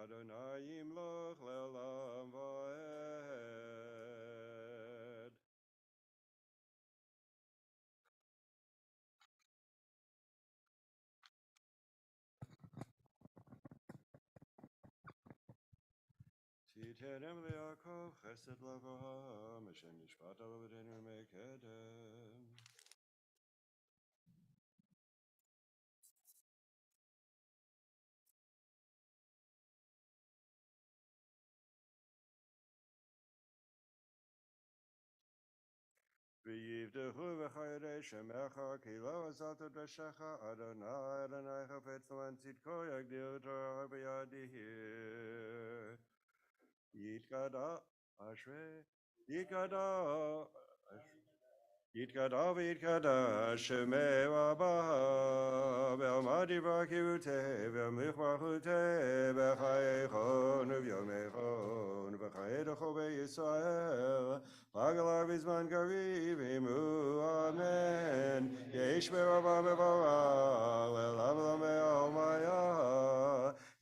Adonai yimloch le'olam va'ed. Titerem le'Yaakov chesed l'Avraham, Hashem nishpat alavotenu mekedem. V'yivdechu v'chayre shemecha ki lo azalta d'ashecha Adonai Adonai chafetz l'an tzidko yagdil Torah b'yadihi. Yitkada Ashrei Yitkada Yitkada v'yitkada Shemei Rabba Ve'amadi v'akivutei Ve'michmachutei V'chayechon V'yomechon V'chayedecho V'Yisrael Pagalar V'zman Kariv Imu Amen Yesh Me'Rabba Me'Varach Le'elav L'Me'Almaya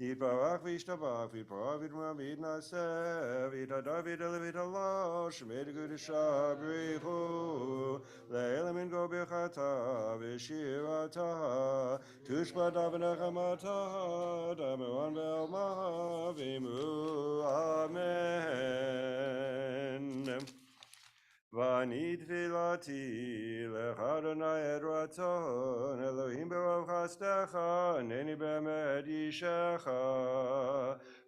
Yitbarach v'yishtabach v'yitbarach v'yitmar v'yitnaseh v'yitadar v'yitale v'yitalosh shemei gudisha b'richu le'elam in go b'chata v'shirata tushbata v'nechamata dameron ve'elmaha v'imu amen. Vani tfilati lecha Adonai et ratzon Elohim berov chastecha neni be'emet yishecha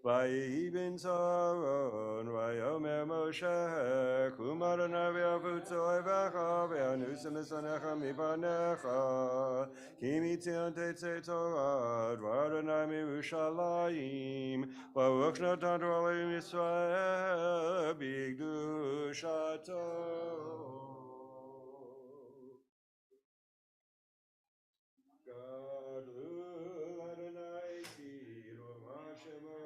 Vayehi ben Saron vayomer Moshe kum Adonai v'yavutzu oivecha v'yanusim esonecha mibanecha ki mitzion tetzei Torah dvar Adonai miYerushalayim Baruch natan Torah le'im Yisrael b'kdushato. Gadlu Adonai Tiro Mashemo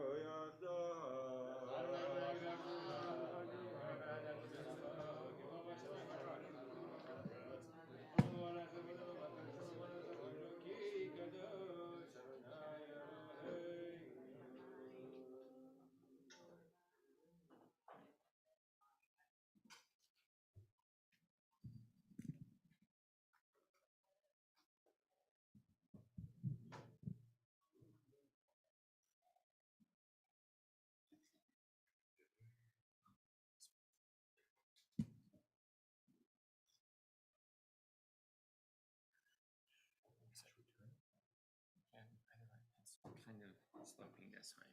Kind of sloping this way.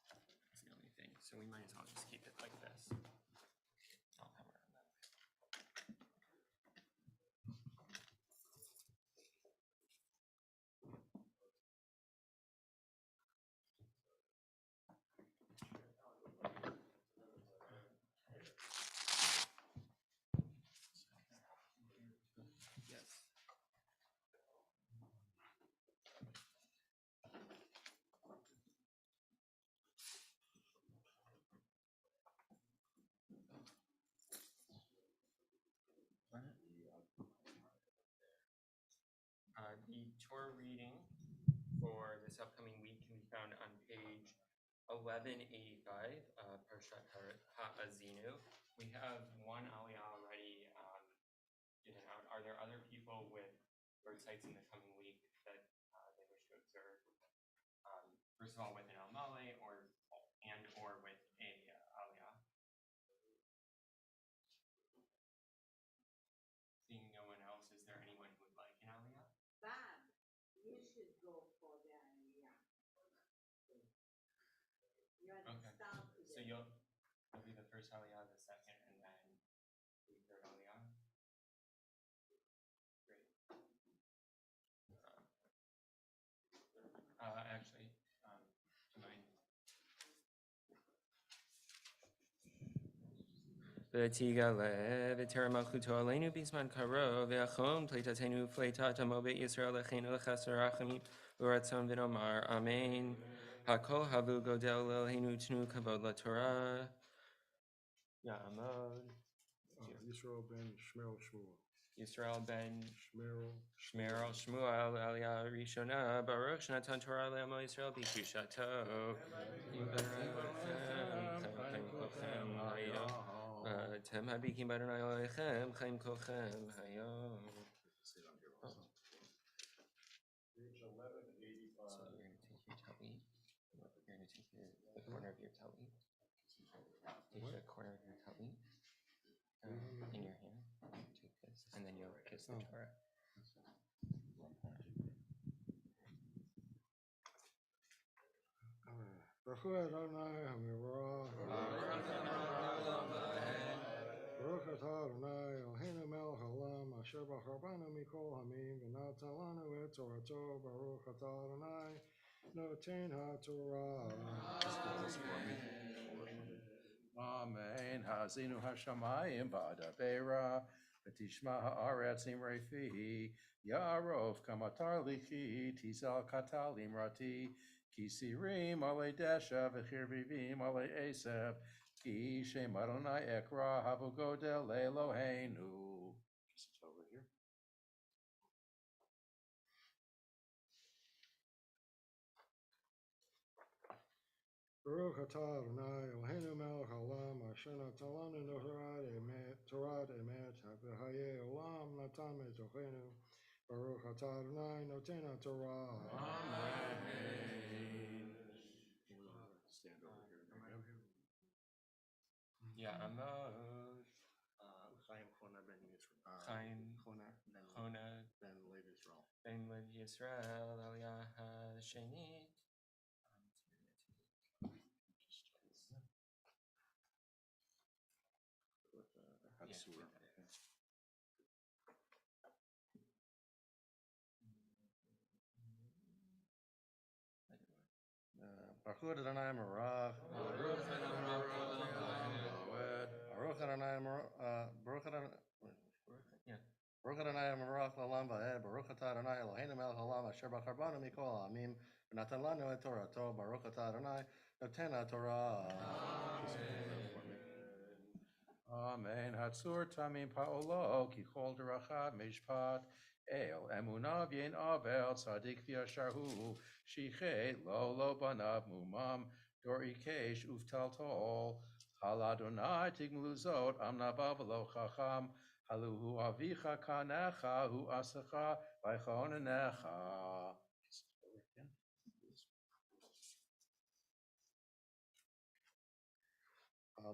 That's the only thing. So we might as well just keep it like this. I'll come around that way. Yes. The Torah reading for this upcoming week can be found on page 1185, Parshat Ha'azinu. We have one aliyah already given out. Are there other people with birth sites in the coming week that they wish to observe? First of all, with an al-male or with a aliyah. Seeing no one else, is there anyone who would like an aliyah? Bob, you should go for the aliyah. You're the Okay. star So today. you'll be the first aliyah, the second, and then the third aliyah. Great. Actually, do you mind? ותגלה ותרא מלכותו עלינו בזמן קרוב, ויחון פליטתנו פליטת עמו בית ישראל לכינו לחסר רחמים ורצון ונאמר אמן. הכל הבו גודל לאלוהינו תנו כבוד לתורה. יעמוד. Yisrael ben Shmuel Shmuel. Yisrael ben Shmeral. Shmuel Aliyah Rishona Baruch Shnatan Torah Le'amo Yisrael B'Kushato Chaim Kolchem Hayom Tem Habikim Badonai Elohechem Chaim Kolchem Hayom. Page 1185. So you're going to take your talit. You're going to take the corner of your talit. Take the corner of your talit in your hand. Take this, and then you'll kiss the Torah. Baruch Adonai Hamirah. Baruch atah Adonai Eloheinu melech haolam asher b'charbanu mikol hamim v'natan lanu et torato. Baruch atah Adonai noten haTorah. Amen. Hazinu hashamayim ba'adabera v'tishma haaretz imrei fihi yarov kamatar lichi tizal katalim rati kisirim ale desha v'chirvivim ale esef ki shem Adonai ekra havu godel Eloheinu. It's over here. Baruch atah Adonai Eloheinu melech haolam asher natan lanu Torah emet v'chayei olam natan metochenu. Baruch atah Adonai noten haTorah. Amen. Stand over here. Yeah, Amos. Chaim Chona ben Yisrael. Chaim Chona Ben Lev Yisrael. ben Lev Yisrael Aliyah Hashenit. Hatsura. Baruch Adonai Marach. Baruch Adonai Baruch Adonai Marach L'olam va'ed. Baruch atah Adonai Eloheinu melech haolam asher b'charbanu mikol ha'amim v'natan lanu et Torato. Baruch atah Adonai noten haTorah. Amen. Hatzur tamim pa'olo ki chol derachad mishpat el emunav yen avel tzadik v'yasharhu shichet lo banav mumam dor ikesh uftaltol hal Adonai tigmulu zot amnabav lo chacham haluhu avicha kanecha hu asacha v'chonenecha.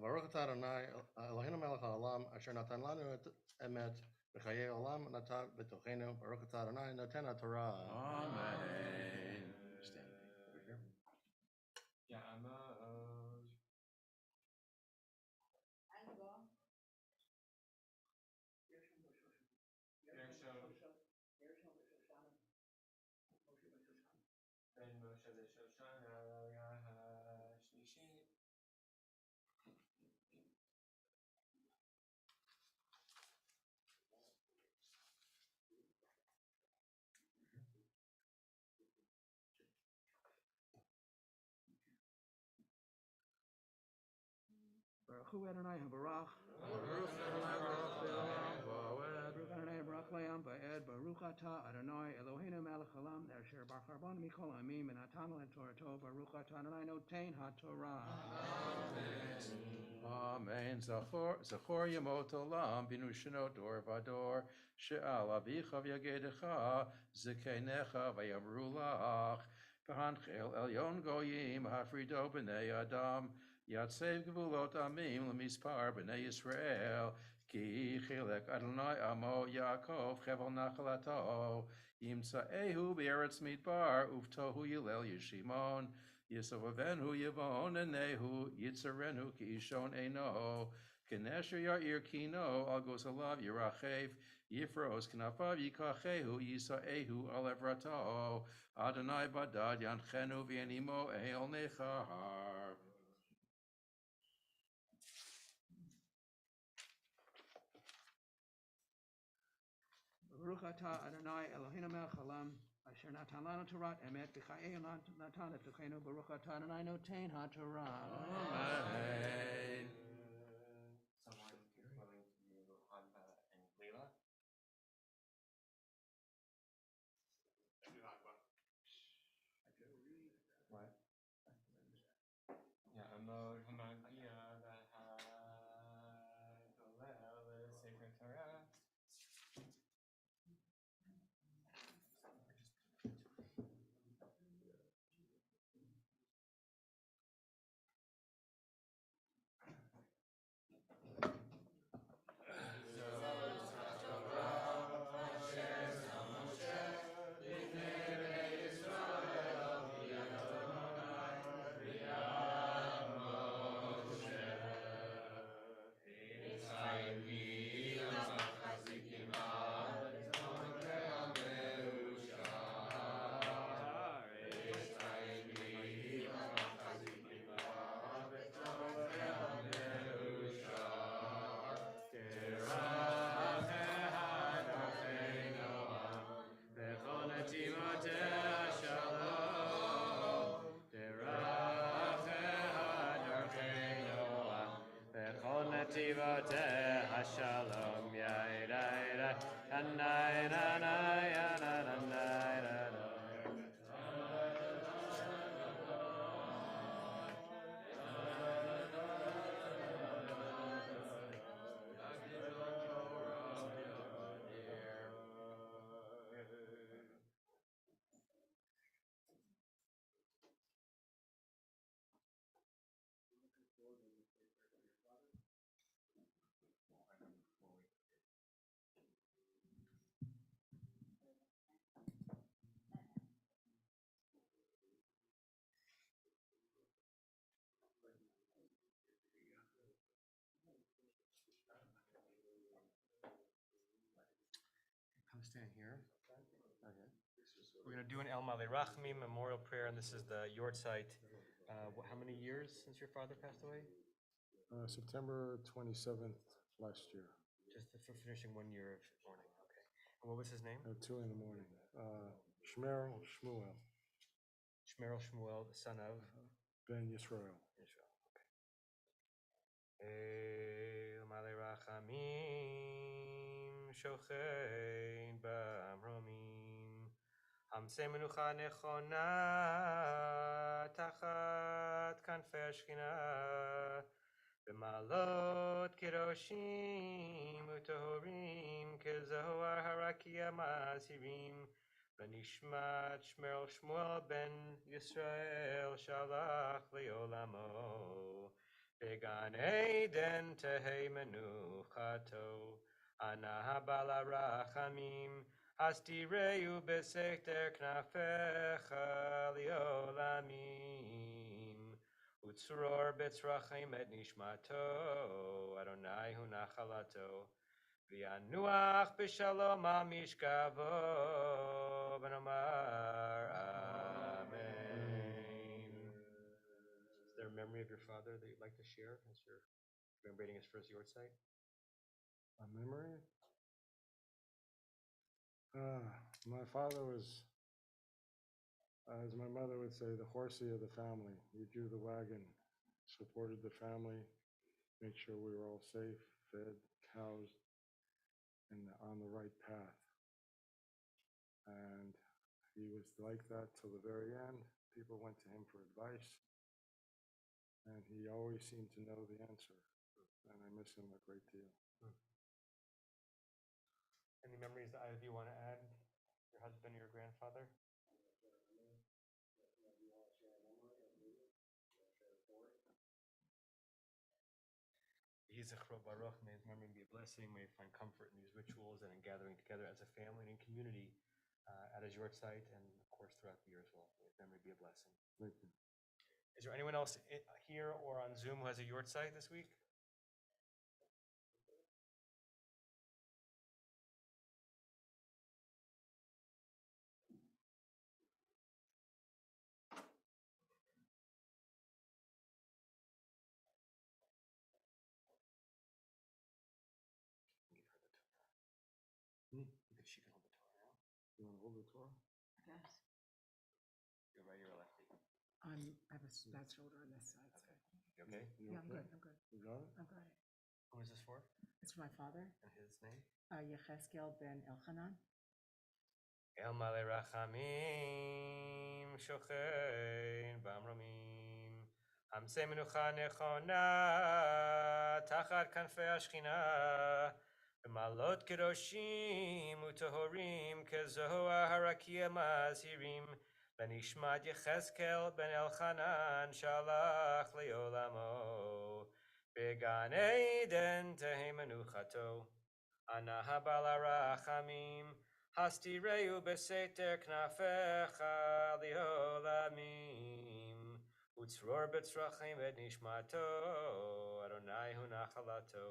Baruch atah Adonai Eloheinu melech haolam asher natan lanu emet v'chayei olam natan b'tochenu. Baruch atah Adonai noten haTorah. Amen. Stand over here. Yeah, Amos. Ben Moshe v'Shoshana Aliyah Shlishit. Baruch Adonai Habarach. Baruch Adonai Baruch Le'am Va'ed. Baruch Atah Adonai Eloheinu melech haolam asher b'charbanu mikol ha'amim v'natan lanu et Torato. Baruch Atah Adonai noten haTorah. Amen. Zachor yamot olam binu shenot dor vador she'al avicha v'yagedecha zikenecha v'yamru lach v'hanchel elyon goyim hafrido b'nei adam yatsev gvulot amim l'mispar b'nei Yisrael ki chilek Adonai amo Yaakov chevel nachalato yimtzaehu b'eretz midbar uftohu yilel yishimon Yisavenu Yavon Enehu Yitzarenu Kishon Eno Kenesher Yair Kino Algos Alav Yirachev Yifros Knafav Yikachehu Yisaehu Alevrato Adonai Badad Yanchenu Vienimo El Nechar. Baruch Atah Adonai Eloheinu melech haolam asher natan lanu Torah emet v'chayei olam natan b'tochenu. Baruch Atah Adonai noten haTorah. Amen. Someone is willing to do Hanpa and Leela. Nativate Hashalom Yaira Anai Nanai Ananai Come stand here. Okay. We're going to do an El Malei Rachmi memorial prayer, and this is the Yortzeit. How many years since your father passed away? September 27th last year, Just for finishing 1 year of mourning. Okay. And what was his name? at 2 in the morning. Shmuel Shmerel Shmuel, the son of Ben Yisrael. Israel. Okay. El Malei Rachamim Shochein B'Amromim Hamsei Menucha Nechona Tachat Kanfei Ashchina B'malot Kedoshim U'Tohorim Kezohar Harakia Ma'asirim Benishmat Shmerel Shmuel Ben Yisrael Shalach Le'olamo Began Eden Tehei Menuchato Ana Bala Rachamim Hastireu Besechter Knafecha Le'olamim Utzror Betzrachim Et Nishmato Adonai Hu Nachalato V'yanuach B'Shalom Al Mishkavo V'nomar Amen. Is there a memory of your father that you'd like to share as you're commemorating his first Yortzeit? A memory? My father was, as my mother would say, the horsey of the family. He drew the wagon, supported the family, made sure we were all safe, fed, housed, and on the right path. And he was like that till the very end. People went to him for advice, and he always seemed to know the answer. And I miss him a great deal. Any memories that either of you want to add? Your husband or your grandfather? Yhi Zichro Baruch, may his memory be a blessing. May you find comfort in these rituals and in gathering together as a family and in community at his Yortzeit and, of course, throughout the year as well. May his memory be a blessing. Thank you. Is there anyone else here or on Zoom who has a Yortzeit this week? If she can hold the Torah now. You want to hold the Torah? Yes. You're right, you're a lefty. I have a bad shoulder on this side. So. You okay? You Yeah, I'm okay? good. I'm good. You got it? I've got it. Who is this for? It's for my father, And his name? Yecheskel ben Elchanan. El Malei Rachamim Shochein B'Amromim Hamsei Menucha Nechona Tachat Kanfei Ashchina B'malot Kedoshim U'Tohorim Kezohar Harakia Ma'asirim Benishmat Yecheskel ben Elchanan Shalach Le'olamo Began Eden Tehei Menuchato Ana Bala Rachamim Hastireu Beseter Knafecha Liolamim Utzror Betzrachim Et Nishmato Adonai Hu Nachalato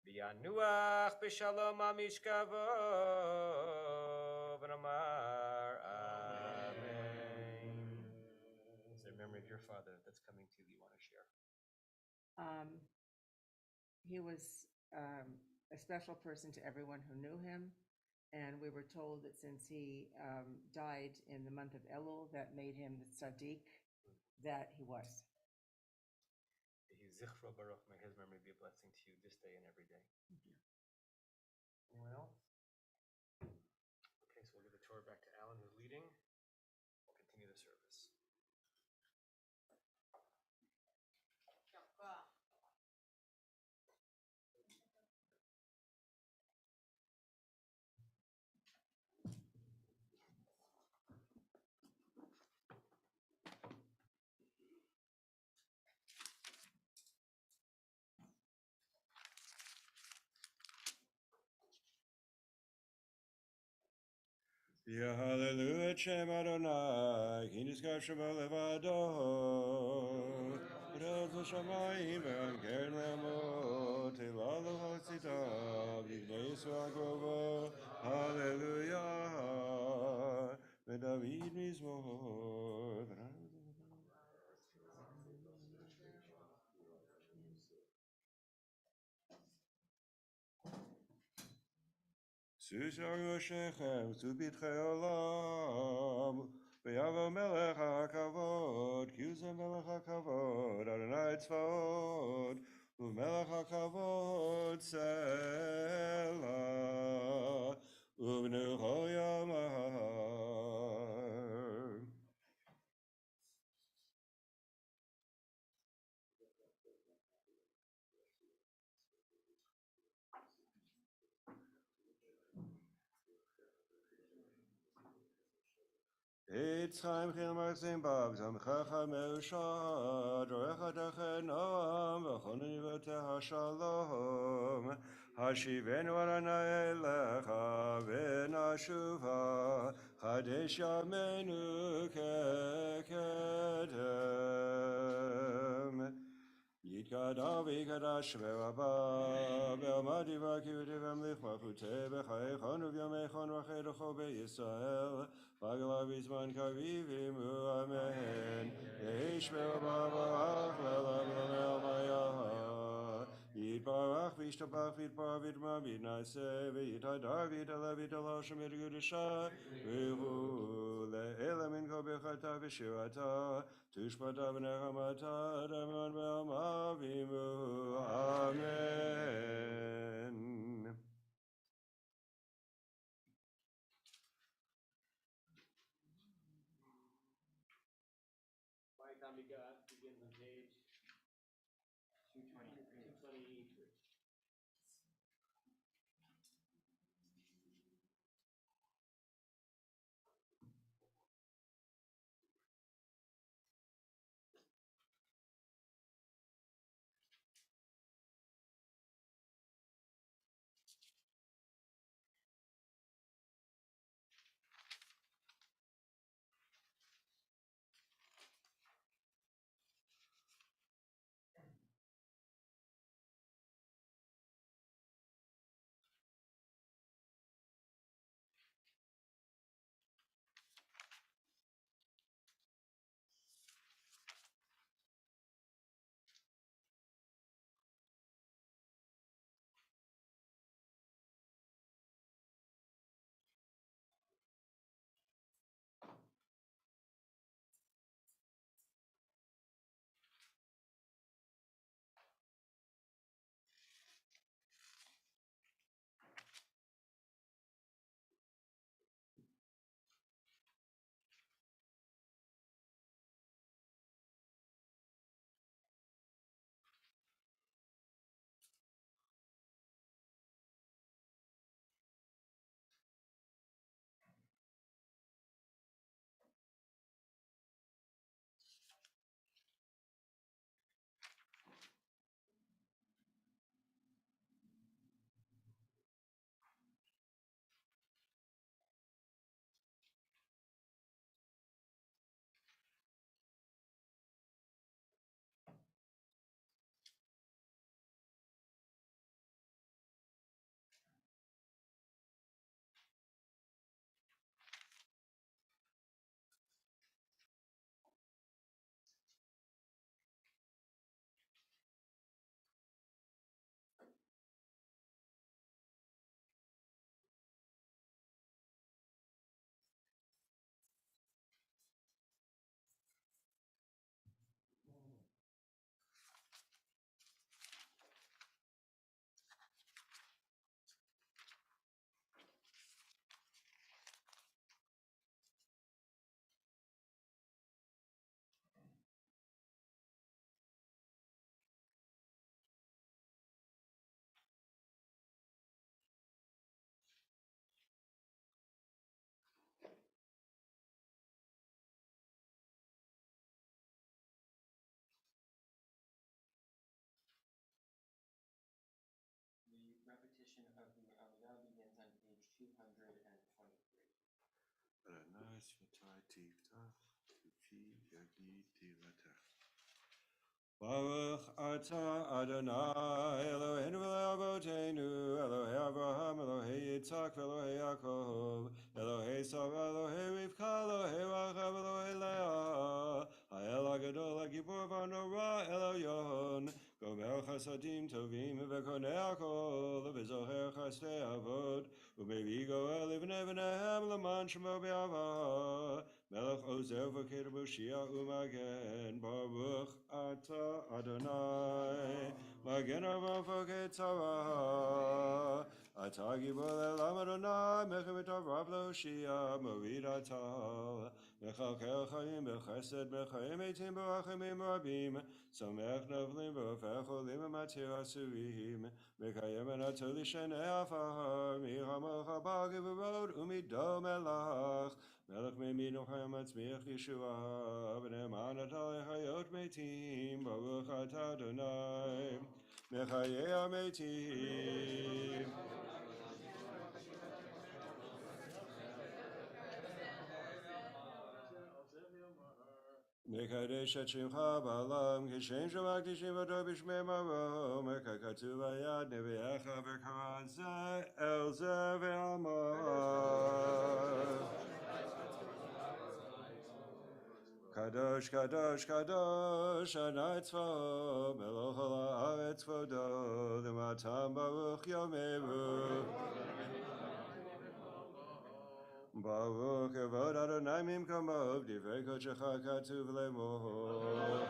V'yanuach B'Shalom Al Mishkavo V'nomar Amen. Is there a memory of your father that's coming to you that you want to share? He was a special person to everyone who knew him. And we were told that since he died in the month of Elul, that made him the tzaddik that he was. Yhi Zichro Baruch, may his memory be a blessing to you this day and every day. Anyone else? Okay, so we'll give the Torah back to Alan, who's leading. We'll continue the service. Ya hallelujah, Shem Adonai, Ki nizkar shema levado. Rez hashamayim ve'al keren le'amot, Hillel ha'tzitav, Yivnei Yisrael grovo. Hallelujah, David mizmor. Susar Yoshechem, Subitchei Olam, V'yavo Melech HaKavod, Kyuza Melech HaKavod, Adonai Tzvaot, U'Melech HaKavod Selah, U'V'nucho Yamar. It's time Chil Marsim Bab, Zamchacha Meushad, Roecha Dachenam, V'chonin Yivoteh Shalom, Hashivenu Adonai Elecha, V'nashuva, Chadesh Yameinu Kekedem. Yitkadav v'yikadash ve'raba, ve'amadi v'akiviti v'amlich malchutei b'chayechon u'vyamechon v'chedecho be'Yisrael, v'agalav b'zman kavivimu, amen. Yehish ve'raba v'rach ve'elav v'lamel mayaha. Yitbarach v'yishtabach v'yitbar v'yitma v'yitnaiseh v'yitadar v'yitalev v'yitalal shemir yudisha v'hu le'elam in kol bechata v'shirata tushpata v'nechamata daman v'amavimu. Amen. My copy begins on page 223. translation of the Aliyah begins on page 223. Adonai Svatai Tiftach, Ufi Yagi Tilatach. Baruch Atah Adonai Eloheinu Avotenu Elohei Abraham Elohei Yitzhak Elohei Yaakov Elohei Sarah Elohei Rivka Elohei Rachel Elohei Leah Ha'el HaGadol HaGibor VaNorah Eloyon Gomer Chasadim Tovim V'Konei HaKol V'Zocher Chasdei Avot U'Mevi Goel Livnei V'Nehem L'man Shemo B'Yavah Melech Ozer V'Ker Moshiach U'Magen Baruch Atah Adonai Magen Avraham V'Ket Sarah Atah Gibor Le'Olam Adonai Mechavet Avrav L'Hoshia Morid Atah Mechalkel Chaim B'Chesed Mechayim Eitim B'Rachamim Rabim Somech Novlim V'Hofech Olim U'Matir Asurim Mekayem Enato L'Shenei Afar Mihamach Haba Gevurot U'Mido Melach Melech Meiminu Chayam Atzmiach Yeshua V'Ne'eman Atah Lechayot Meitim Baruch Atah Adonai Mechayei HaMeitim Mekadesh et Shimcha Ba'alam Kishem Shema K'dishim V'To B'Shmei Maro Mekakatu V'Yad Nevi'echa V'Karan Zeh El Zeh V'Amar Kadosh, Kadosh, Kadosh, Adonai Tzvaot, Melech ha'aretz kvodo, L'matam Baruch Yomeru. Baruch Kavod Adonai Mimkomov, Divrei Kodechecha Katuv Lemor.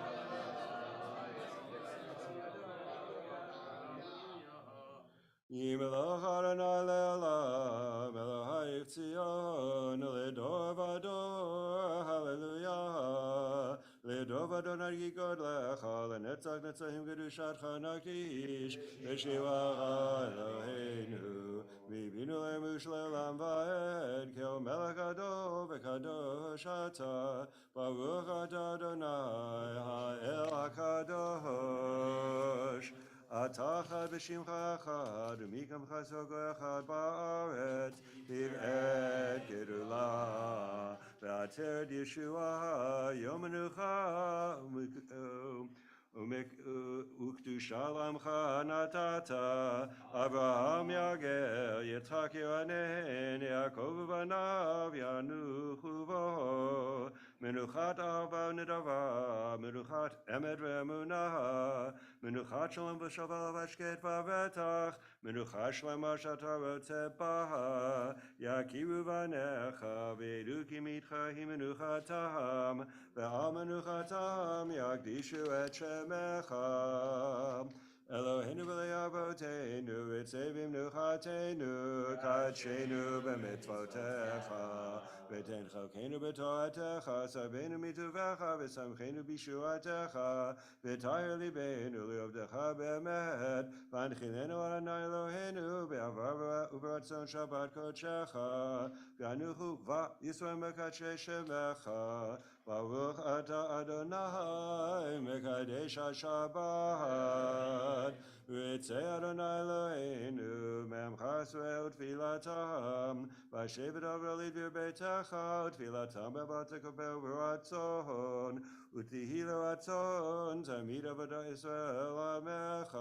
Yimelech Adonai le'olam, Elohai Tzion, L'dor v'dor, Hallelujah. L'dor v'dor nagigod lecha, L'netzach netzachim kedushatcha nakdish, V'shivacha Eloheinu, V'binu le'mush le'olam va'ed, Kel melech gadol v'kadosh atah, Baruch atah Adonai, Ha'el HaKadosh. אתה אחד ושמך אחד, ומקם חסוגו אחד בארץ, תראה גדולה, ועטר ישועה, יום מנוחה, וקדושה לעמך נתת, אברהם יגר, יצחק ירנן, יעקב ובניו ינוחו בו, מנוחת ארבע נדבה, מנוחת אמת ואמונה, מנוחת שלום ושלווה והשקט והבטח, מנוחה שלמה שאתה רוצה בה, יכירו בניך וידעו כי איתך היא מנוחתם, ועל מנוחתם יקדישו את שמך. אלוהינו ולאבותינו וצא במנוחתנו, קדשנו במצוותיך, ותן חלקנו בתורתך, סבנו מטובך ושמחנו בישועתך, וטהר ליבנו לעובדך באמת, והנחילנו על עיני אלוהינו בעבר וברצון שבת קודשך, ואנוכו וישראל מקדשי שמך, ברוך אתה אדוני מקדש השבת, וצא אדוני אלוהינו מעמך ישראל ותפילתם, והשבת עבר לדביר ביתך ותפילתם בבת תקבל ברצון, ותהי לרצון תמיד עבודה ישראל עמך,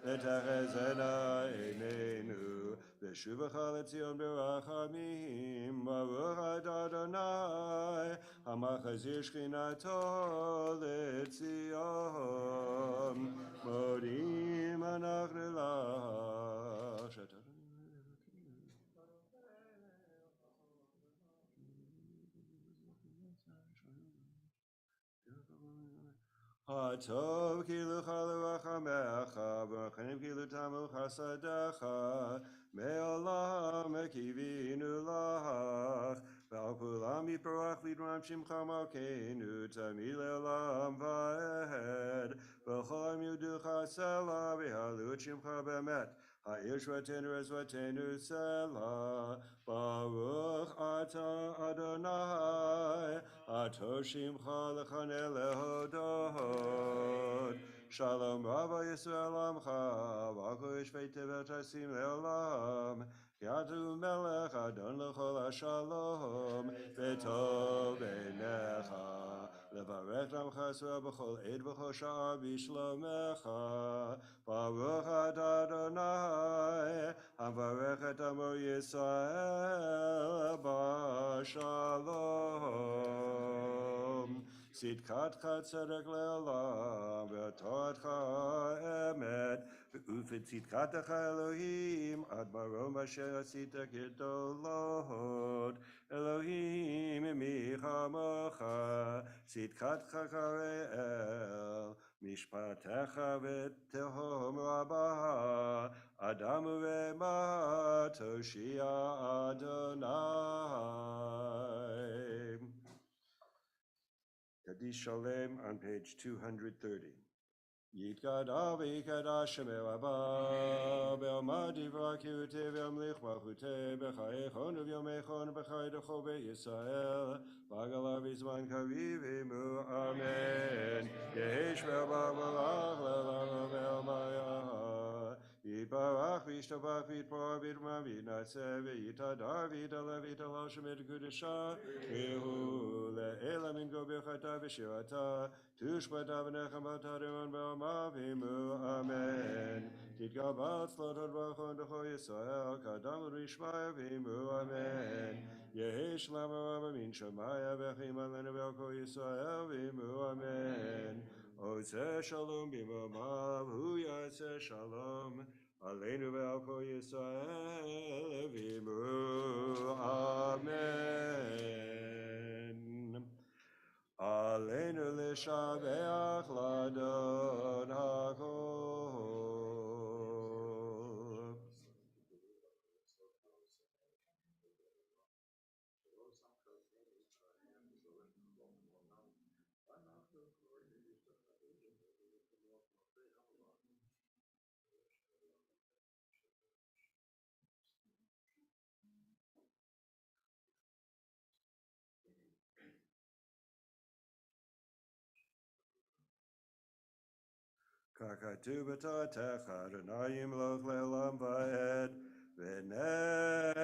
ותחזינה עינינו ושובך לציון ברחמים, ברוך אתה אדוני המחזיר שכינתו לציון, מודים אנחנו לך שאתה הטוב כאילו לרחמך, ברחמים כאילו תמו חסדיך, מעולם קיווינו לך, ועל כולם יתברך ויתרום שמך מלכנו, תמיד לעולם ועד, בכל עם יודוך סלע, ויעלו את שמך באמת, העיר שבתנו עזרתנו סלע, ברוך אתה אדוני, הטוב שמך לכנה להודות, Shalom Rabba Yisrael Amcha, V'Alko Yishvei Tevet Hasim Le'olam, Yadu Melech Adon L'Chol HaShalom, V'Tov Einecha, Levarech Ramcha Yisrael B'Chol Eid V'Chol Sha'ar B'Shlomecha, Baruch Atah Adonai, Havarech Et Amo Yisrael B'Shalom. Tzidkatcha tzedek le'olam, v'toratcha emet, u'v'tzidkatecha Elohim, ad marom asher asita gedolot, Elohim mi chamocha, tzidkatcha kareel, mishpatecha v'tehom rabah, Adam u'rema toshia Adonai. Kaddish Shalem on page 230. Yitkadav v'yikadash shemei rabba, be'amad divra kirute ve'amlich malchute, b'chayechon u'vyomechon b'chaydecho be'Yisrael, b'agala v'zman kariv imu, amen. Yehesh ve'abba v'lach le'lama ve'almayah, Yitbarach v'yishtabach v'yitpor v'yitma v'yitnatzeh v'yitadar v'yitale v'yitalal shemet kudesha v'hu le'ela min go b'chata v'shirata tushbata v'nechem b'tarimon v'ama v'imu amen. Titgabat slotod v'achon d'cho Yisrael kadam l'rishmaya v'imu amen. Yehesh lama rabba min shemaya v'chim alenu v'alko Yisrael v'imu amen. Oseh shalom b'momav hu yaseh shalom Aleinu ve'alko Yisrael v'imu amen. Aleinu l'shabeach l'Adon hakol. Kakatu b'tatecha Adonai yimloch le'olam va'ed v'nemar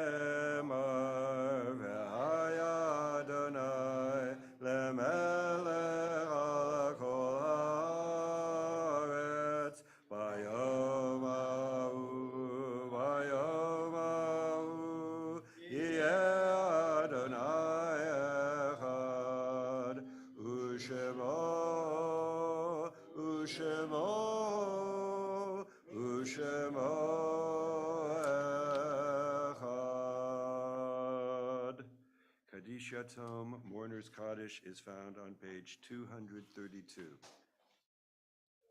v'haya Adonai le'melech al kol haaretz v'yom ha'u yeh Adonai echad u'shemo Ushemo Echad. Kaddish Yatom, Mourner's Kaddish, is found on page 232.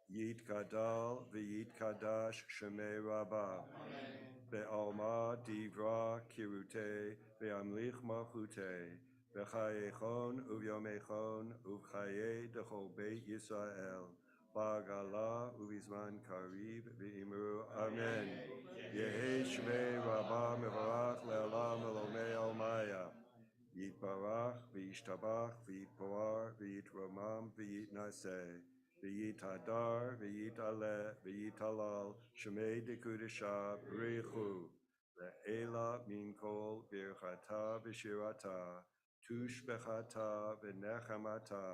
Yit Gadal v'yit Kadash Shemei Rabbah. Be'alma divra kirute ve'amlich malchute ve'chayechon uvyomechon uvchaye dechol beit Yisrael ba'gala uvizman kariv ve'imru amen. Yehi shmei rabba mevarach le'olam elomei almaya yitbarach v'yishtabach v'yitpoar v'yitromam v'yitnaseh v'yitadar v'yitaleh v'yitalal shemei dekudesha b'richu le'ela min kol birchata v'shirata tush bechata v'nechamata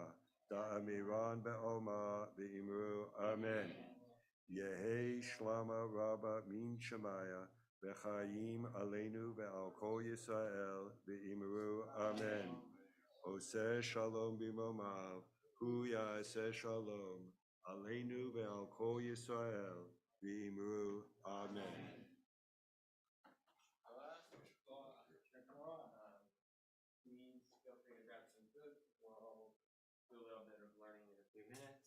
da'amiran be'oma v'imru amen. Yehi shlama rabba min shemaya v'chayim aleinu ve'al kol Yisrael v'imru amen. Oseh shalom b'momav hu yaseh shalom aleinu ve'al kol Yisrael v'imru amen. Please feel free to grab some food. We'll do a little bit of learning in a few minutes,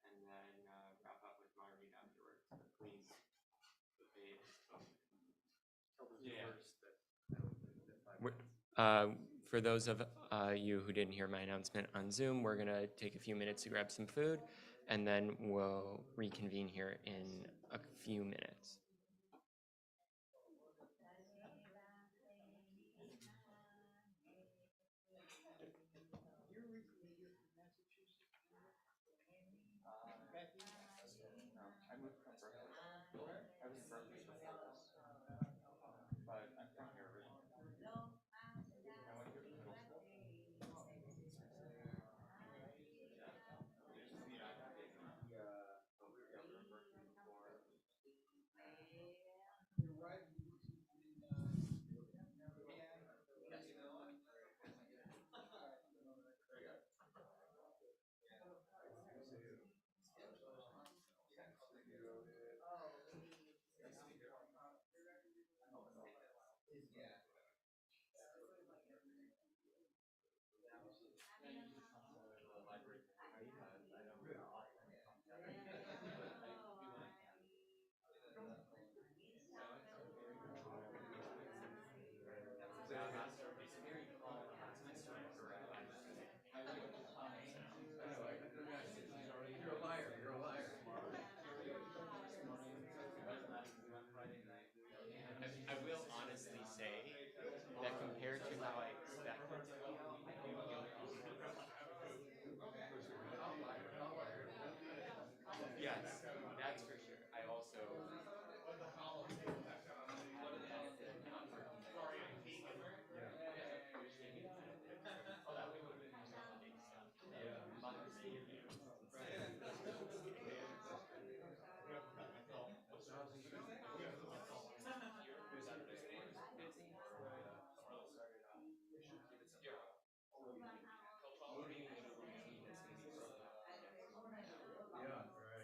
and then wrap up with my read afterwards. But please, the page is open. For those of you who didn't hear my announcement on Zoom, we're going to take a few minutes to grab some food, and then we'll reconvene here in a few minutes. I was in Berkeley before this, but I'm from here originally. I went here for middle school. It's very calm atmosphere around. You're a liar. You're a liar. I will honestly say that compared to how I expected to feel, I do feel peaceful. Yes, that's for sure. I also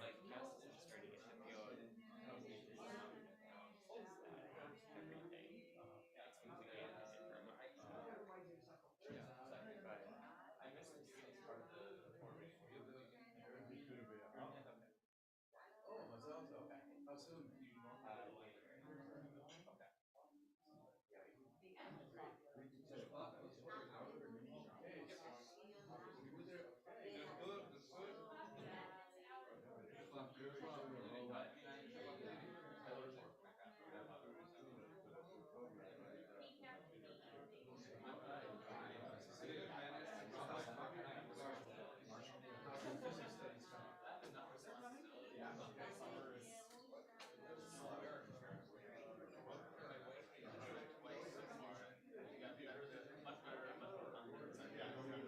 like Massachusetts starting to get the feel of everything. It's completely different. But I miss the beginning part of the formation. Oh, that's also okay. How soon? January.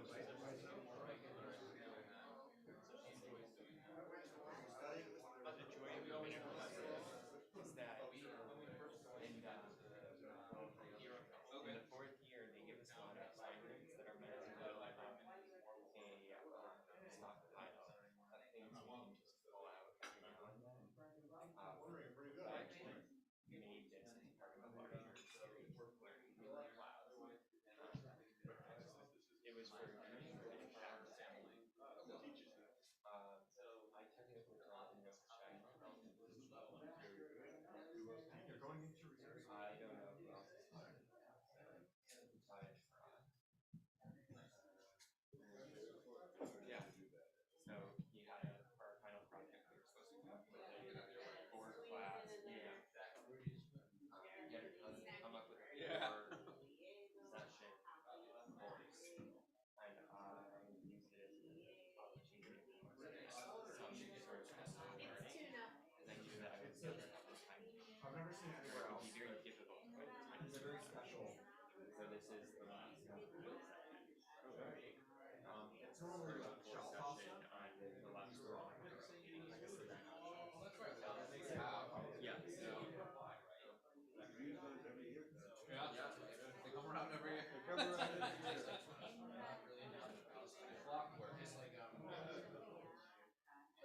But the joy of being able to say is that in the fourth year they give us a lot of assignments that are meant to build up a stockpile of things we can just pull out every now and then. I actually made this as part of a larger series learning class. It was for British family. I took it with Robin Nova Shine. You're going into reserve. I don't know who else is on it. Yeah. So he had for our final project we were supposed to come up with a board class. Yeah. He had to come up with a board session course. And I used it as an opportunity for some sort of festival learning. And I knew that I would never have the time to I've never seen it or it anywhere would else. be very difficult to find the time to It's do very that. special. So this is the last session. It's Normally sort of a like core shell session pasta. on the last story. Oh, that's right. Yeah, so Yeah. They come around every year. They come around every year. Clockwork. Just like sorry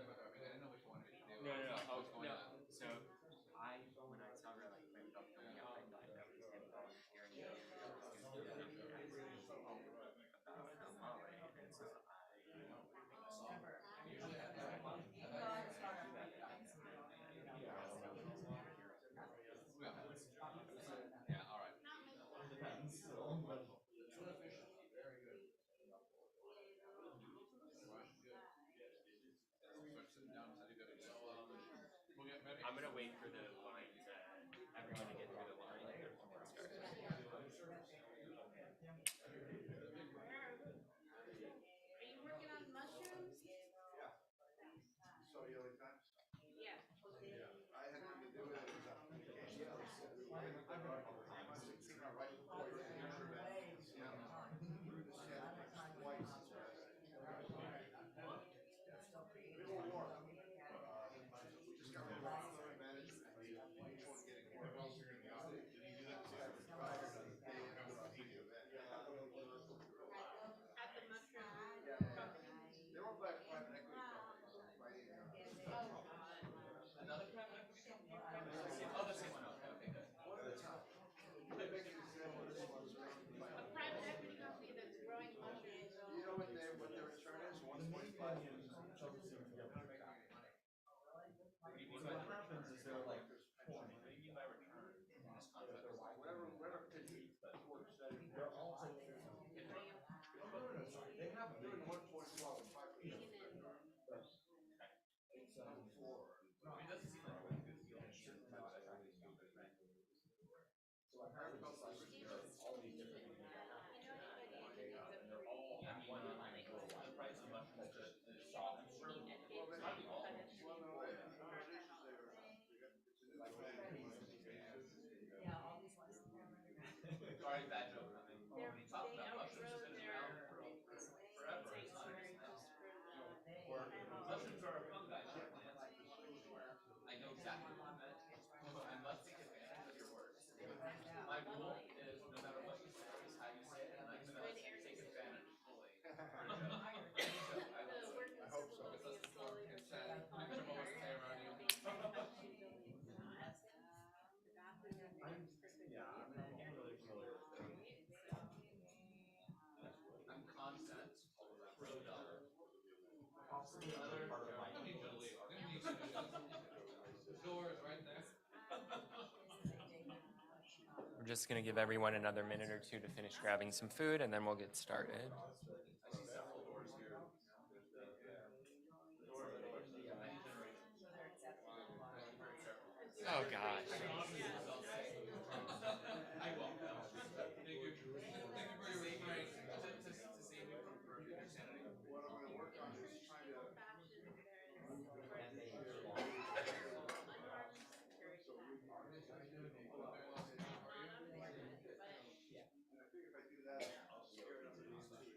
about that. I mean, I didn't know which one to do. no. What's going No. on? So when I saw her like ramped up coming up, I thought that was him volunteering to do it. He was going to do it about Molly, and so Usually I do that. Yeah, all right. Depends. Still, but Good efficiency, very good. Start sitting down and good. So we'll get ready. I'm gonna wait for the line to everyone to get through the line and then we'll start. Are you working on mushrooms? so you like that? Yeah. Sorry, bad joke. Talking about mushrooms has been around forever. Mushrooms are a fungi-like plant. I know exactly what you meant. I must take advantage of your words. My rule is no matter what you say is how you say it, and I'm gonna take advantage fully. I hope so. I'm consent, although that's really dumb. We're just going to give everyone another minute or two to finish grabbing some food, and then we'll get started. I see several doors here. Oh gosh. I will. Thank you. Thank you for your restraint to save me from your insanity. What I'm gonna work on is trying to. I think if I do that, I'll scare them to these two.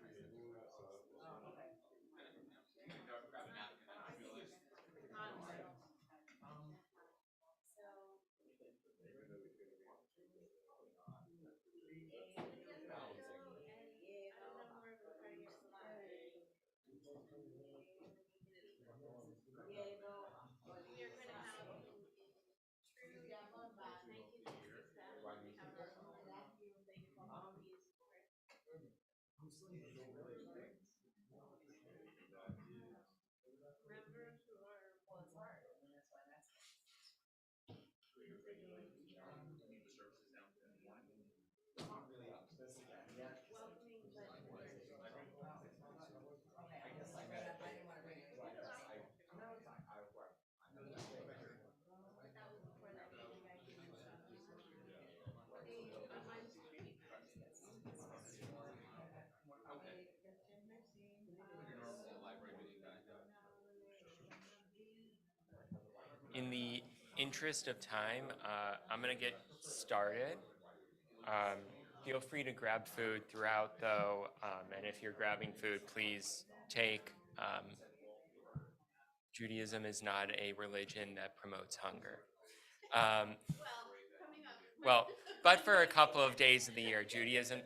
Grab a napkin. I just realized. In the interest of time, I'm going to get started. Feel free to grab food throughout, though, and if you're grabbing food, please take. Judaism is not a religion that promotes hunger. Well, but for a couple of days of the year, Judaism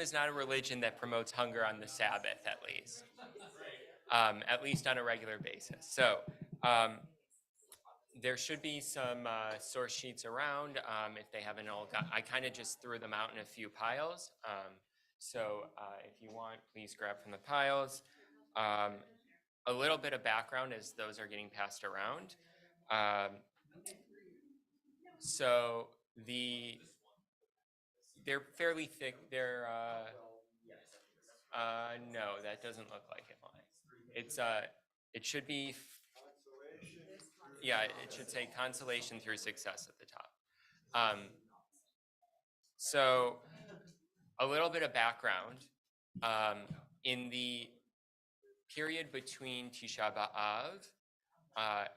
is not a religion that promotes hunger on the Sabbath, at least on a regular basis. So there should be some source sheets around if they haven't all got. I kind of just threw them out in a few piles. So if you want, please grab from the piles. A little bit of background as those are getting passed around. So they're fairly thick. They're no, that doesn't look like it. It's it should be. Yeah, it should say consolation through success at the top. So a little bit of background. In the period between Tisha B'Av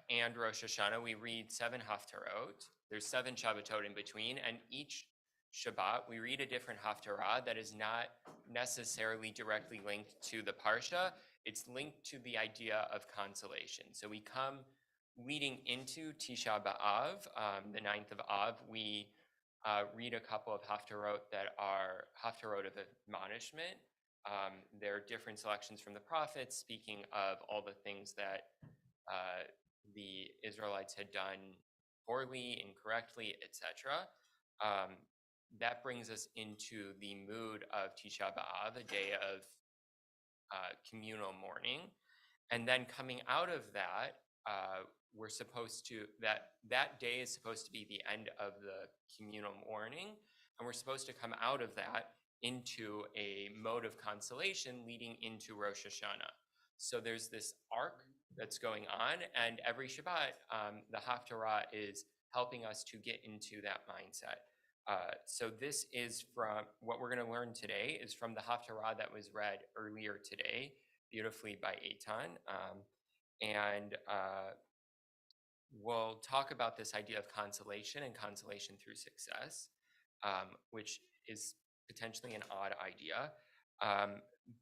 and Rosh Hashanah, we read 7 Haftarot. There's 7 Shabbatot in between, and each Shabbat we read a different Haftarah that is not necessarily directly linked to the Parsha. It's linked to the idea of consolation. So we come leading into Tisha B'Av, the 9th of Av, we read a couple of Haftarot that are Haftarot of admonishment. There are different selections from the prophets speaking of all the things that the Israelites had done poorly, incorrectly, etc. That brings us into the mood of Tisha B'Av, a day of communal mourning. And then coming out of that, we're supposed to, that day is supposed to be the end of the communal mourning, and we're supposed to come out of that into a mode of consolation leading into Rosh Hashanah. So there's this arc that's going on, and every Shabbat, the Haftarah is helping us to get into that mindset. So this is from what we're going to learn today is from the Haftarah that was read earlier today, beautifully by Eitan. And we'll talk about this idea of consolation and consolation through success, which is potentially an odd idea.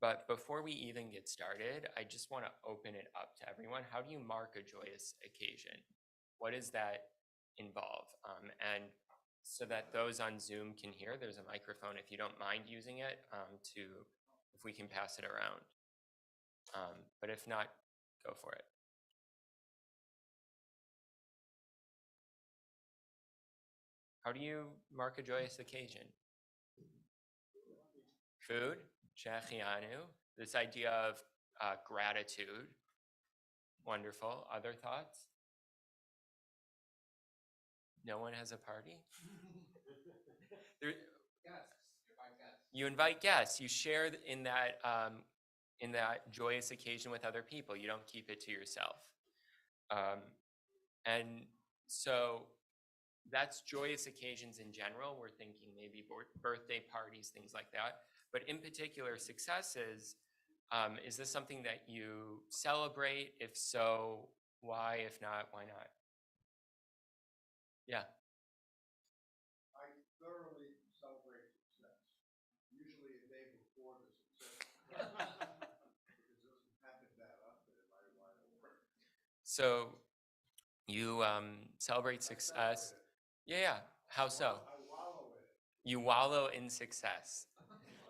But before we even get started, I just want to open it up to everyone. How do you mark a joyous occasion? What does that involve? And so that those on Zoom can hear, there's a microphone if you don't mind using it if we can pass it around. But if not, go for it. How do you mark a joyous occasion? Food, shechianu, this idea of gratitude. Wonderful. Other thoughts? No one has a party? You invite guests. You share in that joyous occasion with other people. You don't keep it to yourself. And so that's joyous occasions in general. We're thinking maybe birthday parties, things like that. But in particular, successes, is this something that you celebrate? If so, why? If not, why not? Yeah. I thoroughly celebrate success, usually a day before the success. Because it doesn't happen that often in my line of work. So you celebrate success. Yeah. How so? I wallow in it. You wallow in success.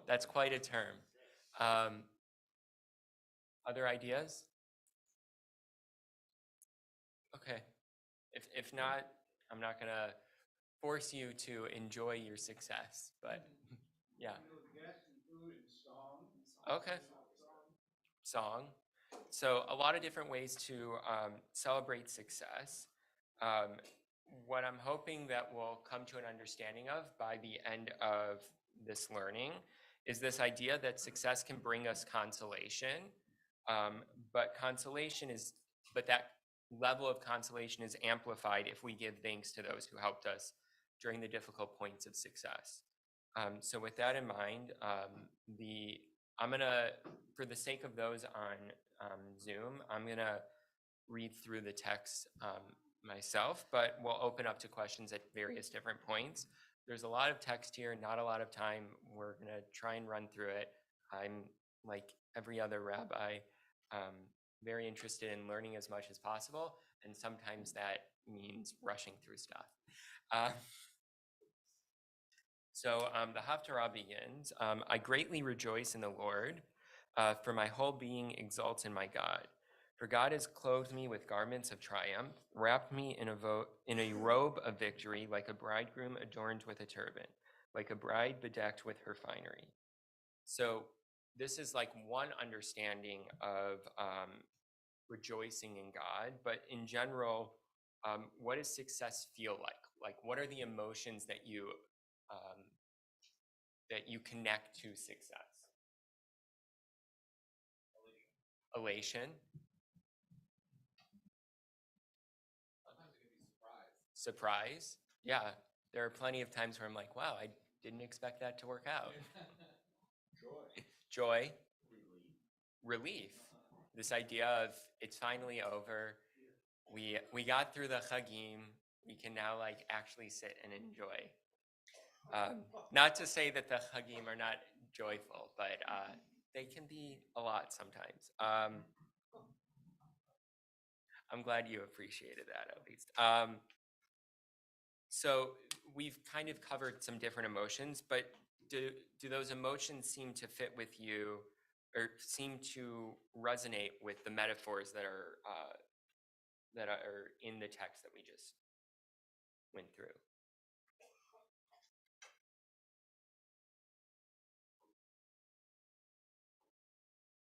That's quite a term. Other ideas? Okay. If not, I'm not gonna force you to enjoy your success, but yeah. Guests and food and song. Okay. Song. So a lot of different ways to celebrate success. What I'm hoping that we'll come to an understanding of by the end of this learning is this idea that success can bring us consolation, but that level of consolation is amplified if we give thanks to those who helped us during the difficult points of success. So with that in mind, I'm gonna, for the sake of those on Zoom, I'm gonna read through the text myself, but we'll open up to questions at various different points. There's a lot of text here, not a lot of time. We're gonna try and run through it. I'm, like every other rabbi, very interested in learning as much as possible, and sometimes that means rushing through stuff. So the Haftarah begins, I greatly rejoice in the Lord, for my whole being exalts in my God. For God has clothed me with garments of triumph, wrapped me in a robe of victory, like a bridegroom adorned with a turban, like a bride bedecked with her finery. So this is like one understanding of rejoicing in God, but in general, what does success feel like? Like, what are the emotions that you connect to success? Elation. Sometimes it can be surprise. Yeah, there are plenty of times where I'm like, wow, I didn't expect that to work out. Joy. Relief. This idea of it's finally over. We got through the chagim. We can now like actually sit and enjoy. Not to say that the chagim are not joyful, but they can be a lot sometimes. I'm glad you appreciated that at least. So we've kind of covered some different emotions, but do those emotions seem to fit with you, or seem to resonate with the metaphors that are in the text that we just went through?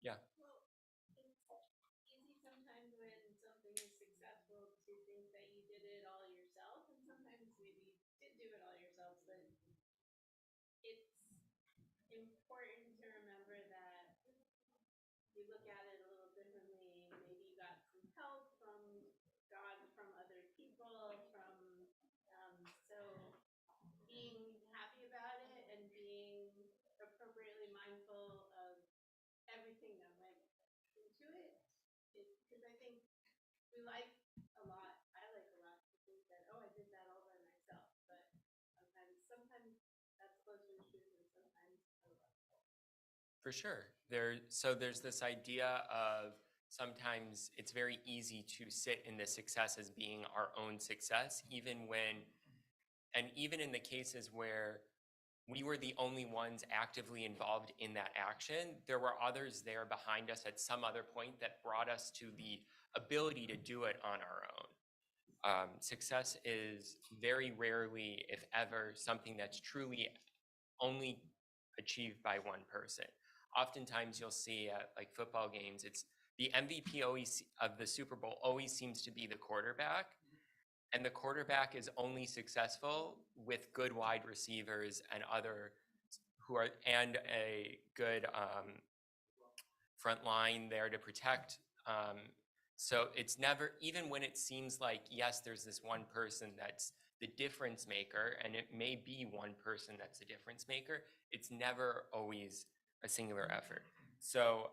Yeah. Well, it's easy sometimes when something is successful to think that you did it all yourself, and sometimes maybe you did do it all yourself, but it's important to remember that you look at it a little differently. Maybe you got some help from God, from other people, so we like a lot, I like a lot to think that, oh, I did that all by myself, but sometimes that's closer to truth and sometimes a lot. For sure. There's this idea of sometimes it's very easy to sit in the success as being our own success, even in the cases where we were the only ones actively involved in that action, there were others there behind us at some other point that brought us to the ability to do it on our own. Success is very rarely, if ever, something that's truly only achieved by one person. Oftentimes you'll see at like football games, it's the MVP always of the Super Bowl always seems to be the quarterback. And the quarterback is only successful with good wide receivers and a good front line there to protect. So it's never, even when it seems like, yes, there's this one person that's the difference maker, and it may be one person that's the difference maker, it's never always a singular effort. So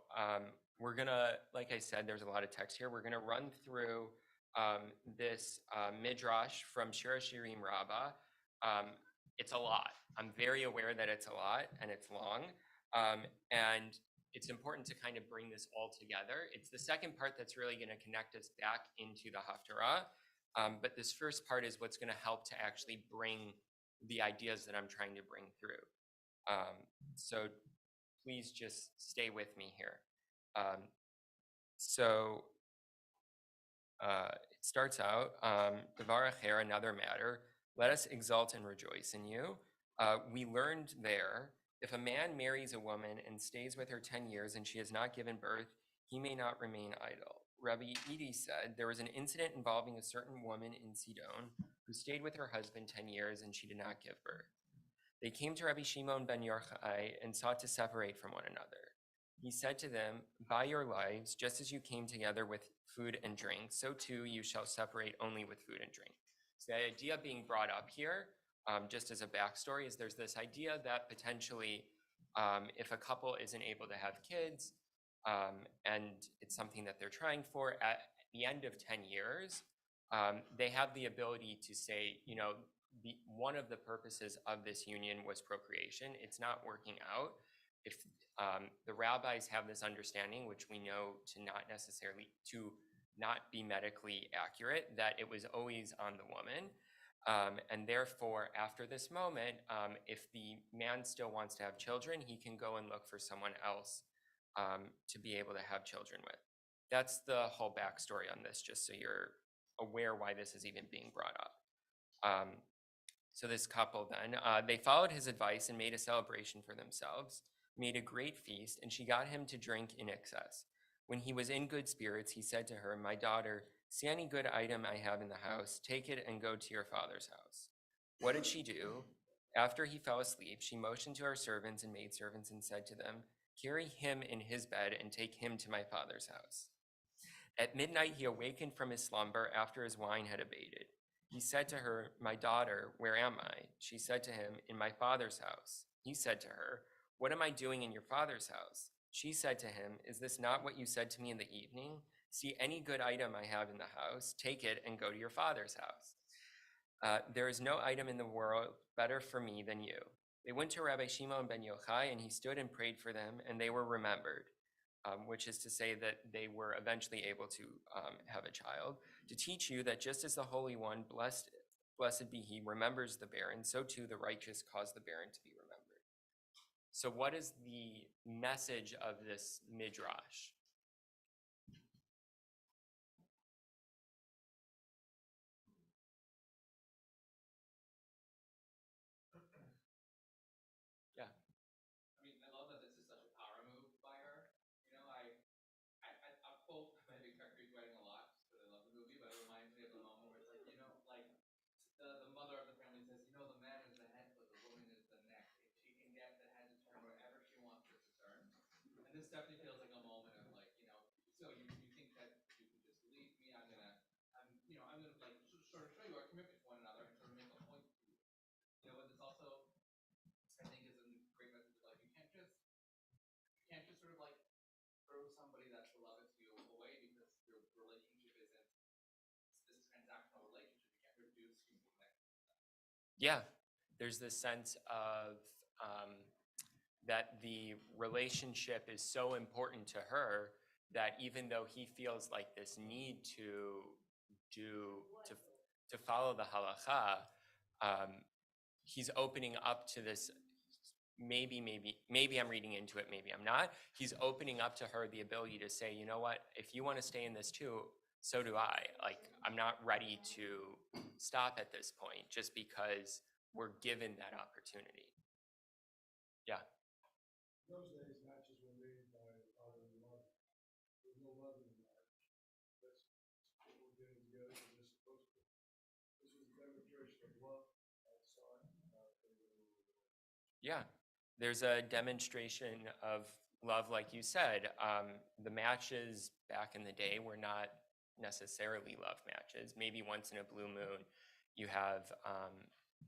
we're gonna, like I said, there's a lot of text here. We're gonna run through this midrash from Shira Shirim Rabbah. It's a lot. I'm very aware that it's a lot and it's long. And it's important to kind of bring this all together. It's the second part that's really going to connect us back into the Haftarah. But this first part is what's going to help to actually bring the ideas that I'm trying to bring through. So please just stay with me here. It starts out, Devar Acher, another matter, let us exult and rejoice in you. We learned there, if a man marries a woman and stays with her 10 years and she has not given birth, he may not remain idle. Rabbi Edi said there was an incident involving a certain woman in Sidon who stayed with her husband 10 years and she did not give birth. They came to Rabbi Shimon ben Yochai and sought to separate from one another. He said to them, by your lives, just as you came together with food and drink, so too you shall separate only with food and drink. So the idea being brought up here, just as a backstory, is there's this idea that potentially if a couple isn't able to have kids, and it's something that they're trying for, at the end of 10 years, they have the ability to say, one of the purposes of this union was procreation. It's not working out. If the rabbis have this understanding, which we know to not be medically accurate, that it was always on the woman. And therefore, after this moment, if the man still wants to have children, he can go and look for someone else to be able to have children with. That's the whole backstory on this, just so you're aware why this is even being brought up. So this couple then, they followed his advice and made a celebration for themselves, made a great feast, and she got him to drink in excess. When he was in good spirits, he said to her, my daughter, see any good item I have in the house, take it and go to your father's house. What did she do? After he fell asleep, she motioned to her servants and maidservants and said to them, carry him in his bed and take him to my father's house. At midnight, he awakened from his slumber after his wine had abated. He said to her, my daughter, where am I? She said to him, in my father's house. He said to her, what am I doing in your father's house? She said to him, is this not what you said to me in the evening? See any good item I have in the house, take it and go to your father's house. There is no item in the world better for me than you. They went to Rabbi Shimon ben Yochai, and he stood and prayed for them, and they were remembered. Which is to say that they were eventually able to have a child, to teach you that just as the Holy One, blessed be he, remembers the barren, so too the righteous cause the barren to be remembered. So what is the message of this midrash? Yeah. I mean, I love that this is such a power move by her. I'm both my big Creek wedding a lot because I love the movie, but it reminds me of the moment where it's like, like the mother of the family says, the man is the head, but the woman is the neck. If she can get the head to turn wherever she wants it to turn. And this definitely feels like a moment of like, so you think that you can just leave me, I'm gonna like sort of show you our commitment to one another and sort of make a point to you. But this also I think is a great message of like you can't just sort of like throw somebody that's beloved to you away because your relationship isn't Yeah, there's this sense of that the relationship is so important to her that even though he feels like this need to do to follow the halacha, he's opening up to this. Maybe I'm reading into it, maybe I'm not. He's opening up to her the ability to say, you know what, if you want to stay in this too, so do I. Like, I'm not ready to stop at this point just because we're given that opportunity. Yeah. In those days, matches were made by father and mother. There was no love in the marriage. That's people getting together because they're supposed to. This was a demonstration of love outside. Yeah, there's a demonstration of love, like you said. The matches back in the day were not necessarily love matches. Maybe once in a blue moon, you have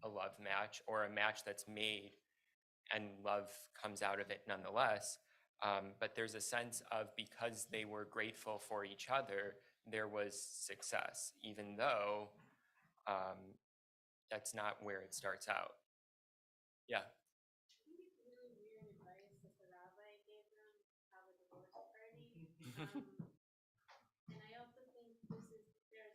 a love match or a match that's made and love comes out of it nonetheless. But there's a sense of because they were grateful for each other, there was success, even though that's not where it starts out. Yeah. I think it's really weird advice that the rabbi gave them to have a divorce party. And I also think there's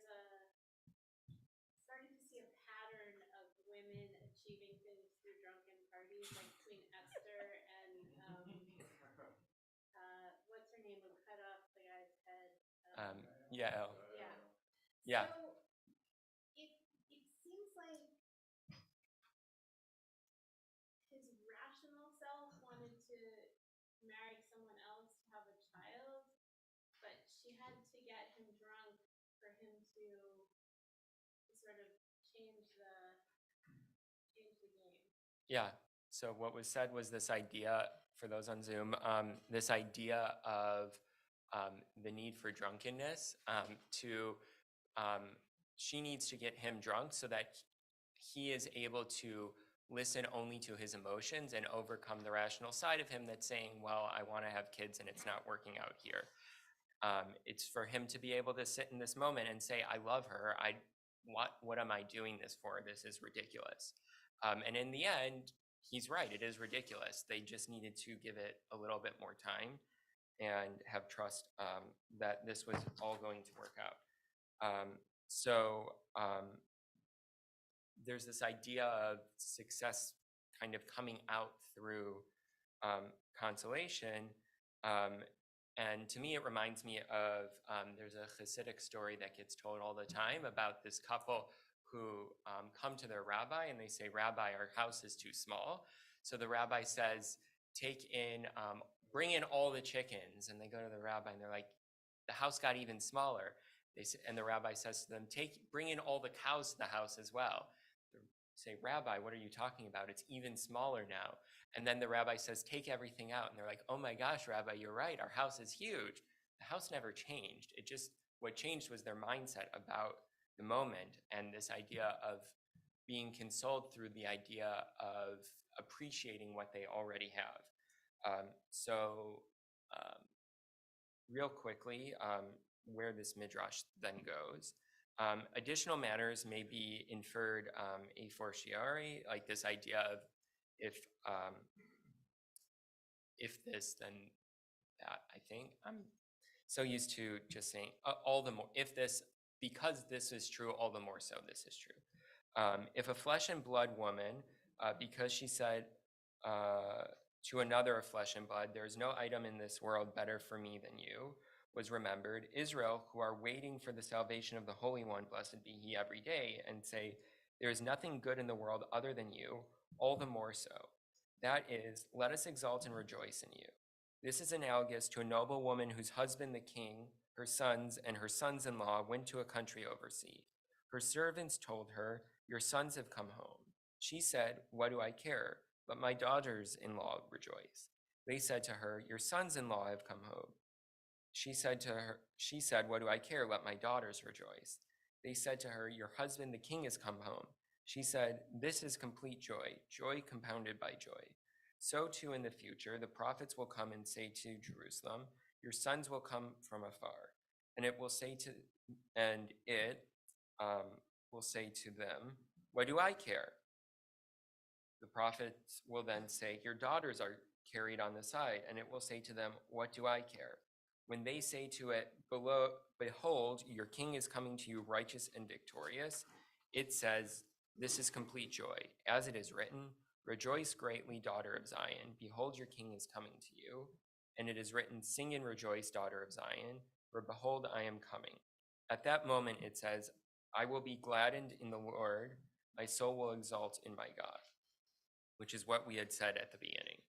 starting to see a pattern of women achieving things through drunken parties, like between Esther and what's her name, who cut off the guy's head? Yeah. Yeah. Yeah. So it seems like his rational self wanted to marry someone else to have a child, but she had to get him drunk for him to sort of change the game. Yeah. So what was said was this idea, for those on Zoom, this idea of the need for drunkenness she needs to get him drunk so that he is able to listen only to his emotions and overcome the rational side of him that's saying, well, I want to have kids and it's not working out here. It's for him to be able to sit in this moment and say, I love her. What am I doing this for? This is ridiculous. And in the end, he's right. It is ridiculous. They just needed to give it a little bit more time and have trust that this was all going to work out. There's this idea of success kind of coming out through consolation. And to me, it reminds me of there's a Hasidic story that gets told all the time about this couple who come to their rabbi and they say, Rabbi, our house is too small. So the rabbi says, bring in all the chickens. And they go to the rabbi and they're like, the house got even smaller. And the rabbi says to them, bring in all the cows to the house as well. They say, Rabbi, what are you talking about? It's even smaller now. And then the rabbi says, take everything out. And they're like, oh my gosh, Rabbi, you're right. Our house is huge. The house never changed. What changed was their mindset about the moment and this idea of being consoled through the idea of appreciating what they already have. Real quickly, where this midrash then goes. Additional matters may be inferred a fortiori, like this idea of if this, then that. I think I'm so used to just saying all the more, if this, because this is true, all the more so this is true. If a flesh and blood woman, because she said to another of flesh and blood, there is no item in this world better for me than you, was remembered, Israel, who are waiting for the salvation of the Holy One, blessed be he every day, and say, there is nothing good in the world other than you, all the more so. That is, let us exalt and rejoice in you. This is analogous to a noble woman whose husband, the king, her sons, and her sons-in-law went to a country overseas. Her servants told her, your sons have come home. She said, what do I care? Let my daughters-in-law rejoice. They said to her, your sons-in-law have come home. She said, what do I care? Let my daughters rejoice. They said to her, your husband, the king, has come home. She said, this is complete joy, joy compounded by joy. So too in the future, the prophets will come and say to Jerusalem, your sons will come from afar. And it will say to them, what do I care? The prophets will then say, your daughters are carried on the side, and it will say to them, what do I care? When they say to it, behold, your king is coming to you righteous and victorious, it says, this is complete joy. As it is written, rejoice greatly, daughter of Zion. Behold, your king is coming to you. And it is written, sing and rejoice, daughter of Zion, for behold, I am coming. At that moment, it says, I will be gladdened in the Lord. My soul will exult in my God, which is what we had said at the beginning.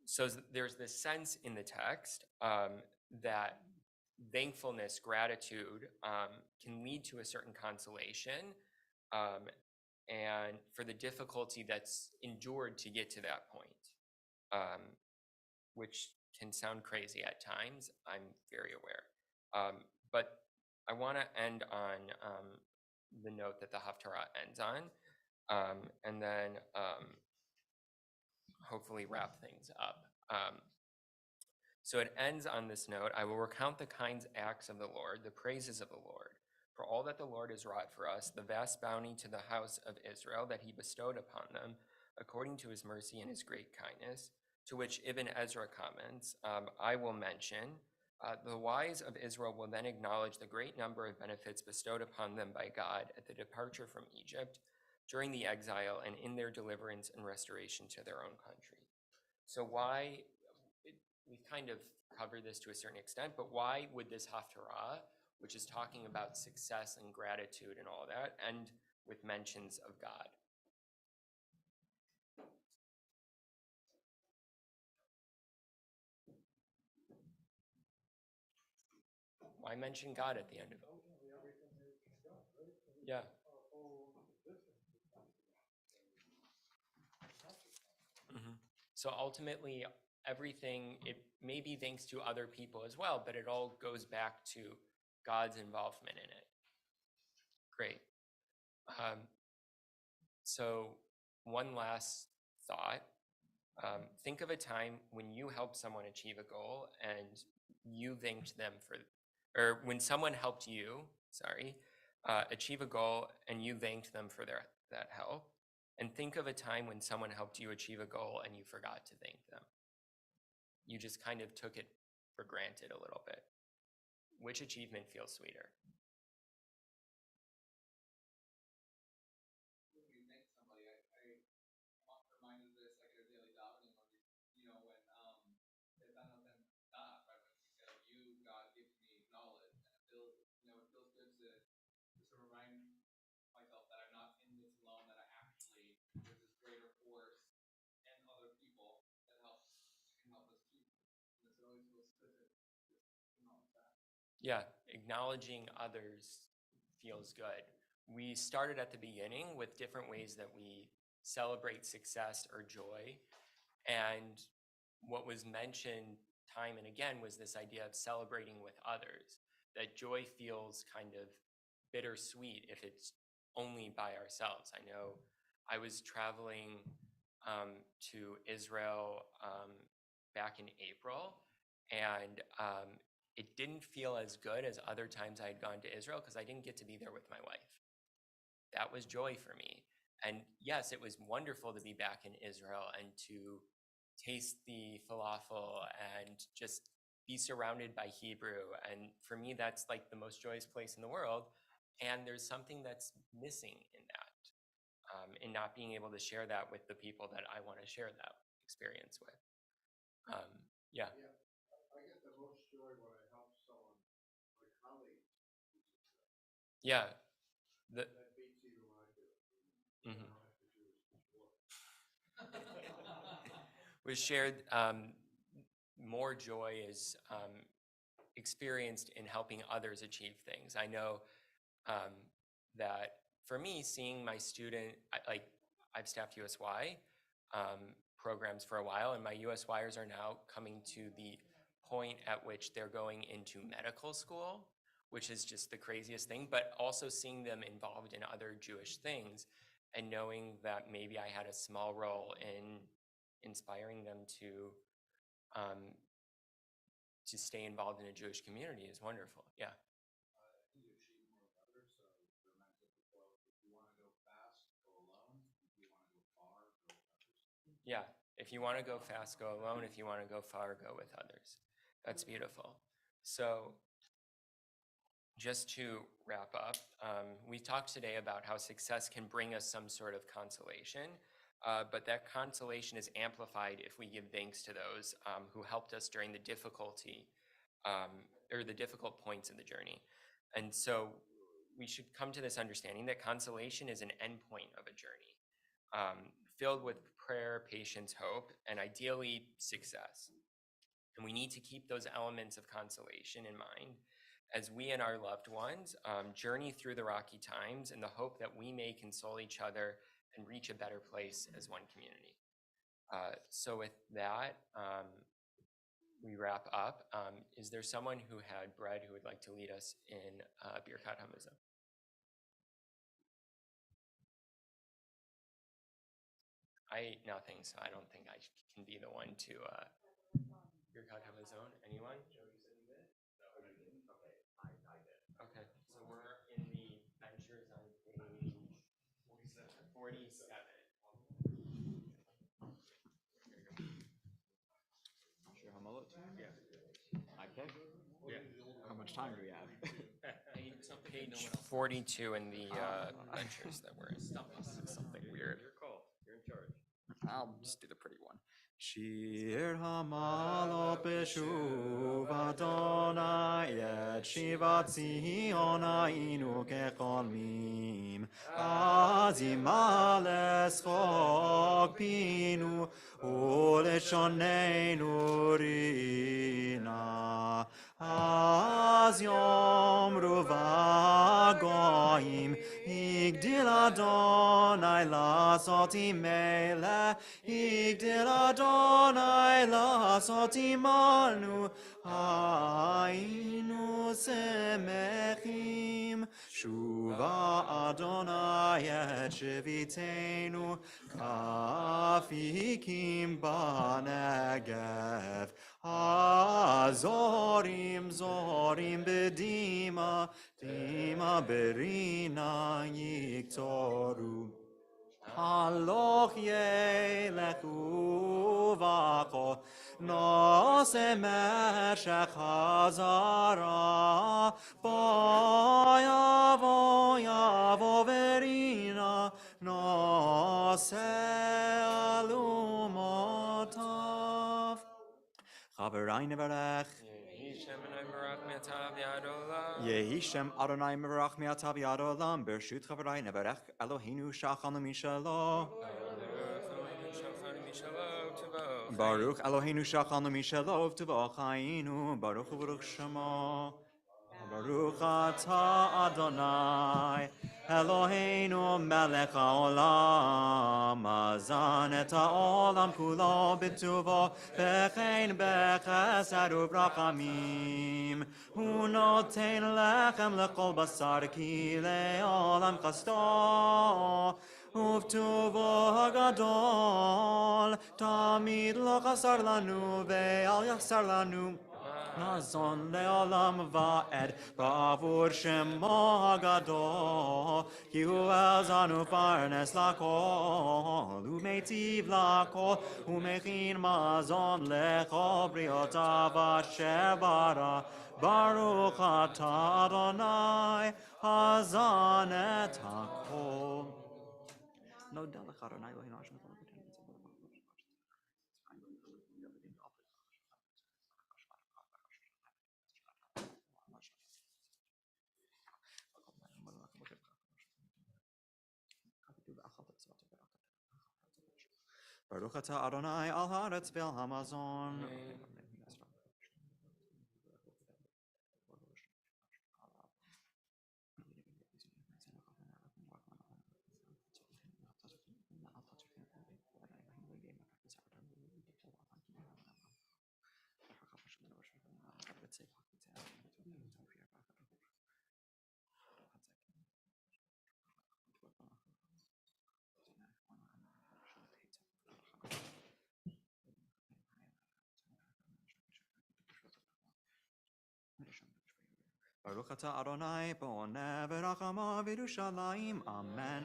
So there's this sense in the text that thankfulness, gratitude can lead to a certain consolation and for the difficulty that's endured to get to that point, which can sound crazy at times, I'm very aware. But I want to end on the note that the Haftarah ends on, and then hopefully wrap things up. So it ends on this note, I will recount the kind acts of the Lord, the praises of the Lord, for all that the Lord has wrought for us, the vast bounty to the house of Israel that he bestowed upon them, according to his mercy and his great kindness, to which Ibn Ezra comments, I will mention, the wise of Israel will then acknowledge the great number of benefits bestowed upon them by God at the departure from Egypt, during the exile, and in their deliverance and restoration to their own country. So we've kind of covered this to a certain extent, but why would this Haftarah, which is talking about success and gratitude and all that, end with mentions of God? Why mention God at the end of it? Yeah. Mm-hmm. So ultimately, everything, it may be thanks to other people as well, but it all goes back to God's involvement in it. Great. So one last thought. Think of a time when you helped someone achieve a goal and you thanked them or when someone helped you, achieve a goal and you thanked them for that help. And think of a time when someone helped you achieve a goal and you forgot to thank them. You just kind of took it for granted a little bit. Which achievement feels sweeter? Yeah, acknowledging others feels good. We started at the beginning with different ways that we celebrate success or joy. And what was mentioned time and again was this idea of celebrating with others, that joy feels kind of bittersweet if it's only by ourselves. I know I was traveling to Israel back in April, and it didn't feel as good as other times I had gone to Israel because I didn't get to be there with my wife. That was joy for me. And yes, it was wonderful to be back in Israel and to taste the falafel and just be surrounded by Hebrew. And for me, that's like the most joyous place in the world. And there's something that's missing in that, in not being able to share that with the people that I want to share that experience with. Yeah. I get the most joy when I help someone, my colleague. Yeah. That beats even when I do it. Mm-hmm. I don't have to do as much work. Was shared more joy is experienced in helping others achieve things. I know that for me, seeing my student, I've staffed USY programs for a while, and my USYers are now coming to the point at which they're going into medical school, which is just the craziest thing, but also seeing them involved in other Jewish things and knowing that maybe I had a small role in inspiring them to stay involved in a Jewish community is wonderful. Yeah. I think you achieve more with others, so the mental quote, if you want to go fast, go alone. Yeah, if you want to go fast, go alone. If you want to go far, go with others. That's beautiful. So, just to wrap up, we talked today about how success can bring us some sort of consolation, but that consolation is amplified if we give thanks to those who helped us during the difficulty or the difficult points of the journey. And so we should come to this understanding that consolation is an endpoint of a journey, filled with prayer, patience, hope, and ideally success. And we need to keep those elements of consolation in mind as we and our loved ones journey through the rocky times in the hope that we may console each other and reach a better place as one community. So with that, we wrap up. Is there someone who had bread who would like to lead us in Birkat Hamazon? I ate nothing, so I don't think I can be the one to Birkat Hamazon. Anyone? Okay, so we're in the ventures on page 47. Sure, Hamala too? Yeah. I pick? Yeah. How much time do we have? Page 42 in the ventures that we're in. Something weird. Your call. You're in charge. I'll just do the pretty one. Shir Hamalo Beshuv Adonai Et Shivat Zion Ainu Kecholmim Azimah Leschok Pinu Uleshonenu Rina Az Yomru Vagoim Igdil Adonai Lasot Melech Igdil Adonai Lasot Imanu Hainu Semechim Shuva Adonai Et Shevitenu Kafikim Banegev Azorim Zorim Bedima Dima Berina Yiktoru Haloch Yelechu Vacho Nose Meshech Hazara Yavo Verina Nose Alumotav Chaverai Nevarech Yehi Shem Adonai Merach Mi'atav Yad Olam Bershut Chaverai Nevarech Eloheinu Shachanu Mishalo Baruch Eloheinu Shachanu Mishalo Tuvah Chainu Baruch Baruch Shema Baruch Atah Adonai Eloheinu Melech HaOlam Azan et HaOlam Kulo B'tuvo B'chein B'chesed U'brachamim Hu noten lechem lechol basar Ki le'olam chasto Uv'tuvo hagadol Tamid lo chasar lanu Ve'al yachsar lanu Nazon le'olam va'ed Ba'avur shemo hagadol Ki hu elzanu parnes lakol U'meitiv lakol U'mechin mazon lechol briotav asher bara Baruch atah Adonai Hazan et hakol No delech Adonai Eloheinu Hashem Baruch atah Adonai al haaretz ve'al hamazon. Baruch atah Adonai bo'oneh v'rachama v'Yerushalayim. Amen.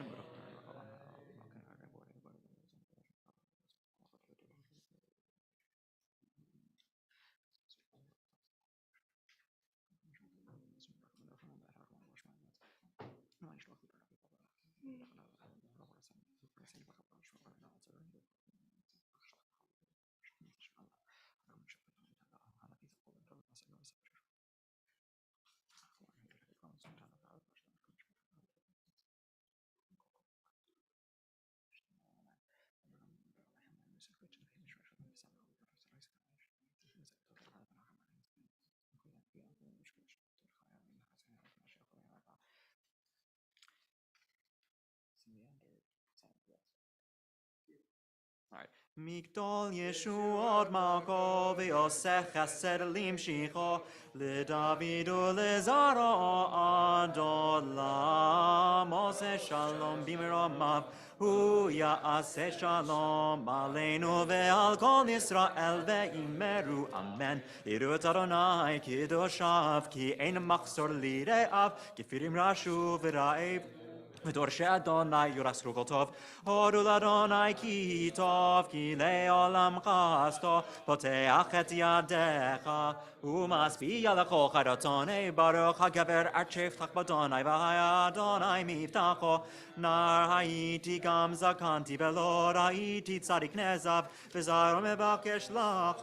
Migdal Yeshuot Malko v'Yosech Chesed Limshicho LeDavid uLezaro Adolam Ose Shalom B'Miromav Hu Ya'aseh Shalom Aleinu ve'al Kol Yisrael ve'imeru Amen Yirut Adonai Kidoshav Ki ein machzor lire'av Gefirim rashu v'ra'ev ודור שאדוני יורס רוגל טוב, הודו לאדוני כי טוב, כי לעולם חסדו, פותח את ידיך, ומשביע לכל חרצוני, ברוך הגבר ארצך תח באדוני, והיה אדוני מבטחו, נער הייתי גם זקנתי, ולא ראיתי צדיק נעזב, וזר מבקש לך.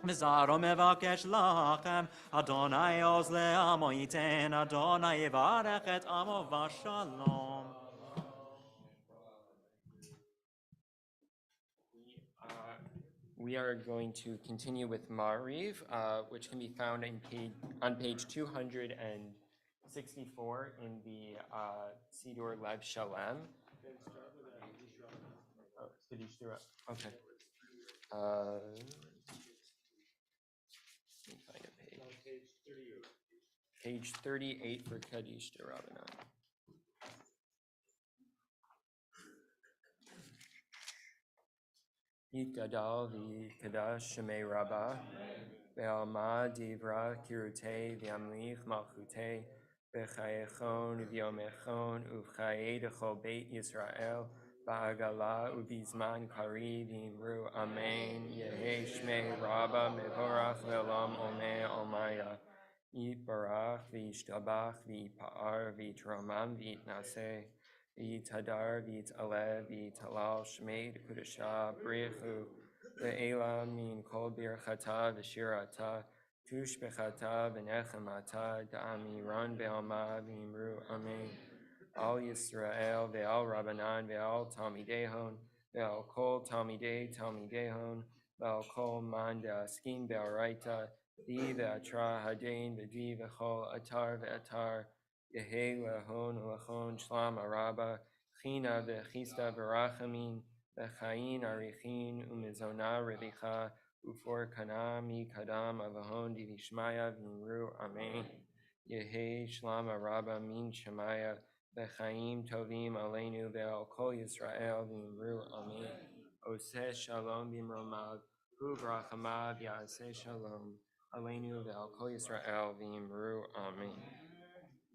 מזר ומבקש לכם, אדוני עוז לעמו ייתן, אדוני יברך את עמו בשלום. We are going to continue with Ma'ariv, which can be found on page 264 in the Siddur Lev Shalem. Okay. Let me find a page. Page 38 for Kaddish Rabbanan. Yitgadal v'yitkadosh shemei Rabbah, ve'alma divra kirutei v'yamlich malchutei, v'chayechon v'yomechon uv'chayei dechol beit Yisrael, ba'agala u'bizman kari v'imru amen, yehei shmei Rabbah mevorach ve'olam omei omaya, yitbarach v'yishtabach v'yipa'ar v'yitromam v'yitnaseh, V'yitadar v'yitaleh v'yitalal shmei kudasha brichu ve'ela min kol birchata v'shirata tushbechata v'nechemata da'amiran ve'alma v'imru amen al Yisrael ve'al Rabbanan ve'al Talmidehon ve'al kol Talmidehon ve'al kol man de'askin be'araita ve'atra hadain ve'chol atar ve'atar Yehei lehon ulechon shlam araba, china v'chista v'rachamin, v'chayin arichin u'mizona revicha, u'for kana mikadam avahon divishmaya v'imru amen. Yehei shlam araba min shemaya, v'chaim tovim aleinu ve'al kol Yisrael v'imru amen. Oseh shalom b'mromav, hu brachamav ya'aseh shalom, aleinu ve'al kol Yisrael v'imru amen.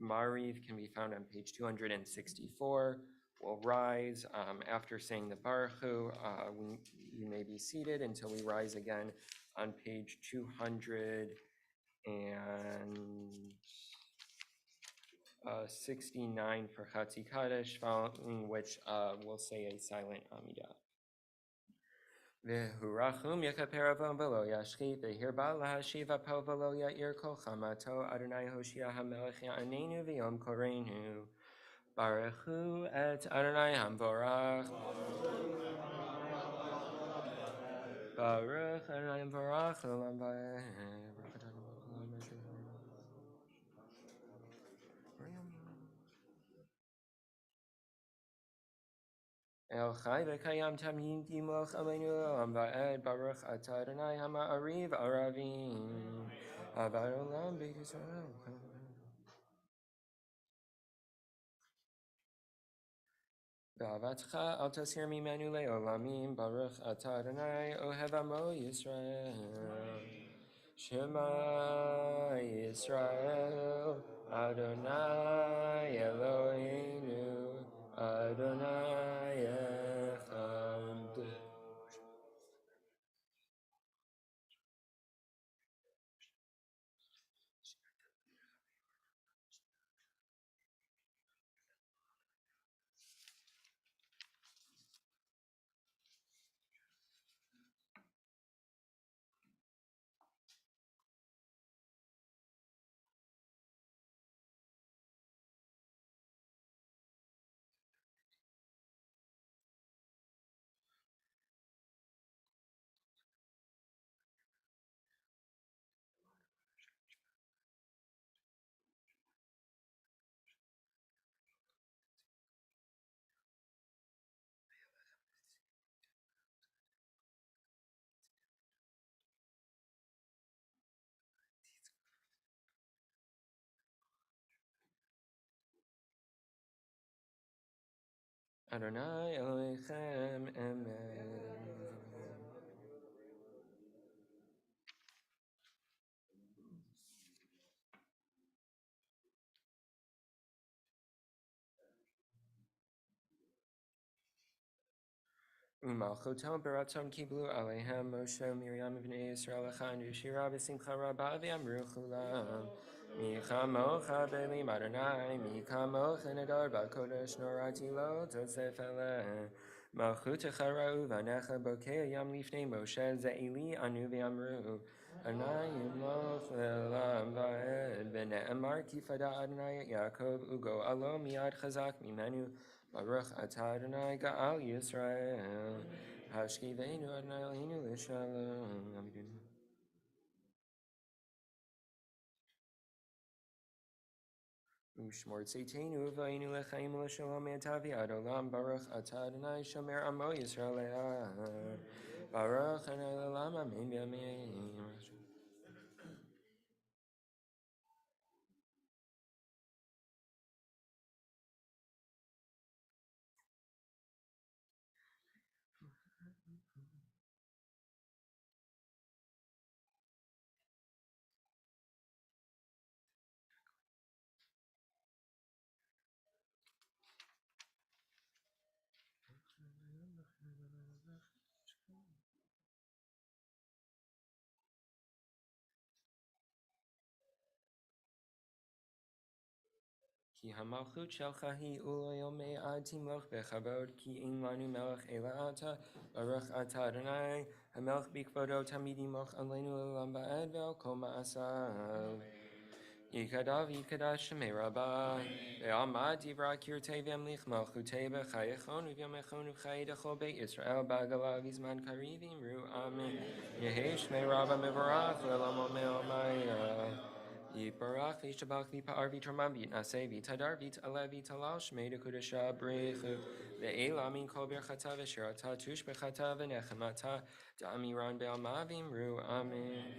Ma'ariv can be found on page 264. We'll rise after saying the Baruch Hu. You may be seated until we rise again on page 269 for Chatzi Kaddish, following which we'll say a silent Amidah. V'hurachum yekaper avon v'lo yashchit v'hirba lahashiv apo v'lo ya'ir kol chamato Adonai Hoshia HaMelech ya'anenu v'yom koreinu Baruch Hu et Adonai Hamvorach Baruch Adonai Hamvorach L'olam va'ed El Chai v'kayam tamid yimloch aleinu l'olam va'ed Baruch atah Adonai ha'ma'ariv aravim Avad olam beit Yisrael. V'avatcha al tasir mimenu le'olamim Baruch atah Adonai ohev amo Yisrael. Shema Yisrael Adonai Eloheinu Adonai Echad. Adonai Elohechem Emet. Umalchotam baratam kiblu alehem Moshe Miriam b'nei Yisrael lechandu shira b'simcha rabba v'amru chulam mi chamocha belim Adonai mi kamocha nedar b'kodesh norati lo tosef eleh malchutecha ra'u v'anecha bokei yam lifnei Moshe ze'ili anu v'amru Adonai yimloch le'olam va'ed v'ne'emar ki fada Adonai et Yaakov ugo alo miyad chazak mimenu Baruch atah Adonai Ga'al Yisrael Hashkiveinu Adonai Eloheinu l'shalom. Amen. Ushmor tzeiteinu v'ainu l'chaim l'shalom etavi ad olam Baruch atah Adonai shomer amo Yisrael le'ad Baruch Adonai l'olam amen v'amen. Ki hamalchut shelcha hi ulayom me'ad timloch bechavod ki in lanu melech ela ata Baruch atah Adonai hamelech bikvodo tamid yimoch aleinu l'olam va'ed ve'al kol ma'asav Yikadav yikadash shemei rabbah ve'almad divra kirtei v'amlich malchutei b'chayechon u'vyamechon u'chayidecho beit Yisrael ba'gala v'zman kariv imru amen Yehi shmei rabbah mevorach le'olam me'omaya Yiparach v'yishtabach v'pa'ar v'tormam v'yitnaseh v'tadar v'taleh v'talal shmei dekudesha b'rechu ve'ela min kol birchata v'shirata tush b'chata v'nechemata da'amiran be'alma v'imru amen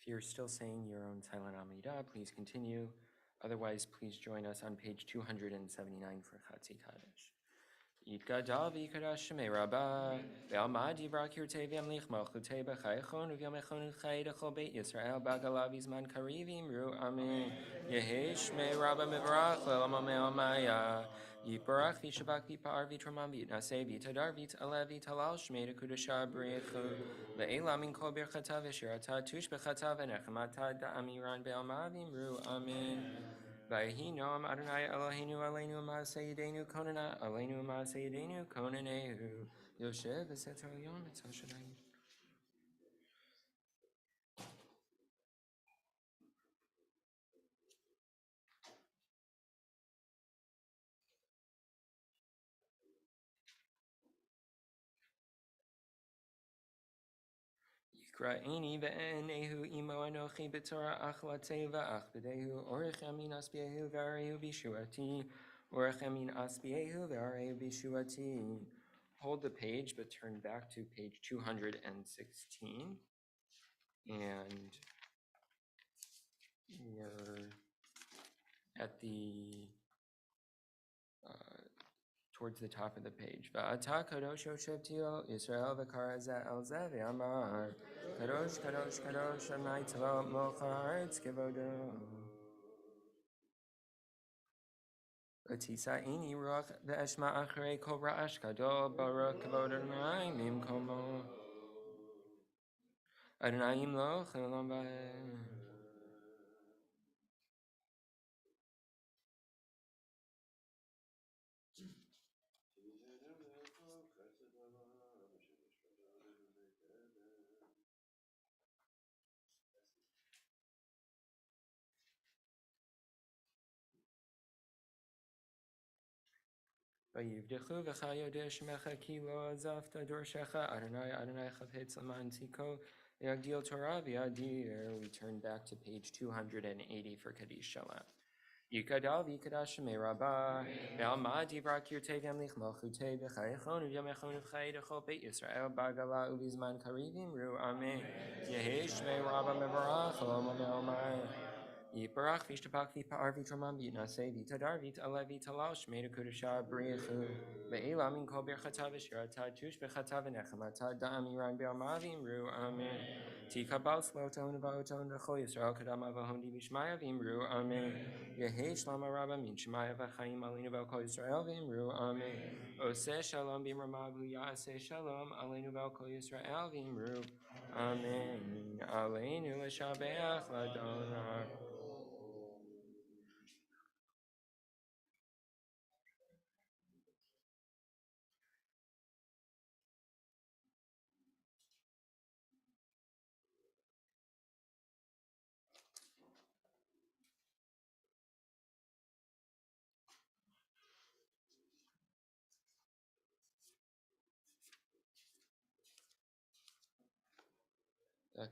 If you're still saying your own silent Amida, please continue. Otherwise, please join us on page 279 for Chatzi Kaddish. יתגדל ויקדש שמי רבה, ועלמא דיברה קרתי וימליך מלכותי בחייכון וביומכון וחיי לכל בית ישראל בעגלה בזמן קריב אמרו אמן. יהי שמי רבה מברך לעולם עלמיה, יתברך וישבח ויפאר ויתרומם ויתנשא ויתהדר ויתעלה ויתהלל שמי לקודשה בריחו, לעילה מן כל ברכתה ושירתה תושבחתה ונחמתה דאמירן בעלמא ואמרו אמן. Vayhi noam Adonai Eloheinu aleinu ma'aseh yedenu konana aleinu ma'aseh yedenu konanehu Yoshev v'seter elyon mitzvah shadayim. Yikra'eni ve'enehu imo anochi b'torah achlatei va'ach b'dehu orech yamin asbiehu v'arehu b'shuati orech yamin asbiehu v'arehu b'shuati. Hold the page, but turn back to page 216, and we're at the towards the top of the page. Va'ata kadosh yoshev tilo Yisrael v'karazeh el zeh v'amar kadosh kadosh kadosh Adonai tzvaot melech haaretz kevodo. V'tisa'ini ruach ve'eshma achrei kol ra'ash gadol baruch kavod Adonai mimkomo Adonai yimloch le'olam va'ed. Vayivdechu v'chayodeh shemecha ki lo azafta dorshecha Adonai Adonai chafetz l'man tziko yagdil Torah v'yadir. We turn back to page 280 for Kaddish Shalom. Yikadal v'yikadash shemei rabba ve'alma dibra kirtei v'yamlich malchutei v'chayechon v'yamechon v'chay dechol beit Yisrael b'agala uvizman karivim ru amen. Yehi shemei rabba mevarach l'olam almaya. Yitbarach v'yishtabach v'yipa'ar v'yitramam v'yitnaseh v'yitadar v'yit'aleh v'yit'alal shmei l'kudusha b'richu ve'ela min kol birchata v'shirata tushbechata v'nechamata da'amiran be'alma v'imru amen. Tikabal sloton v'oton v'chol Yisrael kadam avahon v'shmaya v'imru amen. Yehi shlama rabba min shmaya v'chaim alinu v'kol Yisrael v'imru amen. Oseh shalom b'imrama v'yaseh shalom alinu v'kol Yisrael v'imru amen. Aleinu l'shabeach l'Adonai.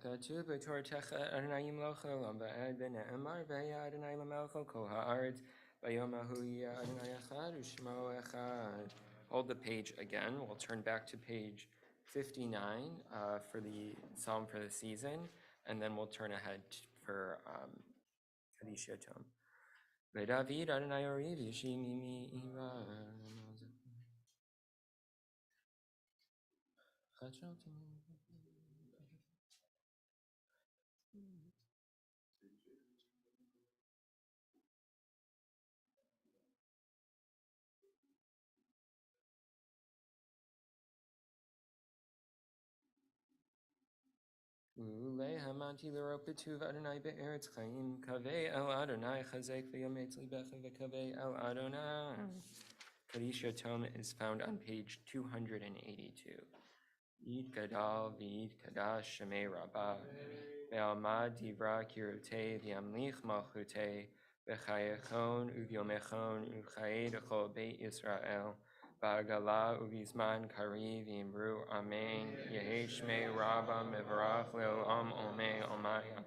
Katuv b'tortecha Adonai yimloch le'olam va'ed v'ne'emar v'ya Adonai l'melech kol ha'aretz v'yom hahu yeh Adonai echad u'shmo echad. Hold the page again. We'll turn back to page 59 for the psalm for the season, and then we'll turn ahead for Kaddish Yatom. V'David Adonai oriv yishimi ira. Ulei hamanti l'rok b'tuv Adonai be'eretz chaim kavei el Adonai chazek v'yametz libecha v'kavei el Adonai. Kaddish Yatom is found on page 282. Yid gadal v'yid kadash shemei rabba ve'alma divra kirutei v'yamlich malchutei v'chayechon uvyomechon u'chayei d'chol beit Yisrael Ba'agala uvizman kari v'imru amen. Yehi shmei rabba mevarach le'olam omei omaya.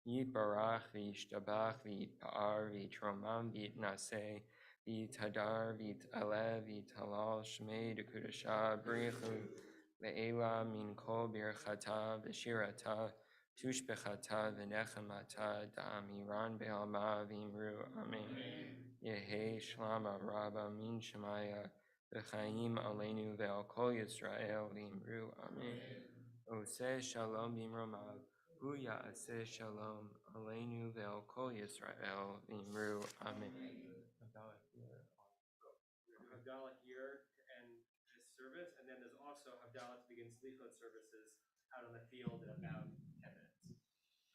Yitbarach v'yishtabach v'yitpa'ar v'yitromam v'yitnaseh v'yitadar v'yit'aleh v'yithalal shmei d'kudasha b'richu ve'ela min kol birchata v'shirata Tushbechata v'nechamata da'amiran be'alma v'imru amen. Yehi shlama rabba min shemaya v'chaim aleinu ve'al kol Yisrael v'imru amen. Oseh shalom b'imromav hu ya'aseh shalom aleinu ve'al kol Yisrael v'imru amen. Havdalah here to end this service, and then there's also Havdalah to begin Slichot services out on the field in about 10 minutes.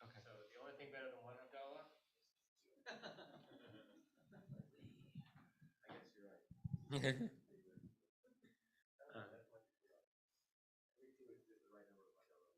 Okay. So the only thing better than one Havdalah? I guess you're right. Every 2 weeks is the right number of Havdalahs.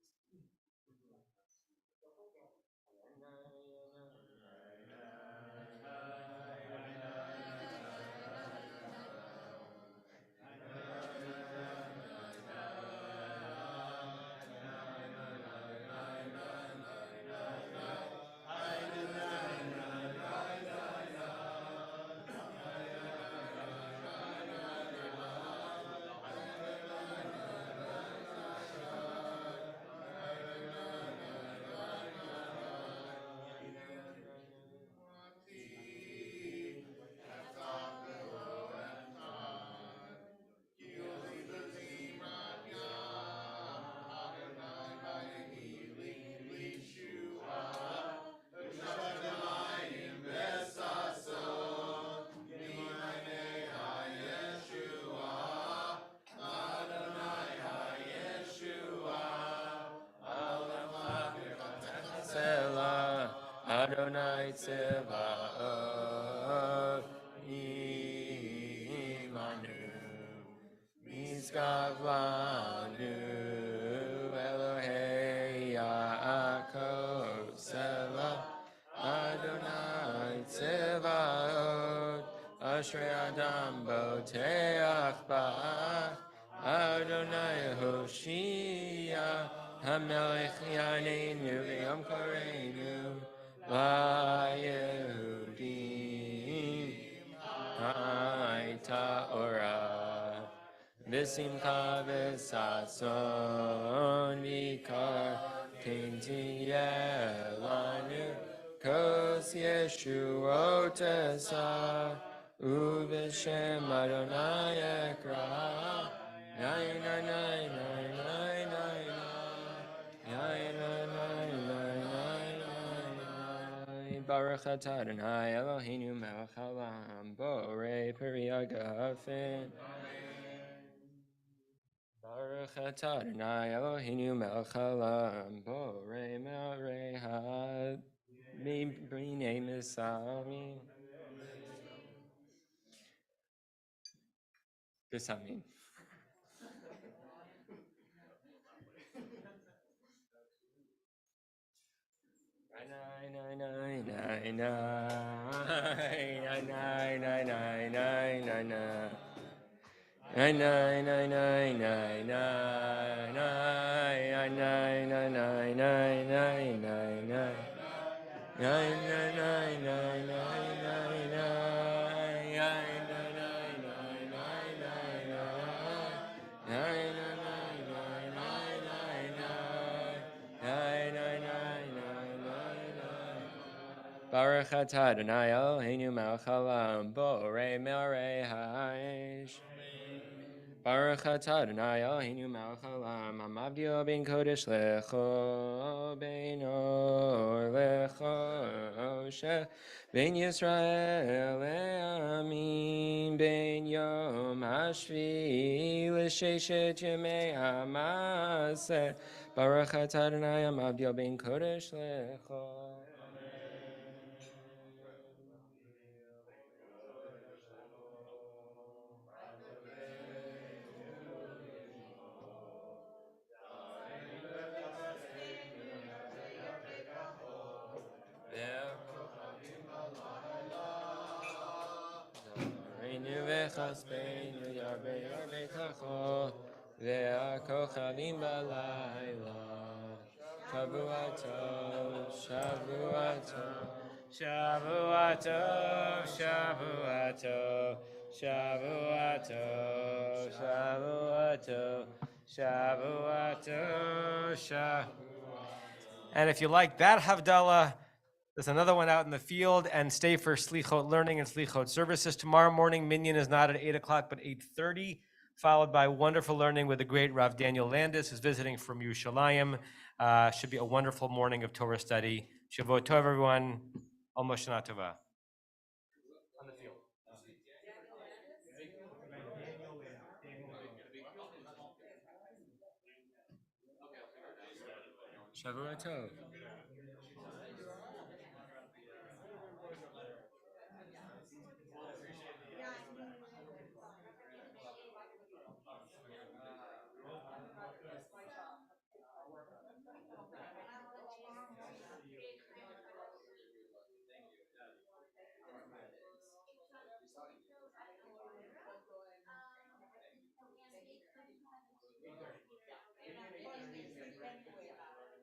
Adonai Tzevaot Imanu Mizgav Lanu Elohei Yaakov Selah Adonai Tzevaot Ashrei Adam Boteach Ba'ach Adonai Hoshia Hamelech Yaneinu V'yom Koreinu LaYehudim Ha'ita Ora V'simcha v'sason V'kar Tintiye Lanu Kos Yeshuot Esa U'v'shem Adonai Ekra Nay, nay, nay, nay, nay, nay, nay, nay, nay, nay, nay, nay. Baruch atah Adonai Eloheinu melech haolam borei peri hagafen. Baruch atah Adonai Eloheinu melech haolam borei merei had b'nei misamim. Bisamim. Baruch atah Adonai Eloheinu melech haolam borei merei haish. Baruch atah Adonai Eloheinu melech haolam hamavdil ben kodesh lecho ben or lecho sheh ben Yisrael le'amim ben yom hashvi l'sheshet yemei hamaseh. Baruch atah Adonai hamavdil ben kodesh lecho. V'chaspeinu yarbe yarbe kacho ve'akochavim b'layla Shavuatov, Shavuatov, Shavuatov, Shavuatov, Shavuatov, Shavuatov, Shavuatov, Shavuatov. And if you like that Havdalah, there's another one out in the field, and stay for Slichot learning and Slichot services. Tomorrow morning, Minyan is not at 8 o'clock, but 8:30, followed by wonderful learning with the great Rav Daniel Landis, who's visiting from Yerushalayim. Should be a wonderful morning of Torah study. Shavot Tov, everyone. Al Shana Tova. On the field. Shavot Tov.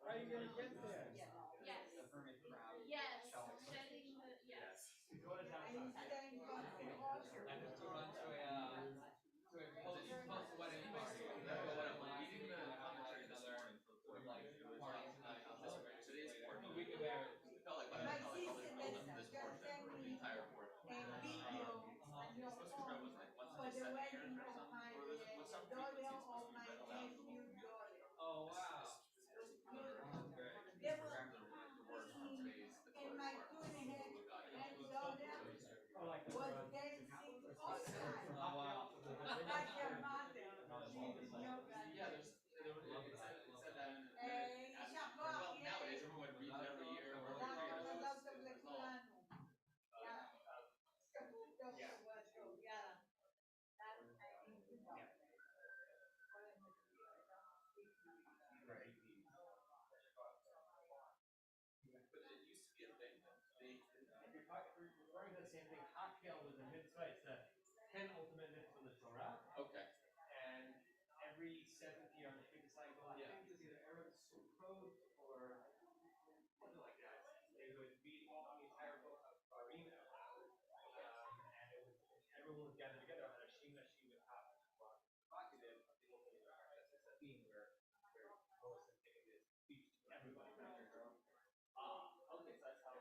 Are you gonna get there? Yes. Yes. Setting the, yes. I have to run to a post-wedding party. I'm reading the commentary this morning for like party tonight on this wedding. Today's portion. We can felt like by the time I probably filled up this portion, the entire portion. Most of it was like once they set here or something, or there's with some frequency it's supposed to be read aloud the whole thing. Oh wow. That's great. Grab the words from today's the first part. Oh, like the was dancing outside Oh wow. like your mother. Yeah, it said that in it. Well, nowadays everyone reads it every year or every 3 years, so it's resolved. But it used to be a thing that they If you're referring to the same thing, Hakel was a mitzvah. It's the 10 ultimate mitzvahs in the Torah. okay. And every seventh year on the Shmita cycle, I think it was either Erev Sukkot or something like that. They would read the entire book of Barim out loud, and it was everyone would gather together on a Shima Shima Kaf, provocative of the ultimate Torah. That's just a theme where Moses is giving this speech to everybody. Okay, so that's how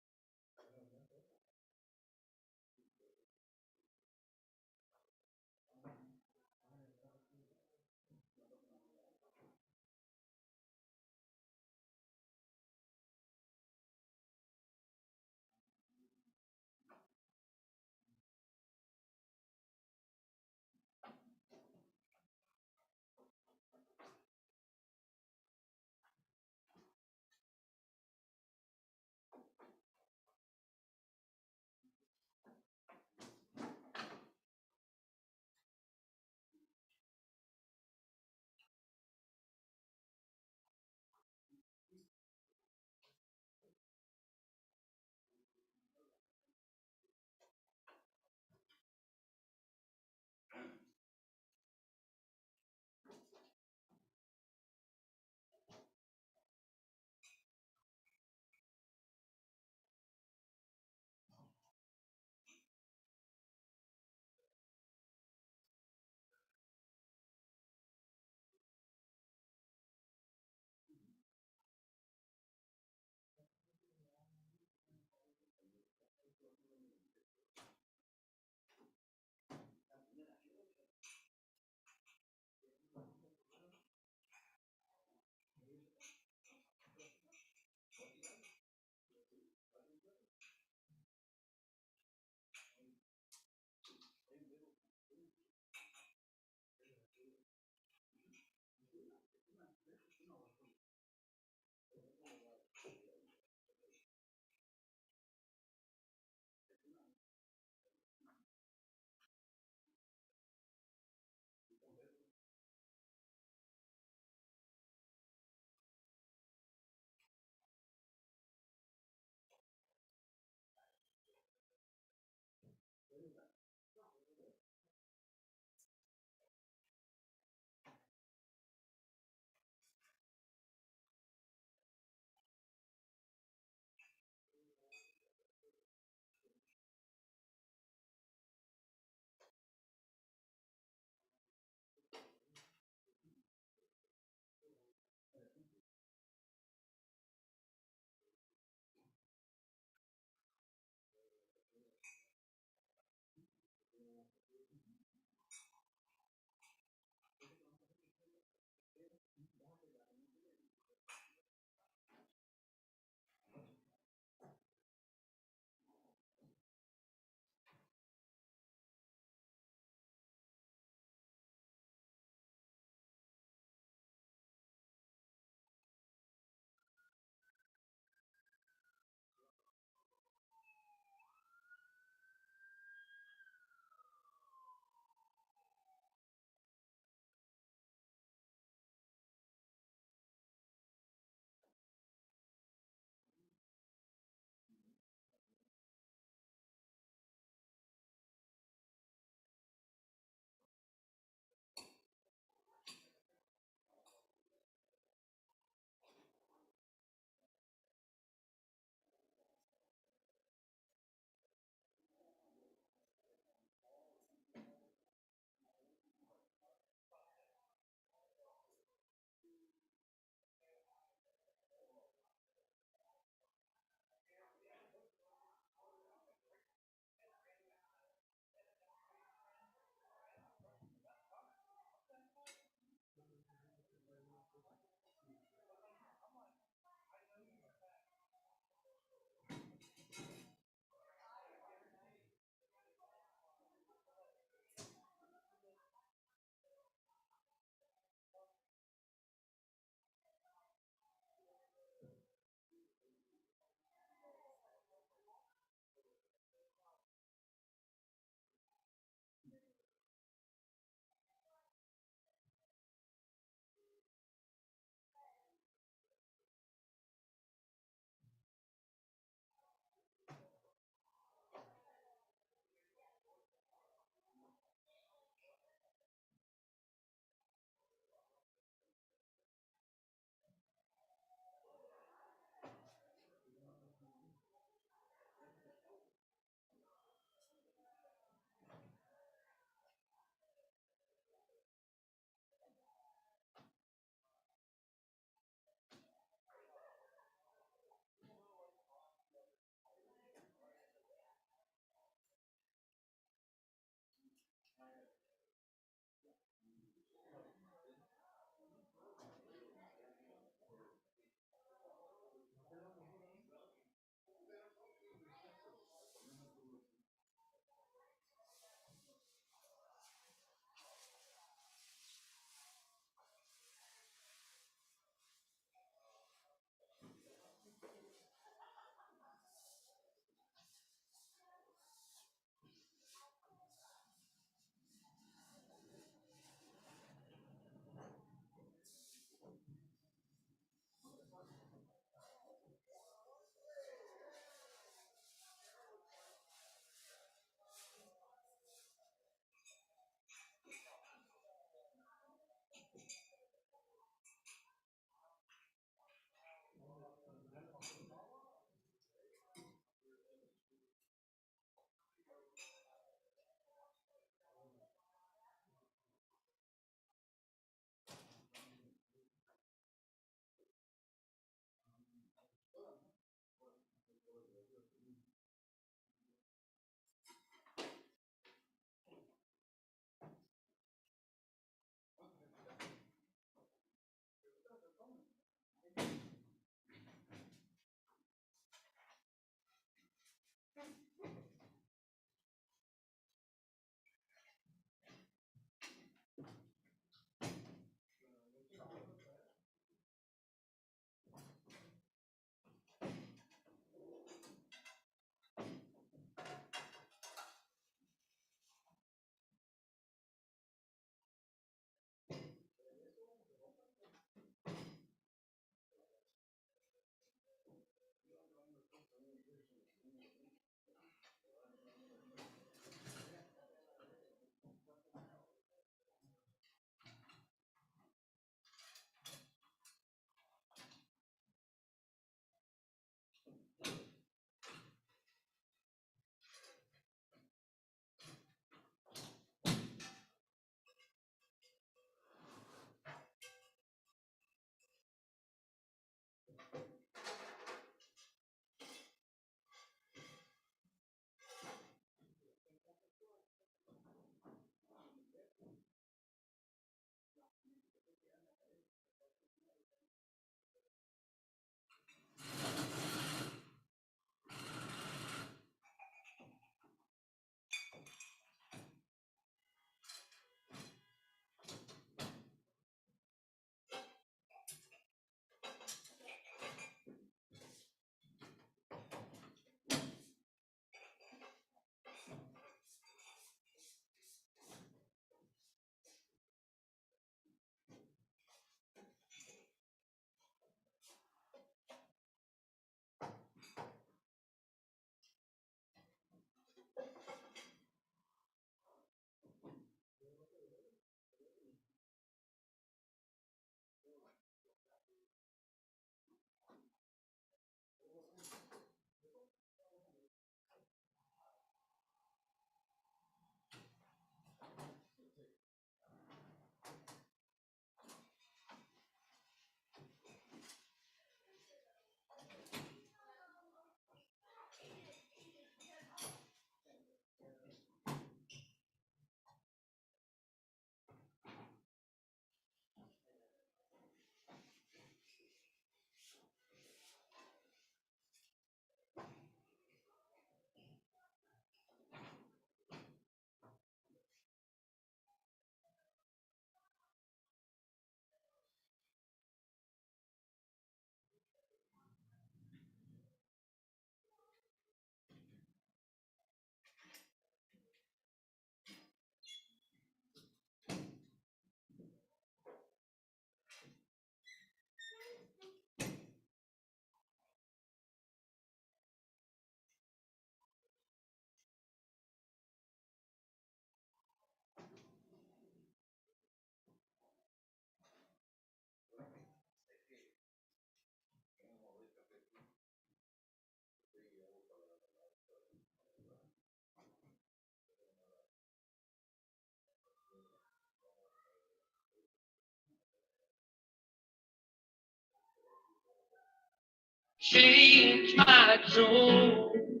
change my tune,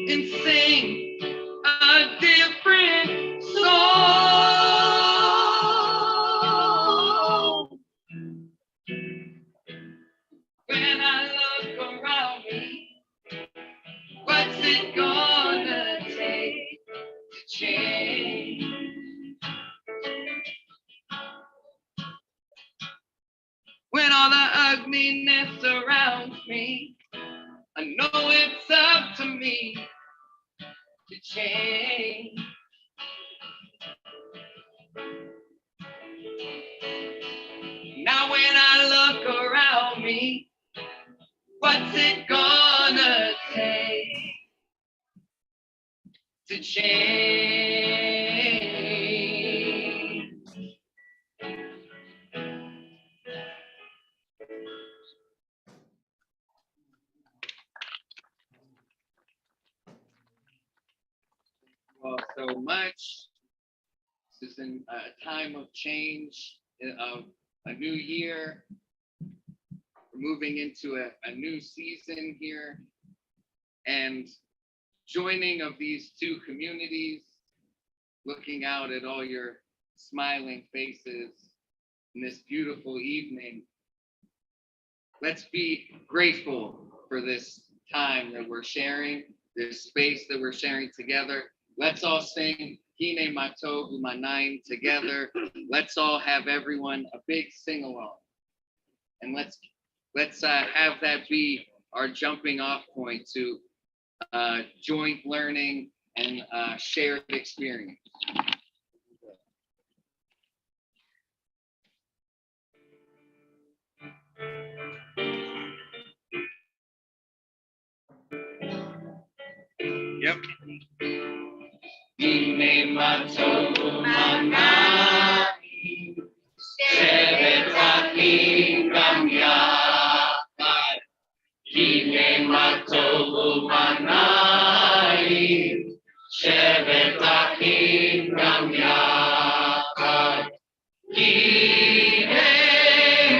and sing a different song. When I look around me, what's it gonna take to change? When all the ugliness surrounds me, I know it's up to me to change. Now when I look around me, what's it gonna take to change? Well, so much. This is in a time of change, of a new year. We're moving into a new season here, and joining of these two communities, looking out at all your smiling faces in this beautiful evening. Let's be grateful for this time that we're sharing, this space that we're sharing together. Let's all sing Hine Matov Umanaim together. Let's all have everyone a big sing-along. And let's have that be our jumping off point to joint learning and shared experience. Yep. Hine Matov Umanaim Shevet Achim Gam Yachad. Hine Matov Umanaim Shevet Achim Gam Yachad. Hine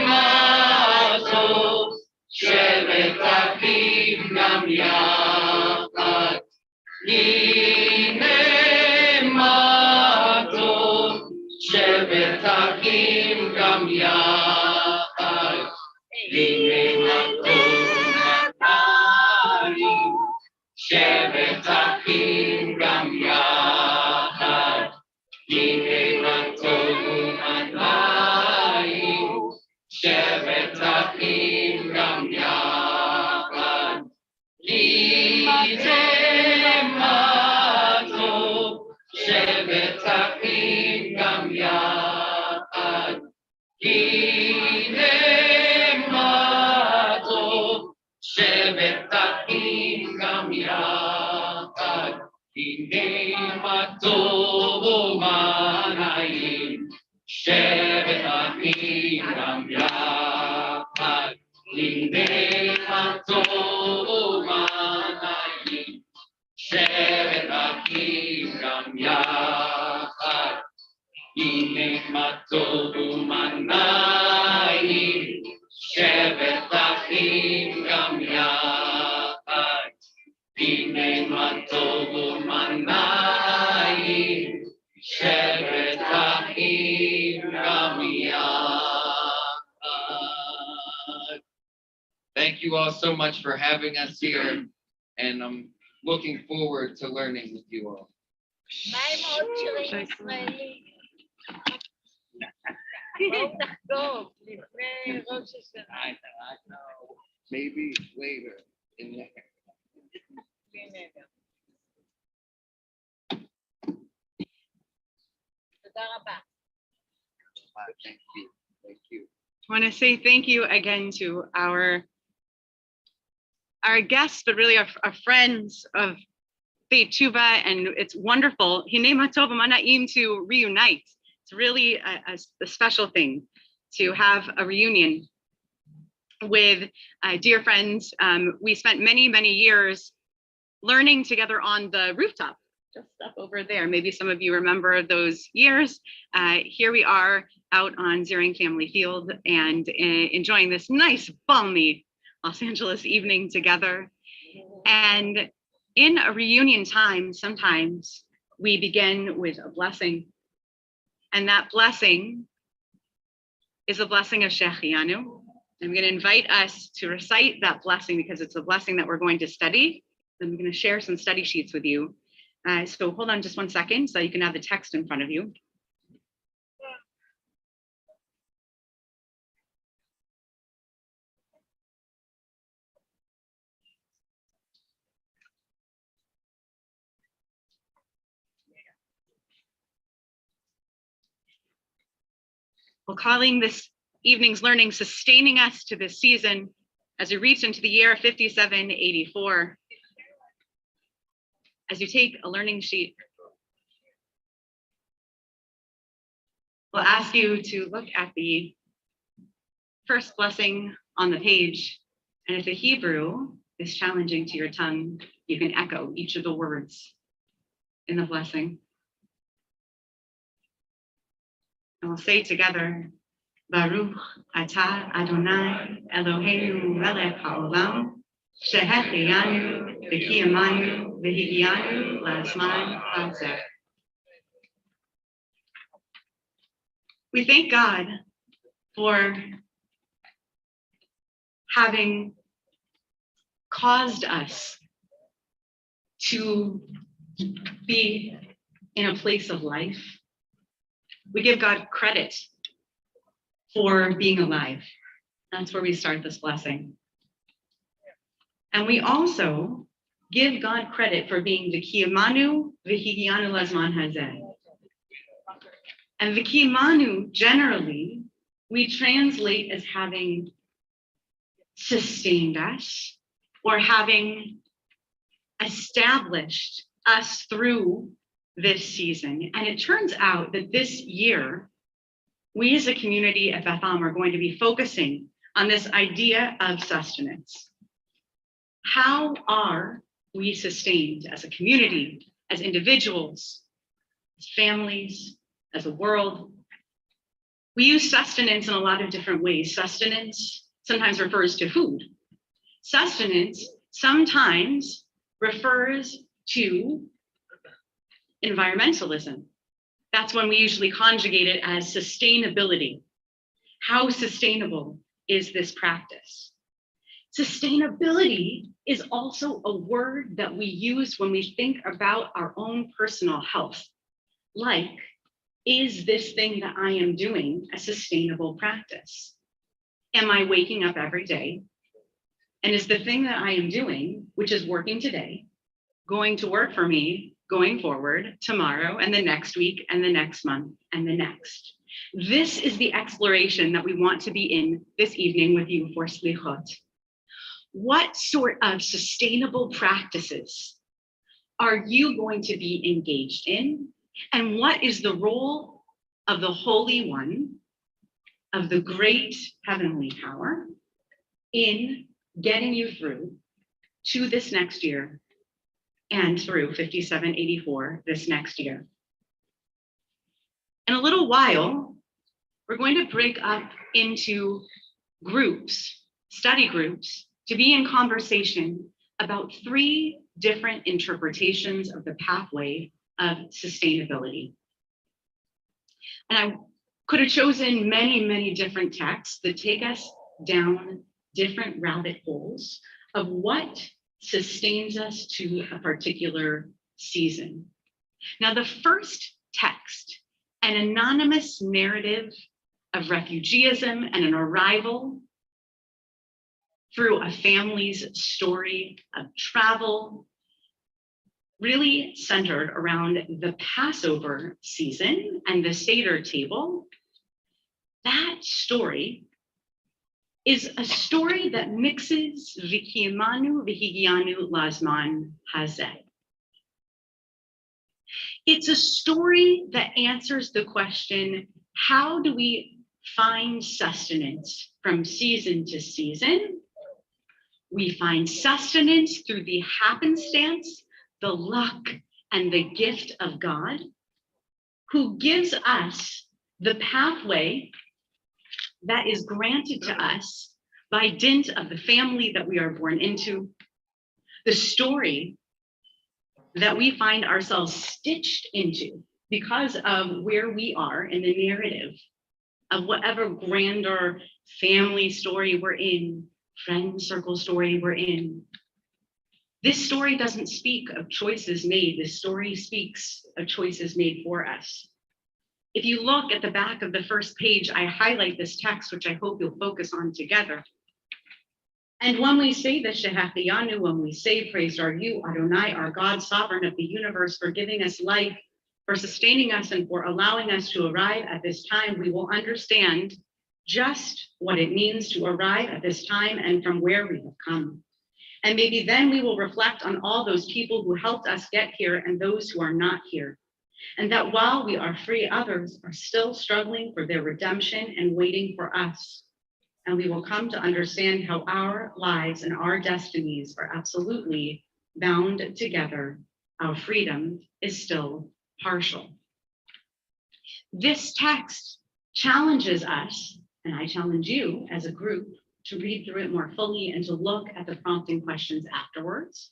Matov Shevet Achim Gam Yachad. Hine Matov Shevet Achim Gam Yachad. Hine Matov Umanaim Shevet Achim Gam Yachad. Hine Matov Umanaim Shevet Achim Gam Yachad. Hine Matov Shevet Achim Gam Yachad. Hine Matov Shevet Achim Gam Yachad. Hine Matov Umanaim Shevet Achim Gam Yachad. Hine Matov Umanaim Shevet Achim Gam Yachad. Hine Matov Umanaim Shevet Achim Gam Yachad. Hine Matov Umanaim Shevet Achim Gam Yachad. Thank you all so much for having us here, and I'm looking forward to learning with you all. I know. Maybe later in there. Thank you. Thank you. I want to say thank you again to our guests, but really our friends of Beit Tshuva, and it's wonderful. Hine Matov Umanaim to reunite. It's really a special thing to have a reunion with dear friends. We spent many years learning together on the rooftop just up over there. Maybe some of you remember those years. Here we are out on Ziring Family Field and enjoying this nice, balmy Los Angeles evening together. And in a reunion time, sometimes we begin with a blessing. And that blessing is a blessing of Shechianu. I'm going to invite us to recite that blessing because it's a blessing that we're going to study. I'm going to share some study sheets with you. So hold on just one second so you can have the text in front of you. We're calling this evening's learning Sustaining Us to this season as we reach into the year 5784. As you take a learning sheet, we'll ask you to look at the first blessing on the page. And if the Hebrew is challenging to your tongue, you can echo each of the words in the blessing. And we'll say together, Baruch atah Adonai Eloheinu melech haolam, shehechianu v'kiyamanu v'higianu la'zman hazeh. We thank God for having caused us to be in a place of life. We give God credit for being alive. That's where we start this blessing. And we also give God credit for being v'kiyamanu v'higianu la'zman hazeh. And v'kiyamanu, generally, we translate as having sustained us or having established us through this season. And it turns out that this year, we as a community at Beth Am are going to be focusing on this idea of sustenance. How are we sustained as a community, as individuals, as families, as a world? We use sustenance in a lot of different ways. Sustenance sometimes refers to food. Sustenance sometimes refers to environmentalism. That's when we usually conjugate it as sustainability. How sustainable is this practice? Sustainability is also a word that we use when we think about our own personal health. Like, is this thing that I am doing a sustainable practice? Am I waking up every day? And is the thing that I am doing, which is working today, going to work for me going forward tomorrow and the next week and the next month and the next? This is the exploration that we want to be in this evening with you for Slichot. What sort of sustainable practices are you going to be engaged in? And what is the role of the Holy One, of the great heavenly power, in getting you through to this next year and through 5784 this next year? In a little while, we're going to break up into groups, study groups, to be in conversation about 3 different interpretations of the pathway of sustainability. And I could have chosen many, many different texts that take us down different rabbit holes of what sustains us to a particular season. Now, the first text, an anonymous narrative of refugeeism and an arrival through a family's story of travel, really centered around the Passover season and the Seder table. That story is a story that mixes v'kiyamanu v'higianu la'zman hazeh. It's a story that answers the question, how do we find sustenance from season to season? We find sustenance through the happenstance, the luck, and the gift of God, who gives us the pathway that is granted to us by dint of the family that we are born into, the story that we find ourselves stitched into because of where we are in the narrative of whatever grander family story we're in, friend circle story we're in. This story doesn't speak of choices made. This story speaks of choices made for us. If you look at the back of the first page, I highlight this text, which I hope you'll focus on together. And when we say the Shehachiyanu, when we say, praised are you, Adonai, our God, sovereign of the universe, for giving us life, for sustaining us, and for allowing us to arrive at this time, we will understand just what it means to arrive at this time and from where we have come. And maybe then we will reflect on all those people who helped us get here and those who are not here. And that while we are free, others are still struggling for their redemption and waiting for us. And we will come to understand how our lives and our destinies are absolutely bound together. Our freedom is still partial. This text challenges us, and I challenge you as a group, to read through it more fully and to look at the prompting questions afterwards,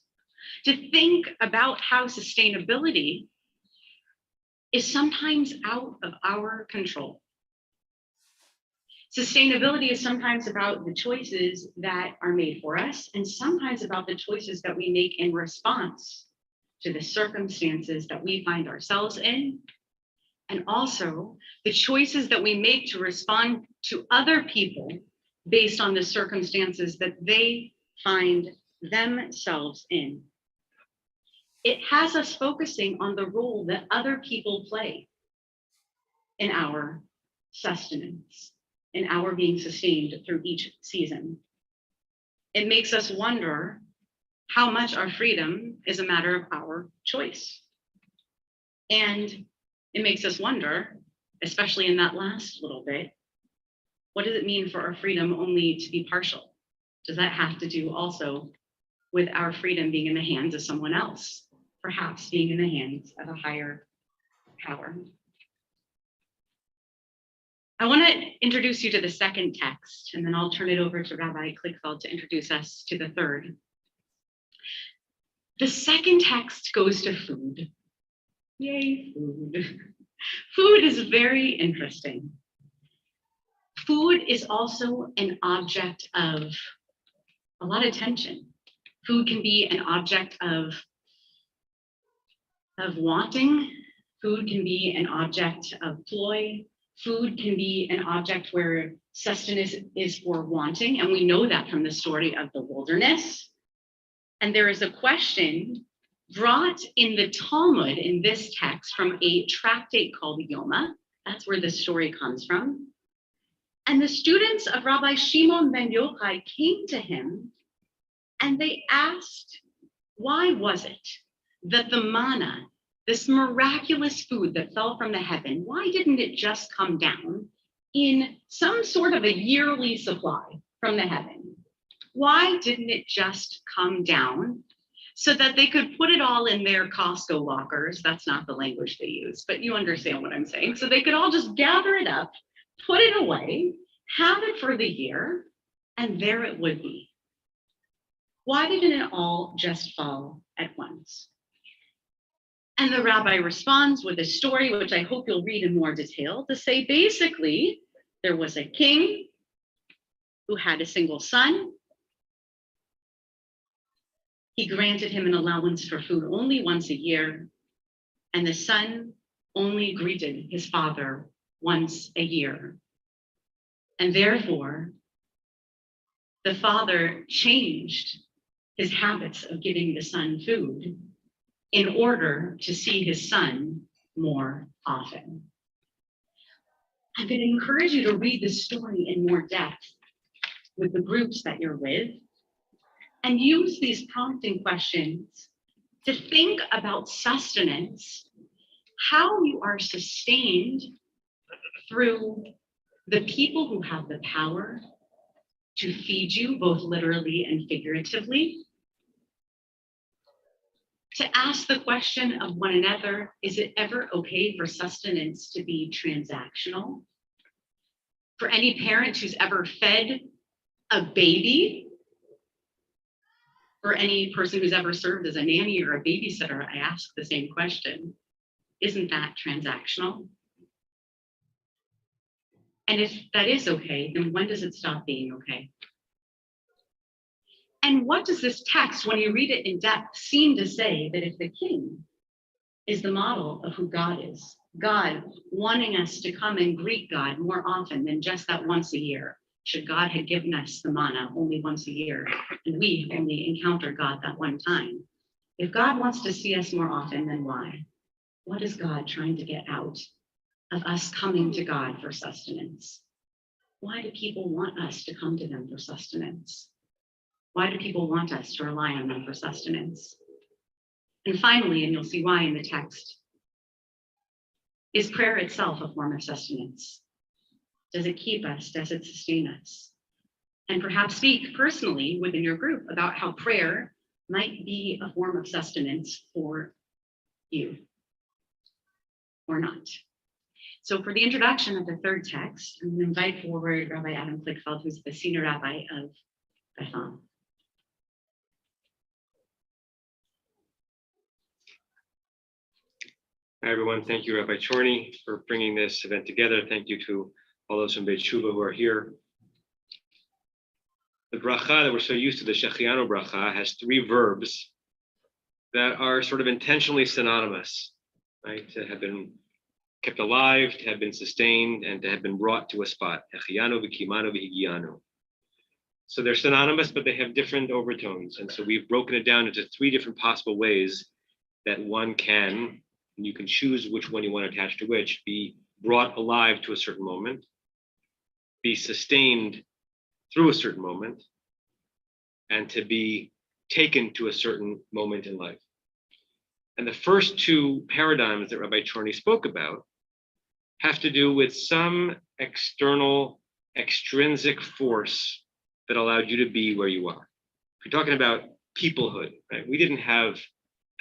to think about how sustainability is sometimes out of our control. Sustainability is sometimes about the choices that are made for us, and sometimes about the choices that we make in response to the circumstances that we find ourselves in, and also the choices that we make to respond to other people based on the circumstances that they find themselves in. It has us focusing on the role that other people play in our sustenance, in our being sustained through each season. It makes us wonder how much our freedom is a matter of our choice. And it makes us wonder, especially in that last little bit, what does it mean for our freedom only to be partial? Does that have to do also with our freedom being in the hands of someone else, perhaps being in the hands of a higher power? I want to introduce you to the second text, and then I'll turn it over to Rabbi Klickfeld to introduce us to the third. The second text goes to food. Yay, food. Food is very interesting. Food is also an object of a lot of tension. Food can be an object of wanting. Food can be an object of ploy. Food can be an object where sustenance is for wanting, and we know that from the story of the wilderness. And there is a question brought in the Talmud in this text from a tractate called Yoma. That's where this story comes from. And the students of Rabbi Shimon ben Yochai came to him and they asked, why was it that the manna, this miraculous food that fell from the heaven, why didn't it just come down in some sort of a yearly supply from the heaven? Why didn't it just come down so that they could put it all in their Costco lockers? That's not the language they use, but you understand what I'm saying. So they could all just gather it up, put it away, have it for the year, and there it would be. Why didn't it all just fall at once? And the rabbi responds with a story, which I hope you'll read in more detail, to say basically there was a king who had a single son. He granted him an allowance for food only once a year, and the son only greeted his father once a year. And therefore, the father changed his habits of giving the son food in order to see his son more often. I'm going to encourage you to read this story in more depth with the groups that you're with, and use these prompting questions to think about sustenance, how you are sustained through the people who have the power to feed you, both literally and figuratively, to ask the question of one another, is it ever okay for sustenance to be transactional? For any parent who's ever fed a baby, or any person who's ever served as a nanny or a babysitter, I ask the same question. Isn't that transactional? And if that is okay, then when does it stop being okay? And what does this text, when you read it in depth, seem to say that if the king is the model of who God is, God wanting us to come and greet God more often than just that once a year, should God had given us the manna only once a year, and we only encounter God that one time. If God wants to see us more often, then why? What is God trying to get out of us coming to God for sustenance? Why do people want us to come to them for sustenance? Why do people want us to rely on them for sustenance? And finally, and you'll see why in the text, is prayer itself a form of sustenance? Does it keep us? Does it sustain us? And perhaps speak personally within your group about how prayer might be a form of sustenance for you or not. So for the introduction of the third text, I'm going to invite forward Rabbi Adam Klickfeld, who's the senior rabbi of Bethel. Hi, everyone. Thank you, Rabbi Chorny, for bringing this event together. Thank you to all those from Beit Shuvah who are here. The bracha that we're so used to, the Shechianu bracha, has three verbs that are sort of intentionally synonymous, right? To have been kept alive, to have been sustained, and to have been brought to a spot. Shechianu, v'kimanu, v'higianu. So they're synonymous, but they have different overtones. And so we've broken it down into three different possible ways that one can, and you can choose which one you want to attach to which, be brought alive to a certain moment, be sustained through a certain moment, and to be taken to a certain moment in life. And the first two paradigms that Rabbi Chorny spoke about have to do with some external, extrinsic force that allowed you to be where you are. If you're talking about peoplehood, right? We didn't have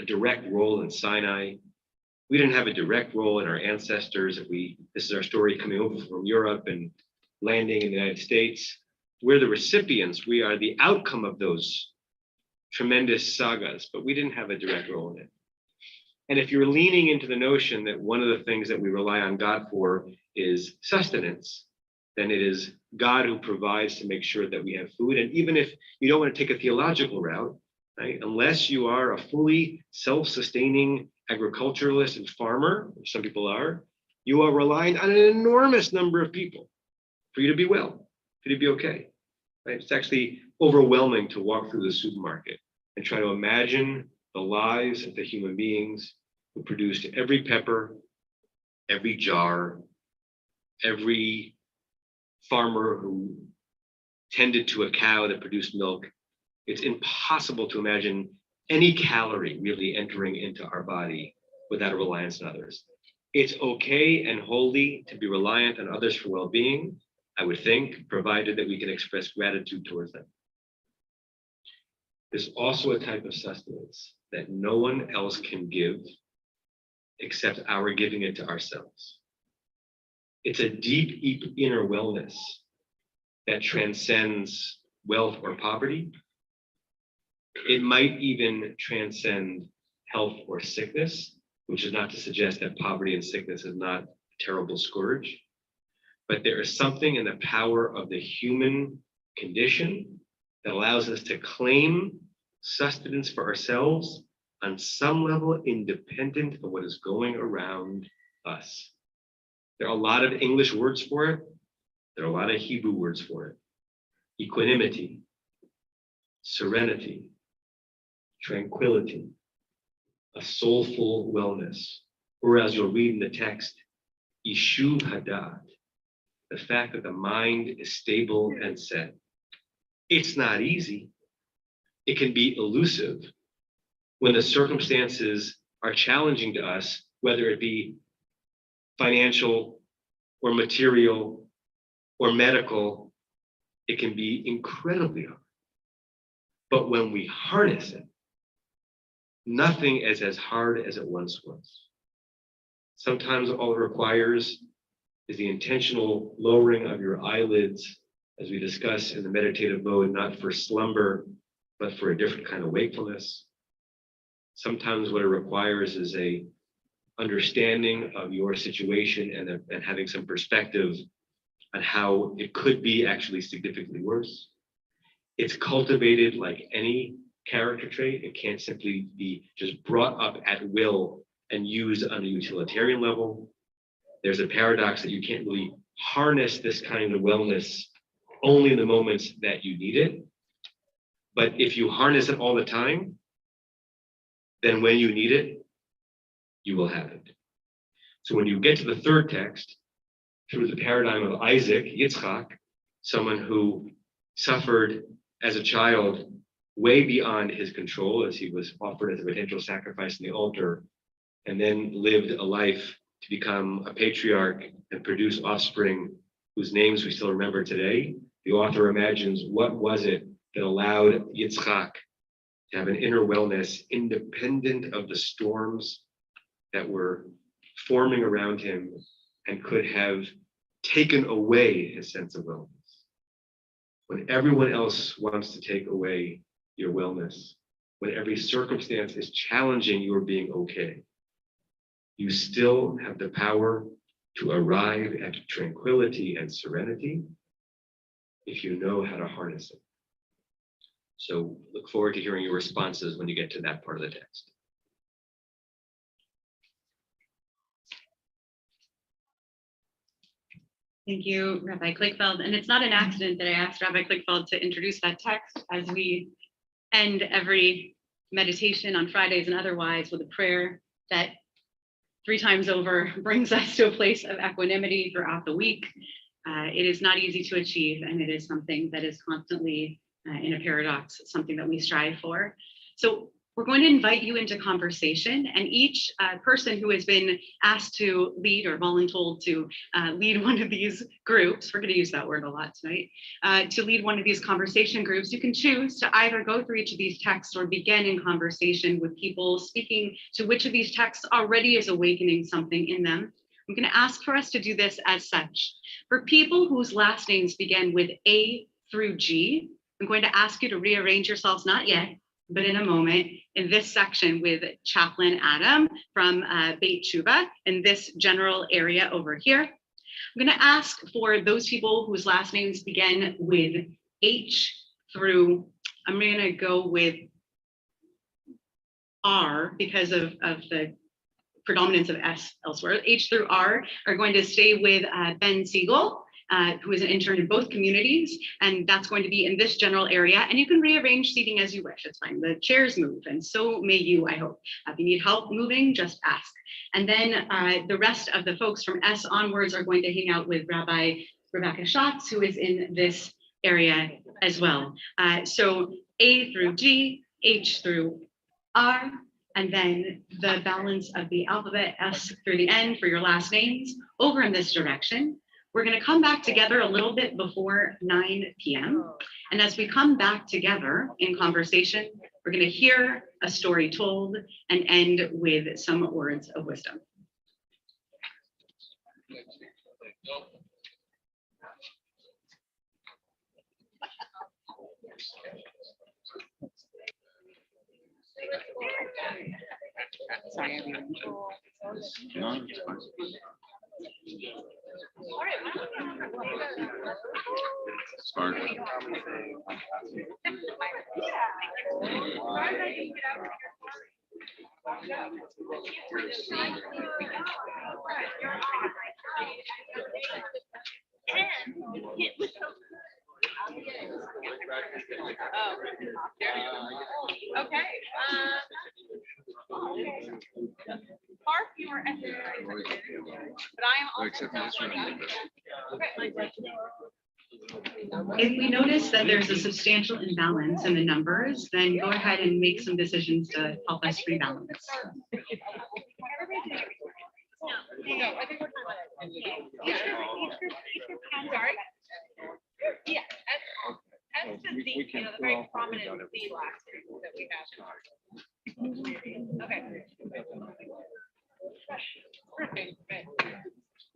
a direct role in Sinai. We didn't have a direct role in our ancestors. This is our story coming over from Europe and landing in the United States. We're the recipients. We are the outcome of those tremendous sagas, but we didn't have a direct role in it. And if you're leaning into the notion that one of the things that we rely on God for is sustenance, then it is God who provides to make sure that we have food. And even if you don't want to take a theological route, right, unless you are a fully self-sustaining agriculturalist and farmer, which some people are, you are relying on an enormous number of people for you to be well, for you to be okay. Right? It's actually overwhelming to walk through the supermarket and try to imagine the lives of the human beings who produced every pepper, every jar, every farmer who tended to a cow that produced milk. It's impossible to imagine any calorie really entering into our body without a reliance on others. It's okay and holy to be reliant on others for well-being, I would think, provided that we can express gratitude towards them. There's also a type of sustenance that no one else can give except our giving it to ourselves. It's a deep inner wellness that transcends wealth or poverty. It might even transcend health or sickness, which is not to suggest that poverty and sickness is not a terrible scourge. But there is something in the power of the human condition that allows us to claim sustenance for ourselves on some level independent of what is going around us. There are a lot of English words for it. There are a lot of Hebrew words for it. Equanimity, serenity, tranquility, a soulful wellness. Or as you'll read in the text, Yishuv Hadat, the fact that the mind is stable and set. It's not easy. It can be elusive when the circumstances are challenging to us, whether it be financial or material or medical. It can be incredibly hard. But when we harness it, Nothing is as hard as it once was. Sometimes all it requires is the intentional lowering of your eyelids, as we discuss in the meditative mode, not for slumber, but for a different kind of wakefulness. Sometimes what it requires is a understanding of your situation and having some perspective on how it could be actually significantly worse. It's cultivated like any character trait. It can't simply be just brought up at will and used on a utilitarian level. There's a paradox that you can't really harness this kind of wellness only in the moments that you need it. But if you harness it all the time, then when you need it, you will have it. So when you get to the third text, through the paradigm of Isaac, Yitzchak, someone who suffered as a child way beyond his control as he was offered as a potential sacrifice in the altar, and then lived a life to become a patriarch and produce offspring whose names we still remember today. The author imagines, what was it that allowed Yitzchak to have an inner wellness independent of the storms that were forming around him and could have taken away his sense of wellness. When everyone else wants to take away your wellness, when every circumstance is challenging your being okay, you still have the power to arrive at tranquility and serenity if you know how to harness it. So look forward to hearing your responses when you get to that part of the text. Thank you, Rabbi Klickfeld. And it's not an accident that I asked Rabbi Klickfeld to introduce that text as we end every meditation on Fridays and otherwise with a prayer that 3 times over brings us to a place of equanimity throughout the week. It is not easy to achieve, and it is something that is constantly in a paradox, something that we strive for. So we're going to invite you into conversation, and each person who has been asked to lead or voluntold to lead one of these groups, we're going to use that word a lot tonight, to lead one of these conversation groups, you can choose to either go through each of these texts or begin in conversation with people speaking to which of these texts already is awakening something in them. I'm going to ask for us to do this as such. For people whose last names begin with A through G, I'm going to ask you to rearrange yourselves, not yet, but in a moment, in this section with Chaplain Adam from Beit Tshuva in this general area over here. I'm going to ask for those people whose last names begin with H through, I'm going to go with R because of the predominance of S elsewhere. H through R are going to stay with Ben Siegel, who is an intern in both communities, and that's going to be in this general area. And you can rearrange seating as you wish, it's fine. The chairs move, and so may you, I hope. If you need help moving, just ask. And then the rest of the folks from S onwards are going to hang out with Rabbi Rebecca Schatz, who is in this area as well. So A through G, H through R, and then the balance of the alphabet S through the N for your last names over in this direction. We're going to come back together a little bit before 9 p.m. And as we come back together in conversation, we're going to hear a story told and end with some words of wisdom. Sorry, everyone. Smart. Okay. Far fewer exercises, but I am also. If we notice that there's a substantial imbalance in the numbers, then go ahead and make some decisions to help us rebalance. Sorry. Yeah, as the Z, the very prominent Z last that we have.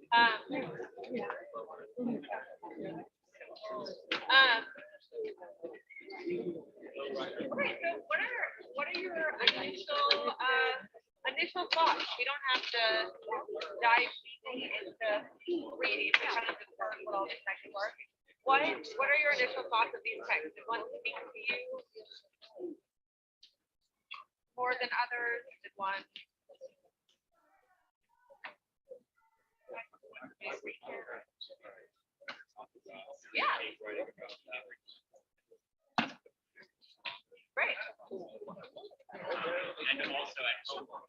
Okay, so what are your initial thoughts? We don't have to dive deeply into reading, we kind of just heard what all the text were. What are your initial thoughts of these texts? Did one speak to you more than others? Did one? Yeah. Great. And also at home. Okay.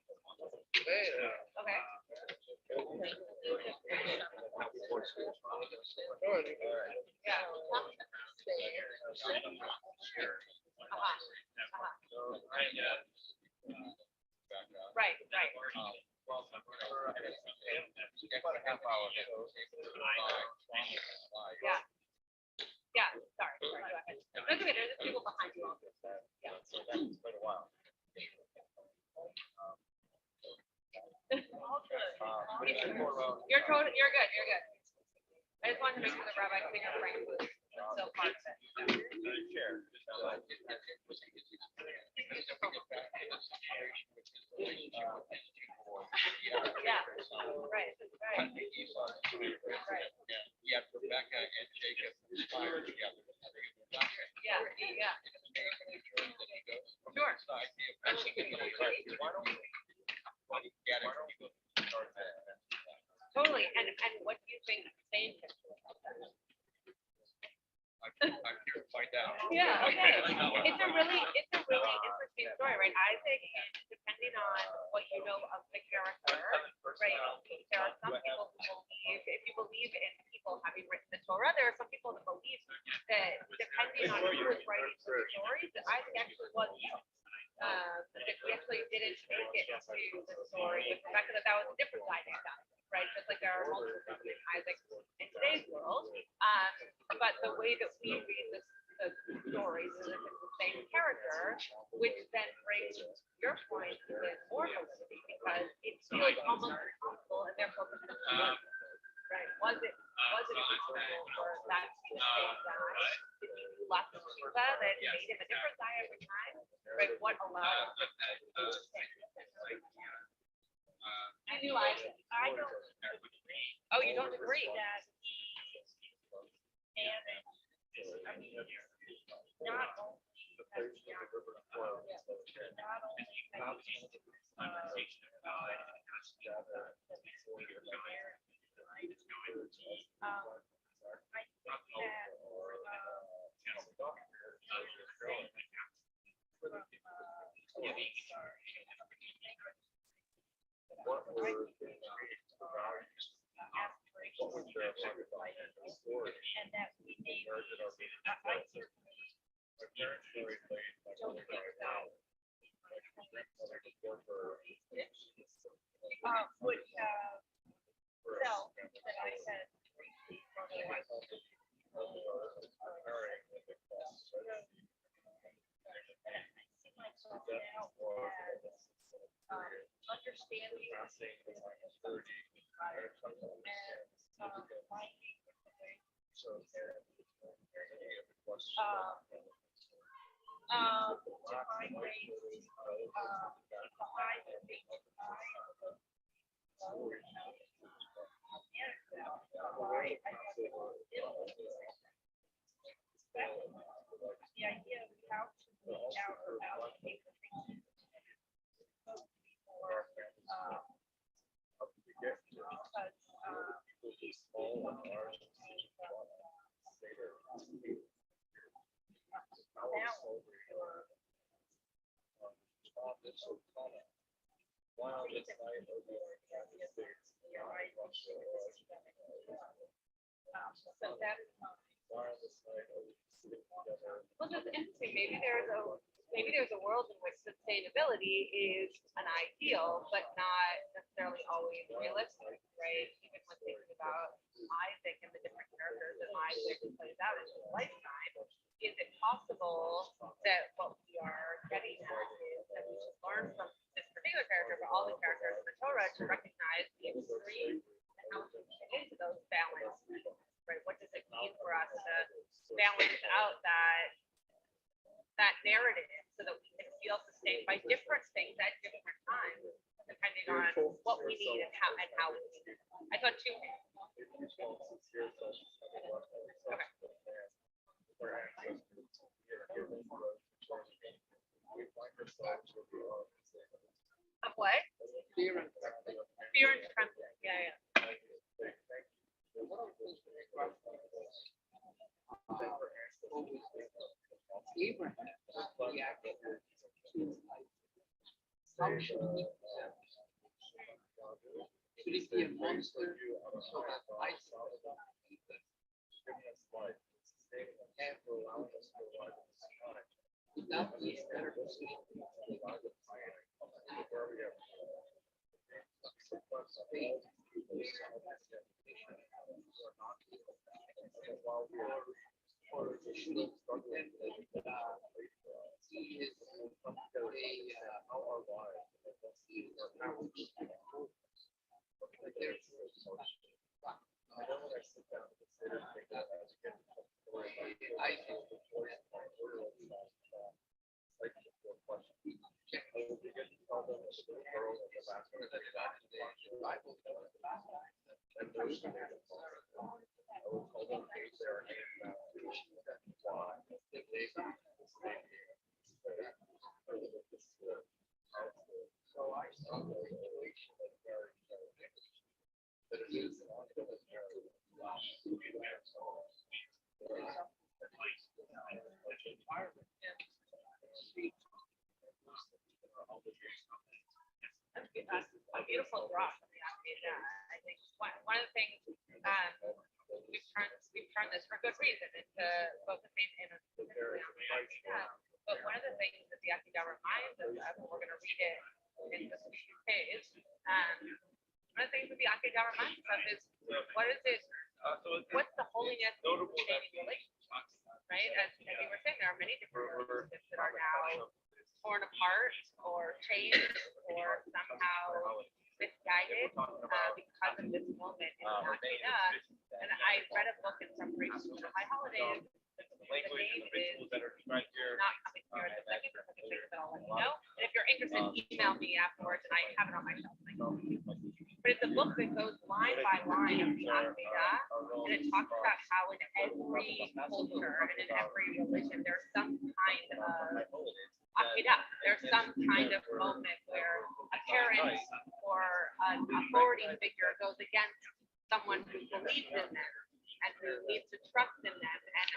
Yeah. Right, right. Yeah. Yeah, sorry, go ahead. That's okay, there's people behind you. Yeah. You're totally, you're good, you're good. I just wanted to make sure the rabbi finger frame was still part of it. Yeah, right, right. You have Rebecca and Jacob inspired together. Yeah, yeah. Sure. Totally, and what do you think Saint can do about that? I'm here to find out. Yeah, okay. It's a really interesting story, right? Isaac, depending on what you know of the character, right? There are some people who believe, if you believe in people having written the Torah, there are some people that believe that depending on who is writing the stories, that Isaac actually was used. That he actually didn't make it to the story with Rebecca, that was a different side of that, right? Just like there are multiple people in Isaac in today's world. But the way that we read the stories is that it's the same character, which then brings your point with more validity because it feels almost impossible and therefore right? Was it impossible for that to be the same guy? Did he do lots of tshuva that made him a different guy every time? Right? What allowed him to do the same? I knew I don't agree. Oh, you don't agree? That and I mean, not only has he not only I think that and that we need would self that I had understanding define ways behind the the idea of how to reach out about people so that's well, that's interesting. Maybe there's a world in which sustainability is an ideal, but not necessarily always realistic, right? Even when thinking about Isaac and the different characters that Isaac plays out in his lifetime, is it possible that what we are getting at is that we should learn from this particular character, but all the characters in the Torah to recognize the extreme and how to balance out that narrative so that we can feel sustained by different things at different times, depending on what we need and how we need it. I thought two things. Okay. Of what? Fear and trembling. Yeah. Abraham reacted to how should he should it be a monster so that Isaac would that be a better position? A beautiful drop from the Akeda. I think one of the things we've turned this for good reason into focusing in on the Akeda. But one of the things that the Akeda reminds us of, and we're going to read it in this page, one of the things that the Akeda reminds us of is what is it? What's the holiness of changing relationships? Right? As you were saying, there are many different relationships that are now torn apart or changed or somehow misguided because of this moment in the Akeda. And I read a book in preparation for the high holidays. The name is not coming here in a second, but I'll let you know. And if you're interested, email me afterwards, and I have it on my shelf. But it's a book that goes line by line of the Akeda, and it talks about how in every culture and in every religion, there's some kind of Akeda. There's some kind of moment where a parent or an authority figure goes against someone who believes in them and who needs to trust in them, and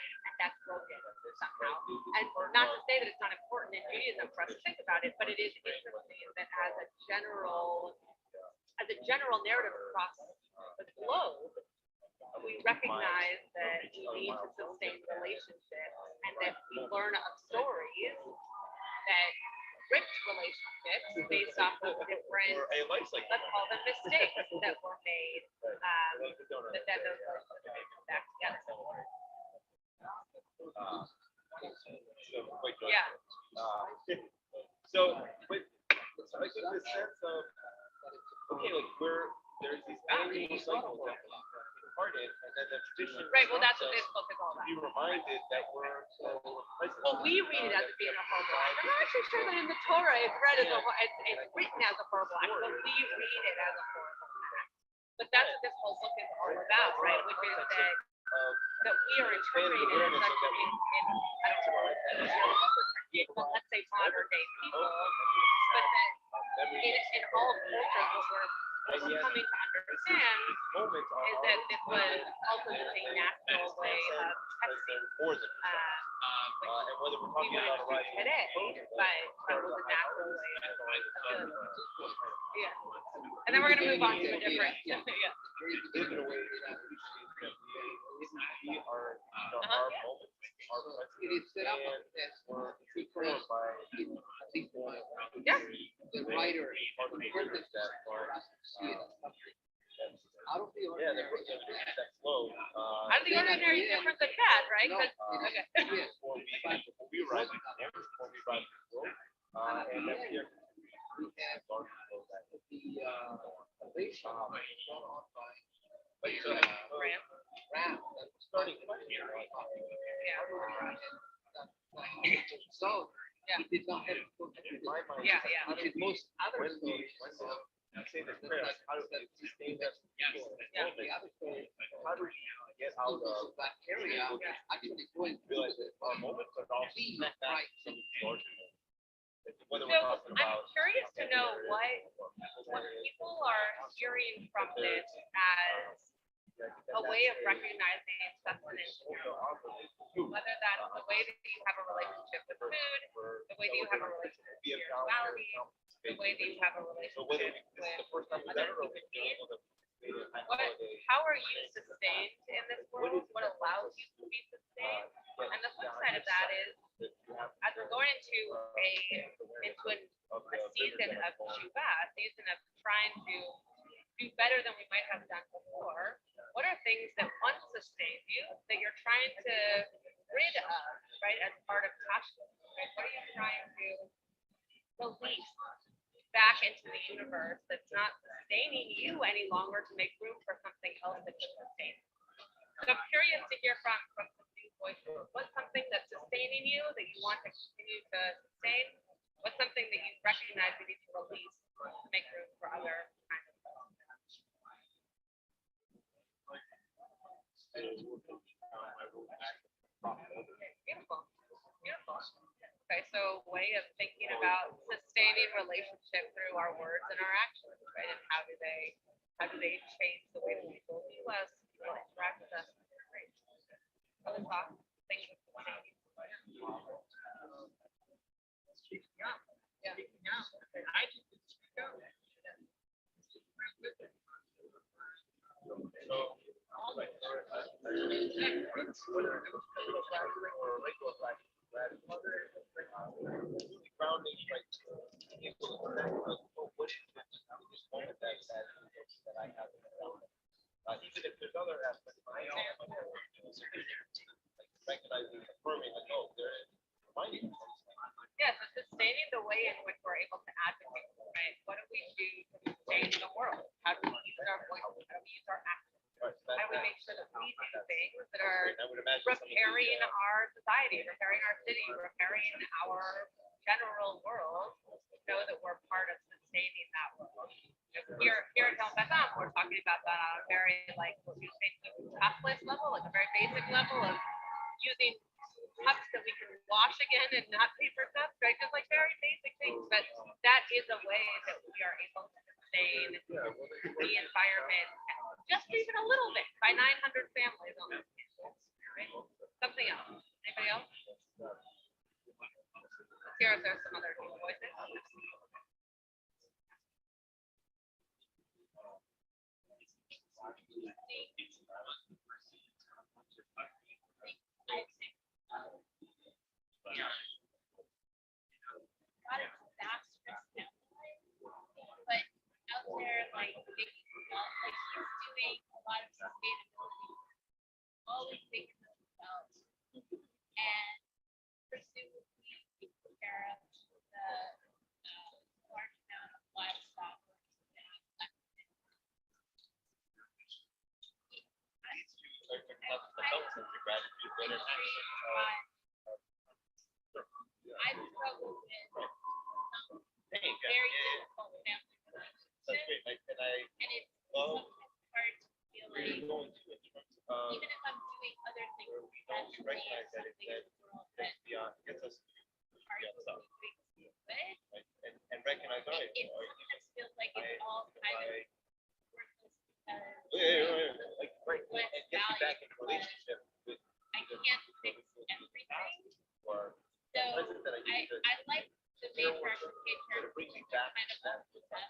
that's broken somehow. And not to say that it's not important in Judaism for us to think about it, but it is interesting that as a general narrative across the globe, we recognize that we need to sustain relationships, and that we learn of stories that ripped relationships based off of different, let's call them mistakes that were made, that then those relationships come back together. Yeah. So, but I get this sense of, okay, like there's these annual cycles that we part in, and then the tradition. Right, well, that's what this book is all about. Be reminded that we're well, we read it as it being a horrible act. I'm not actually sure that in the Torah it's read as it's written as a horrible act, but we read it as a horrible act. But that's what this whole book is all about, right? Which is that we are interpreting it as such in I don't know, well, let's say modern day people, but that in all cultures what we're coming to understand is that this was also just a natural way of testing, which we wouldn't do today, but was a natural way of doing it. Yeah. And then we're going to move on to a different, It is set up as because the writer purpose for us to see it as something out of the ordinary. Out of the ordinary is different than bad, right? No, okay. Yes. We have the salvation brought on by Ram that was starting here. Yeah. So Yeah. he did not have to put it in my mind. Yeah, yeah. Which is most other stories. When say the prayer, how do we sustain that? Yeah. The other story, how do we get out of that area actually going realize that our moment, but also snap back to something larger. Whether So we're talking I'm about curious to know what people are hearing from this as a way of recognizing sustenance in your life. Whether that's the way that you have a relationship with food, the way that you have a relationship with spirituality, the way that you have a relationship with other human beings. How are you sustained in this world? What allows you to be sustained? And the flip side of that is, as we're going into a season of tshuva, a season of trying to do better than we might have done before, what are things that once sustained you that you're trying to rid of, right, as part of kashrut? Right? What are you trying to release back into the universe that's not sustaining you any longer to make room for something else that can sustain you? So I'm curious to hear from some new voices. What's something that's sustaining you that you want to continue to sustain? What's something that you recognize you need to release to make room for other kinds of stuff? Beautiful. Beautiful. Okay, so way of thinking about sustaining relationship through our words and our actions, right? And how do they change the way that people view us, people interact with us? Right. Other thoughts, things that you want to speaking up. Yeah. Speaking up. I can speak up. grounding, like, people to back up, what is this moment that I have? Even if there's other aspects of my own, like recognizing, affirming, like, oh, there is reminding me. Yes, yeah, so sustaining the way in which we're able to advocate, right? What do we do to sustain the world? How do we use our voices? How do we use our actions? How do we make sure that we do things that are repairing our society, repairing our city, repairing our general world, to know that we're part of sustaining that world? Here at Tel Betham, we're talking about that on a very, like, what you say, top list level, like a very basic level of using cups that we can wash again and not paper cups, right? Just like very basic things, but that is a way that we are able to sustain the environment just even a little bit by 900 families on this campus, right? Something else. Anybody else? Let's hear if there's some other voices. But out there, like, making like he's doing a lot of sustainability, always thinking of themselves, and presumably taking care of the large amount of livestock. I struggle with very difficult family relationships, and it's sometimes hard to feel like, even if I'm doing other things professionally or something in the world that are doing good, and recognize, all right, it sometimes feels like it's all kind of worthless because right, what it gets you back in a relationship with I can't fix everything. or So I like the main representation to bring you back kind of obsessed with that.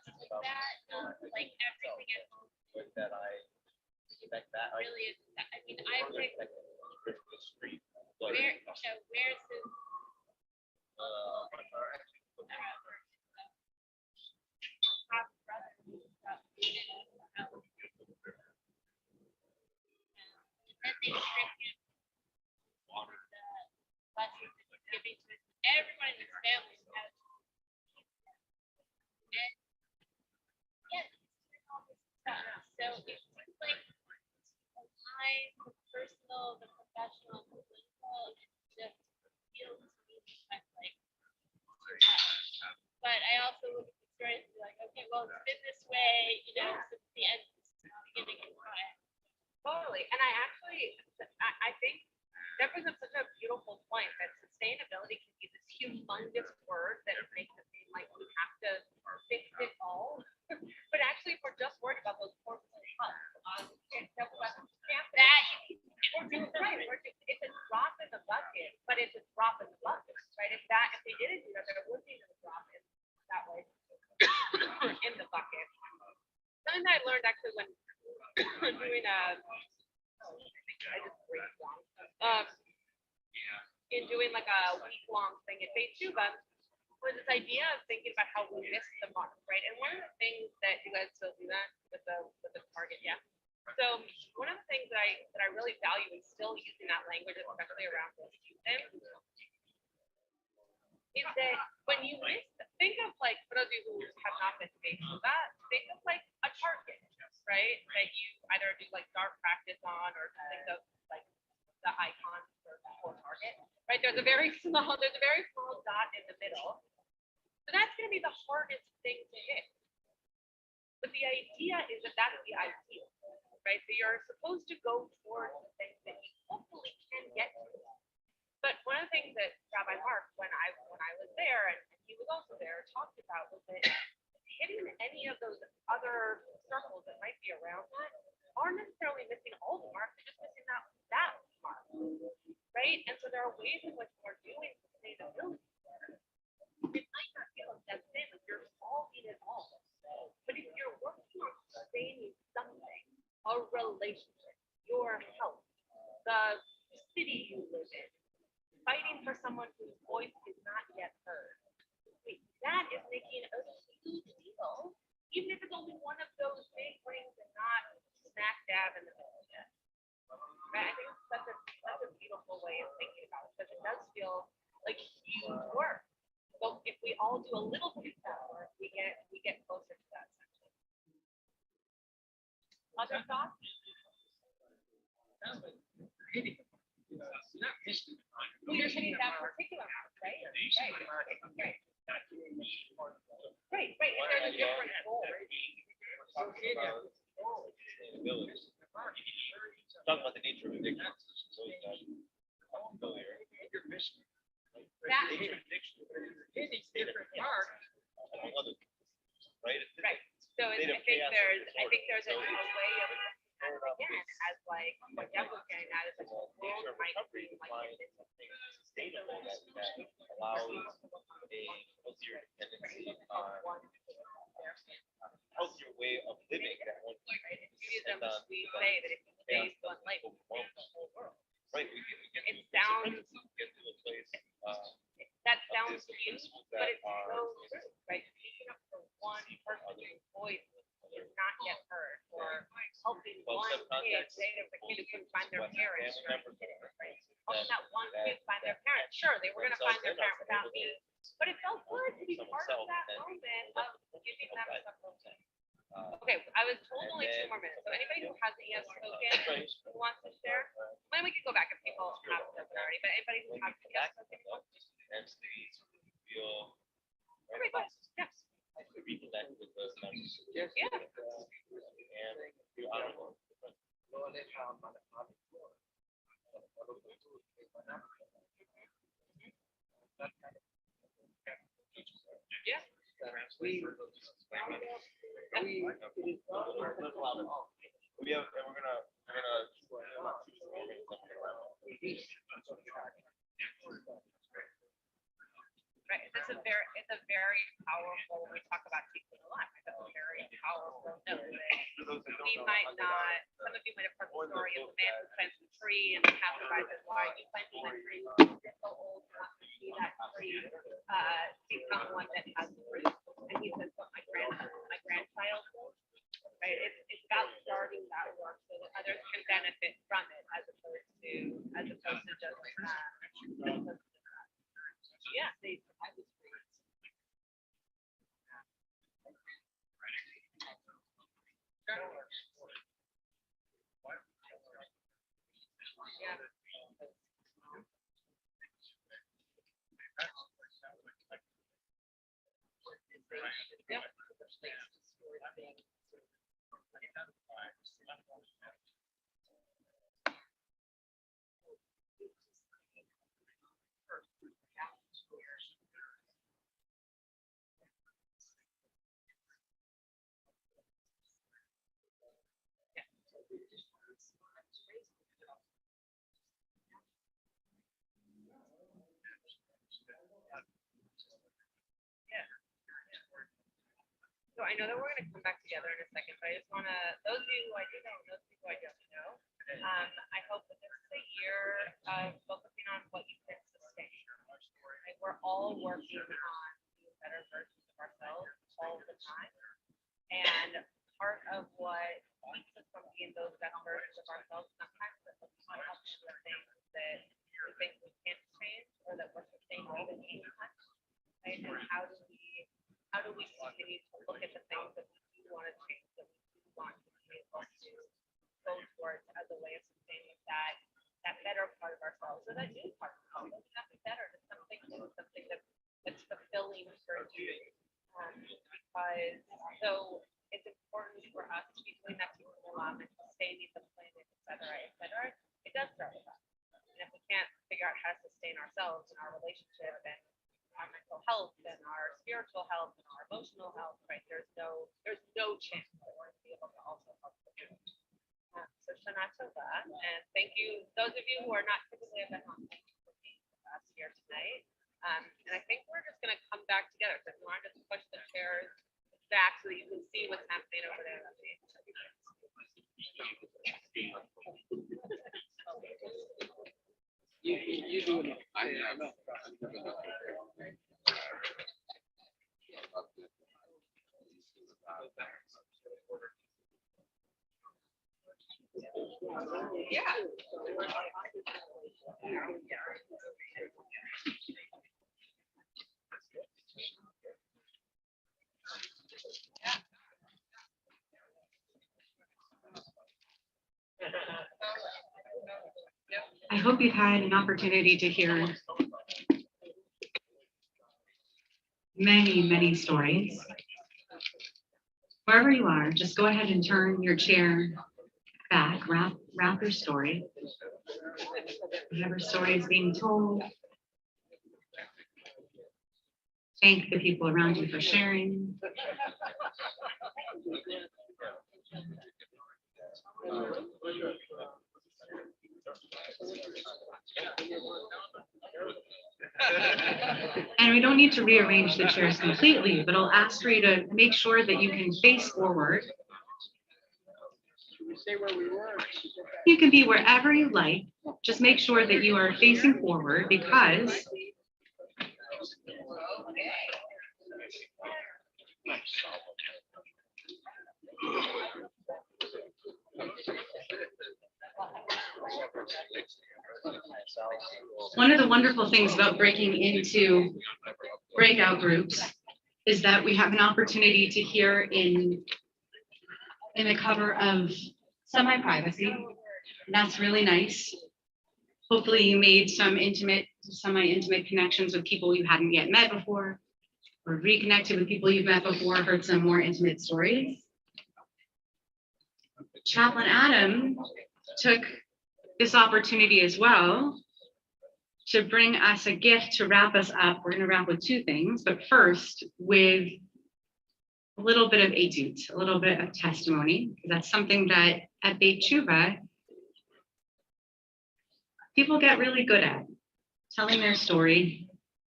Like everything at home that I expect that really is. I mean, I think the street. where's his half brother who's got and then they strip him of the blessings that he's giving to everyone in his family has. And yeah, he's doing all this stuff. So it seems like the line, the personal, the professional, the political, Totally. And I think that brings up such a beautiful point that sustainability can be this humongous word that makes it seem like we have to fix it all. But actually, if we're just worried about those core hubs, that we're doing right. It's a drop in the bucket, but it's a drop in the bucket, right? If they didn't do that, there wouldn't be a drop in that way in the bucket. Something that I learned actually when doing I just breathed wrong. In doing like a week-long thing at Bay Tuba was this idea of thinking about how we miss the mark, right? And one of the things that you guys still do that with the target, yeah. So one of the things that I really value is still using that language, especially around those students, is that when you miss, think of like, for those of you who have not been to Bay Tuba, think of like a target, right? That you either do like dart practice on or think of like the icon for target, right? There's a very small dot in the middle. So that's going to be the hardest thing to hit. But the idea is that that's the ideal, right? So you're supposed to go towards the things that you hopefully can get to. But one of the things that Rabbi Mark, when I was there, and he was also there, talked about was that hitting any of those other circles that might be around that aren't necessarily missing all the marks, they're just missing that mark, right? And so there are ways in which we're doing sustainability. It might not feel like that's same if you're solving it all. But if you're working on sustaining something, a relationship, your health, the city you live in, fighting for someone whose voice is not yet heard, that is making a huge deal, even if it's only one of those big rings and not smack dab in the middle yet. Right? I think that's a beautiful way of thinking about it, because it does feel like huge work. So if we all do a little bit of that work, we get closer to that section. Other thoughts? Well, you're hitting that particular mark, right? Right. Right. And there's a different goal. Talk about the nature of addiction. It's different marks. Right. So I think there's a way of again as like what Deb was getting at is like the world might seem like it's sustainable that allows a healthier dependency on healthier way of living that won't Judaism, we say that if you face one life, you face the whole world. Right, we get It sounds to a place that sounds cute, but it's so true, right? Speaking up for one person whose voice is not yet heard, or helping one kid, say that the kid who couldn't find their parents, right? Helping that one kid find their parents. Sure, they were gonna find their parent without me, but it felt good to be part of that moment of giving them something. Okay, I was told only 2 more minutes. So anybody who hasn't yet spoken, who wants to share? Well, we can go back if people have spoken already, but anybody who hasn't yet spoken? and feel Everybody, go ahead. Yeah. reconnect with those members. Yeah. And be honorable. Yeah. Right. It's a very powerful when we talk about teaching a lot. It's a very powerful note that we might not, some of you might have heard the story of the man who plants a tree and the passerby says, why are you planting that tree? You're so old, you want to see that tree become one that has fruit. And he says, what my grandchild will. Right. It's about starting that work so that others can benefit from it as opposed to just yeah, they provide the trees. Yeah. I know that we're going to come back together in a second, but I just want to, those of you who I do know, and those people I don't know, I hope that this is a year of focusing on what you can sustain. Right? We're all working on being better versions of ourselves all the time. And part of what keeps us from being those best versions of ourselves sometimes is that we might have the things that we think we can't change or that we're sustainable in any time. Right? And how do we continue to look at the things that we do want to change, that we do want to be able to go towards as a way of sustaining that better part of ourselves, or that new part of ourselves? Doesn't have to be better, it's something new, something that's fulfilling for you. Because so it's important for us to be doing that to alignment, sustaining the planet, et cetera. It does start with us. And if we can't figure out how to sustain ourselves and our relationship and our mental health and our spiritual health and our emotional health, right? There's no chance that we're going to be able to also help them. So Shana Tova, and thank you, those of you who are not typically at the home, thank you for being with us here tonight. And I think we're just going to come back together. So if you want to just push the chairs back so that you can see what's happening over there. You do it. I know. Yeah. I hope you've had an opportunity to hear many, many stories. Wherever you are, just go ahead and turn your chair back, wrap your story. Whatever story is being told. Thank the people around you for sharing. And we don't need to rearrange the chairs completely, but I'll ask for you to make sure that you can face forward. You can be wherever you like. Just make sure that you are facing forward, because one of the wonderful things about breaking into breakout groups is that we have an opportunity to hear in a cover of semi-privacy. That's really nice. Hopefully you made some semi-intimate connections with people you hadn't yet met before, or reconnected with people you've met before, heard some more intimate stories. Chaplain Adam took this opportunity as well to bring us a gift to wrap us up. We're going to wrap with two things, but first with a little bit of etut, a little bit of testimony, because that's something that at Beit Tshuva, people get really good at, telling their story,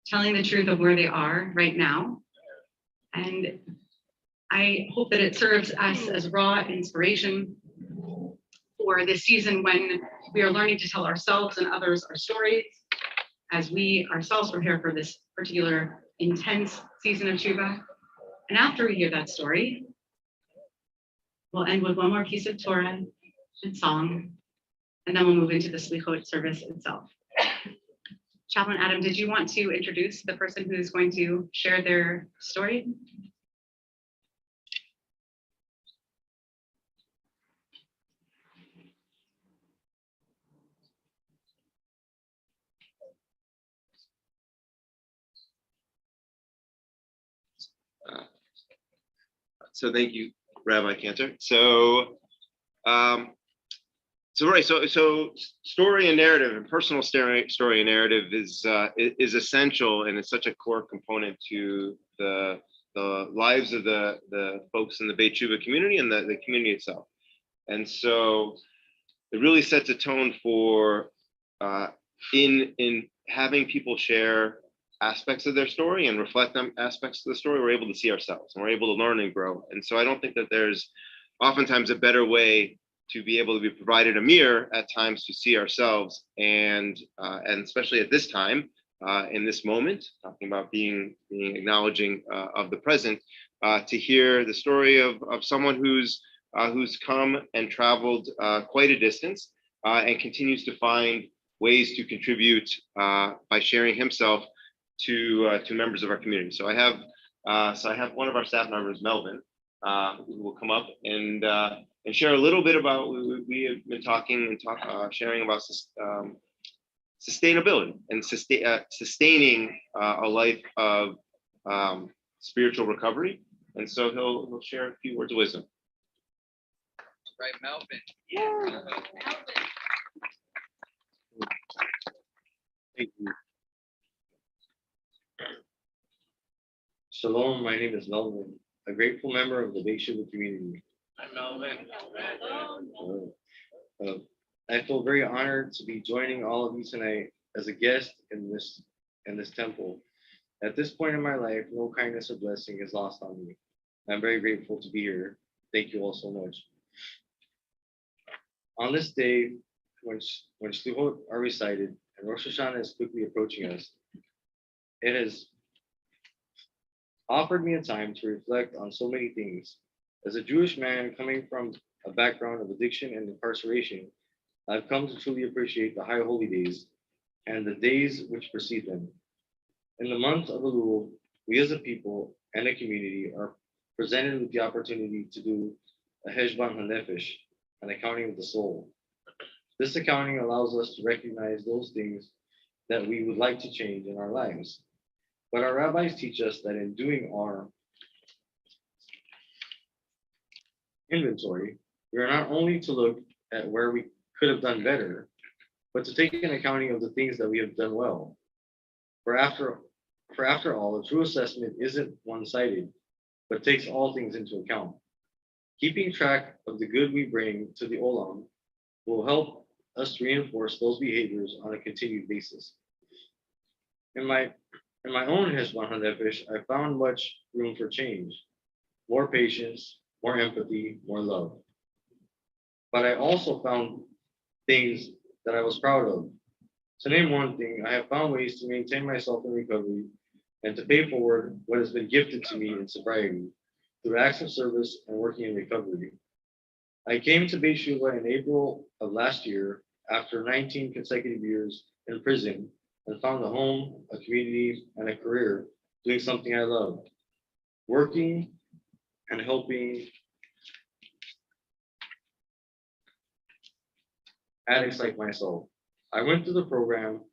telling the truth of where they are right now. And I hope that it serves us as raw inspiration for this season when we are learning to tell ourselves and others our stories, as we ourselves prepare for this particular intense season of Tshuva. And after we hear that story, we'll end with one more piece of Torah and song, and then we'll move into the Slichot service itself. Chaplain Adam, did you want to introduce the person who is going to share their story? So thank you, Rabbi Cantor. So story and narrative, and personal story and narrative is essential, and it's such a core component to the lives of the folks in the Beit Tshuva community and the community itself. And so it really sets a tone for in having people share aspects of their story and reflect them aspects of the story, we're able to see ourselves and we're able to learn and grow. And so I don't think that there's oftentimes a better way to be able to be provided a mirror at times to see ourselves, and especially at this time, in this moment, talking about being acknowledging of the present, to hear the story of someone who's come and traveled quite a distance and continues to find ways to contribute by sharing himself to members of our community. So I have one of our staff members, Melvin, who will come up and share a little bit about we have been talking and sharing about sustainability and sustaining a life of spiritual recovery. And so he'll share a few words of wisdom. Right, Melvin. Yeah. Thank you. Shalom, my name is Melvin, a grateful member of the Beit Shiva community. Hi, Melvin. I feel very honored to be joining all of you tonight as a guest in this temple. At this point in my life, no kindness or blessing is lost on me. I'm very grateful to be here. Thank you all so much. On this day, when Shlichot are recited and Rosh Hashanah is quickly approaching us, it has offered me a time to reflect on so many things. As a Jewish man coming from a background of addiction and incarceration, I've come to truly appreciate the high holy days and the days which precede them. In the month of Elul, we as a people and a community are presented with the opportunity to do a Heshban HaNefesh, an accounting of the soul. This accounting allows us to recognize those things that we would like to change in our lives. But our rabbis teach us that in doing our inventory, we are not only to look at where we could have done better, but to take an accounting of the things that we have done well. For after all, a true assessment isn't one-sided, but takes all things into account. Keeping track of the good we bring to the Olam will help us reinforce those behaviors on a continued basis. In my own Heshban HaNefesh, I found much room for change, more patience, more empathy, more love. But I also found things that I was proud of. To name one thing, I have found ways to maintain myself in recovery and to pay forward what has been gifted to me in sobriety through acts of service and working in recovery. I came to Beit Shiva in April of last year after 19 consecutive years in prison and found a home, a community, and a career doing something I love, working and helping addicts like myself. I went through the program,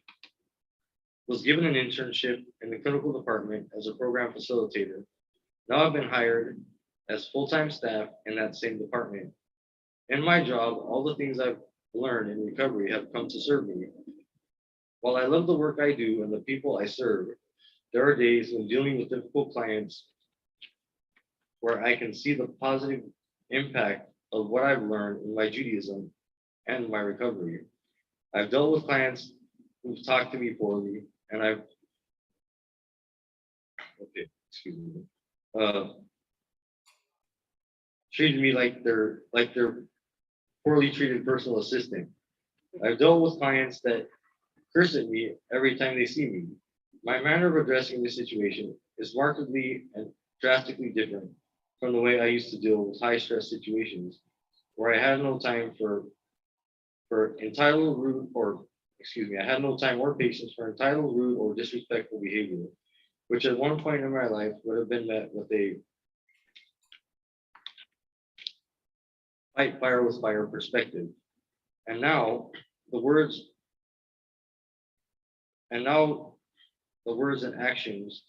was given an internship in the clinical department as a program facilitator. Now I've been hired as full-time staff in that same department. In my job, all the things I've learned in recovery have come to serve me. While I love the work I do and the people I serve, there are days when dealing with difficult clients where I can see the positive impact of what I've learned in my Judaism and my recovery. I've dealt with clients who've talked to me poorly, and treated me like their poorly treated personal assistant. I've dealt with clients that curse at me every time they see me. My manner of addressing this situation is markedly and drastically different from the way I used to deal with high stress situations where I had no time I had no time or patience for entitled, rude, or disrespectful behavior, which at one point in my life would have been met with a fight fire with fire perspective. And now the words and actions,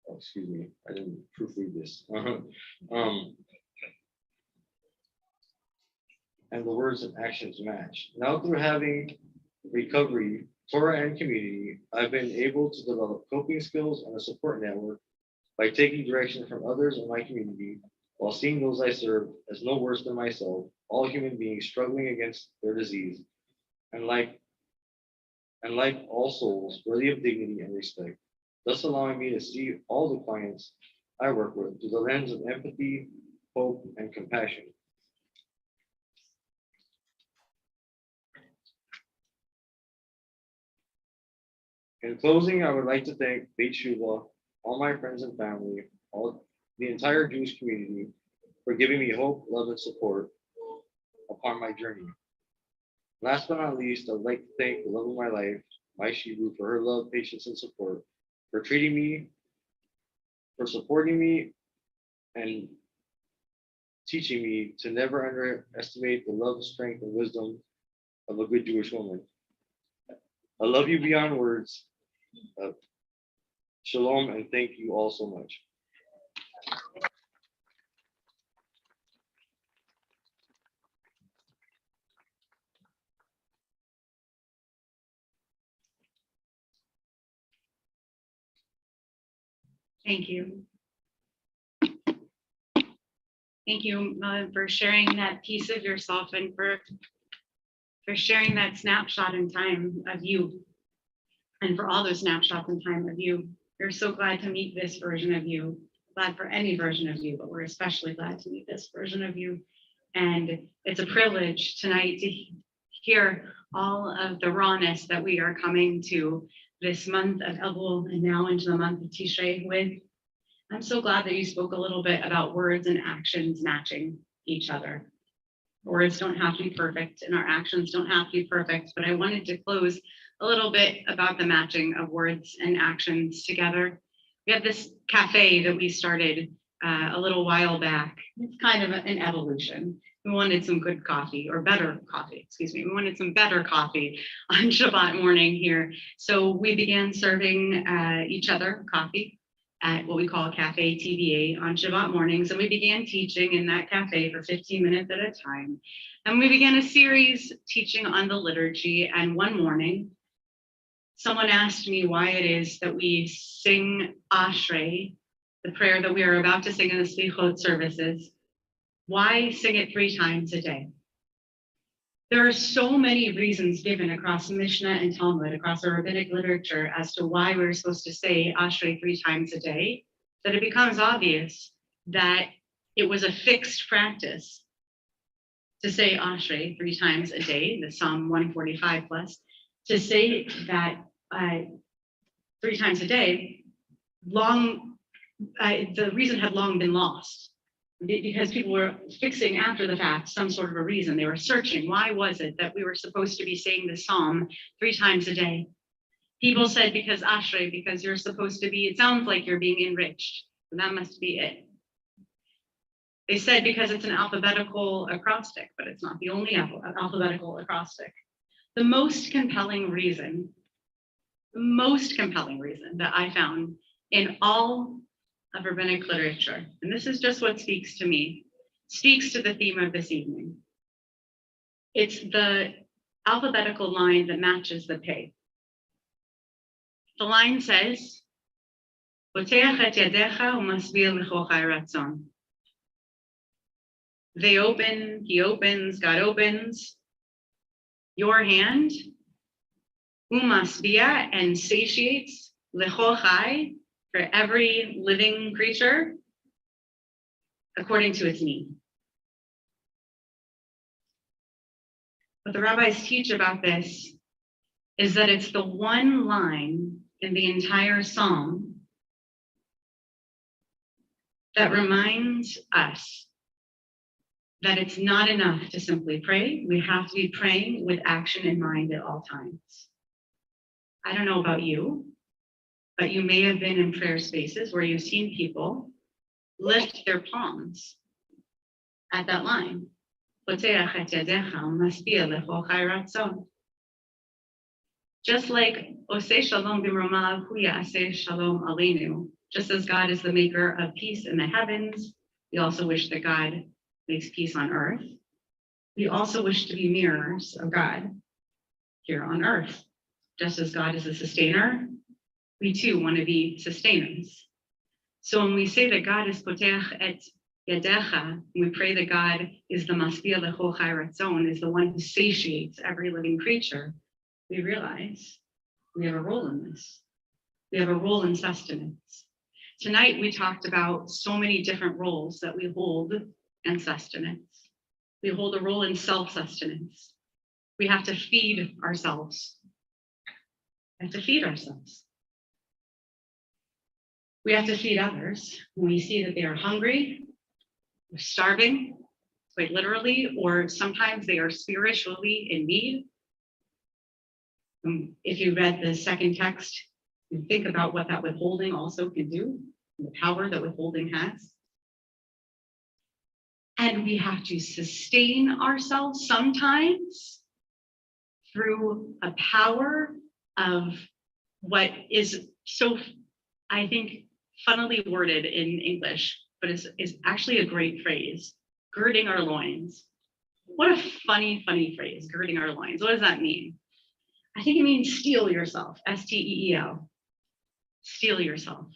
I didn't proofread this. And the words and actions match. Now through having recovery, Torah and community, I've been able to develop coping skills and a support network by taking direction from others in my community while seeing those I serve as no worse than myself, all human beings struggling against their disease. And like and like all souls, worthy of dignity and respect, thus allowing me to see all the clients I work with through the lens of empathy, hope, and compassion. In closing, I would like to thank Beit Shuvah, all my friends and family, all the entire Jewish community for giving me hope, love, and support upon my journey. Last but not least, I would like to thank the love of my life, my Shibu, for her love, patience, and support, for treating me, for supporting me, and teaching me to never underestimate the love, strength, and wisdom of a good Jewish woman. I love you beyond words. Shalom, and thank you all so much. Thank you. Thank you for sharing that piece of yourself and for sharing that snapshot in time of you and for all those snapshots in time of you. We're so glad to meet this version of you, glad for any version of you, but we're especially glad to meet this version of you. And it's a privilege tonight to hear all of the rawness that we are coming to this month of Elul and now into the month of Tishrei with. I'm so glad that you spoke a little bit about words and actions matching each other. Words don't have to be perfect and our actions don't have to be perfect, but I wanted to close a little bit about the matching of words and actions together. We have this cafe that we started a little while back. It's kind of an evolution. We wanted some good coffee or better coffee, excuse me. We wanted some better coffee on Shabbat morning here. So we began serving each other coffee at what we call Cafe TVA on Shabbat mornings. And we began teaching in that cafe for 15 minutes at a time. And we began a series teaching on the liturgy. And one morning, someone asked me why it is that we sing Ashrei, the prayer that we are about to sing in the Slichot services. Why sing it 3 times a day? There are so many reasons given across Mishnah and Talmud, across the rabbinic literature, as to why we're supposed to say Ashrei 3 times a day, that it becomes obvious that it was a fixed practice to say Ashrei 3 times a day, the Psalm 145 plus, to say that 3 times a day, the reason had long been lost. Because people were fixing after the fact some sort of a reason. They were searching. Why was it that we were supposed to be saying the psalm 3 times a day? People said because Ashrei, because you're supposed to be, it sounds like you're being enriched. And that must be it. They said because it's an alphabetical acrostic, but it's not the only alphabetical acrostic. The most compelling reason that I found in all of rabbinic literature, and this is just what speaks to me, speaks to the theme of this evening. It's the alphabetical line that matches the pay. The line says, "Poteach et yadecha umasvil lechochai ratzon." They open, he opens, God opens your hand, umasvia, and satiates lechochai, for every living creature according to its need. What the rabbis teach about this is that it's the one line in the entire psalm that reminds us that it's not enough to simply pray. We have to be praying with action in mind at all times. I don't know about you, but you may have been in prayer spaces where you've seen people lift their palms at that line. Just like Oseh Shalom b'Romav hu ya'aseh Shalom aleinu. Just as God is the maker of peace in the heavens, we also wish that God makes peace on earth. We also wish to be mirrors of God here on earth. Just as God is a sustainer, we too want to be sustainers. So when we say that God is Poteach et Yadecha, we pray that God is the Masbia Lechochai Ratzon, is the one who satiates every living creature, we realize We have a role in this. We have a role in sustenance. Tonight, we talked about so many different roles that we hold in sustenance. We hold a role in self-sustenance. We have to feed ourselves. We have to feed ourselves. We have to feed others when we see that they are hungry, or starving, quite literally, or sometimes they are spiritually in need. If you read the second text, you think about what that withholding also can do, the power that withholding has. And we have to sustain ourselves sometimes through a power of what is so, I think, funnily worded in English, but is actually a great phrase, girding our loins. What a funny, funny phrase, girding our loins. What does that mean? I think it means steel yourself, S-T-E-E-L, steel yourself.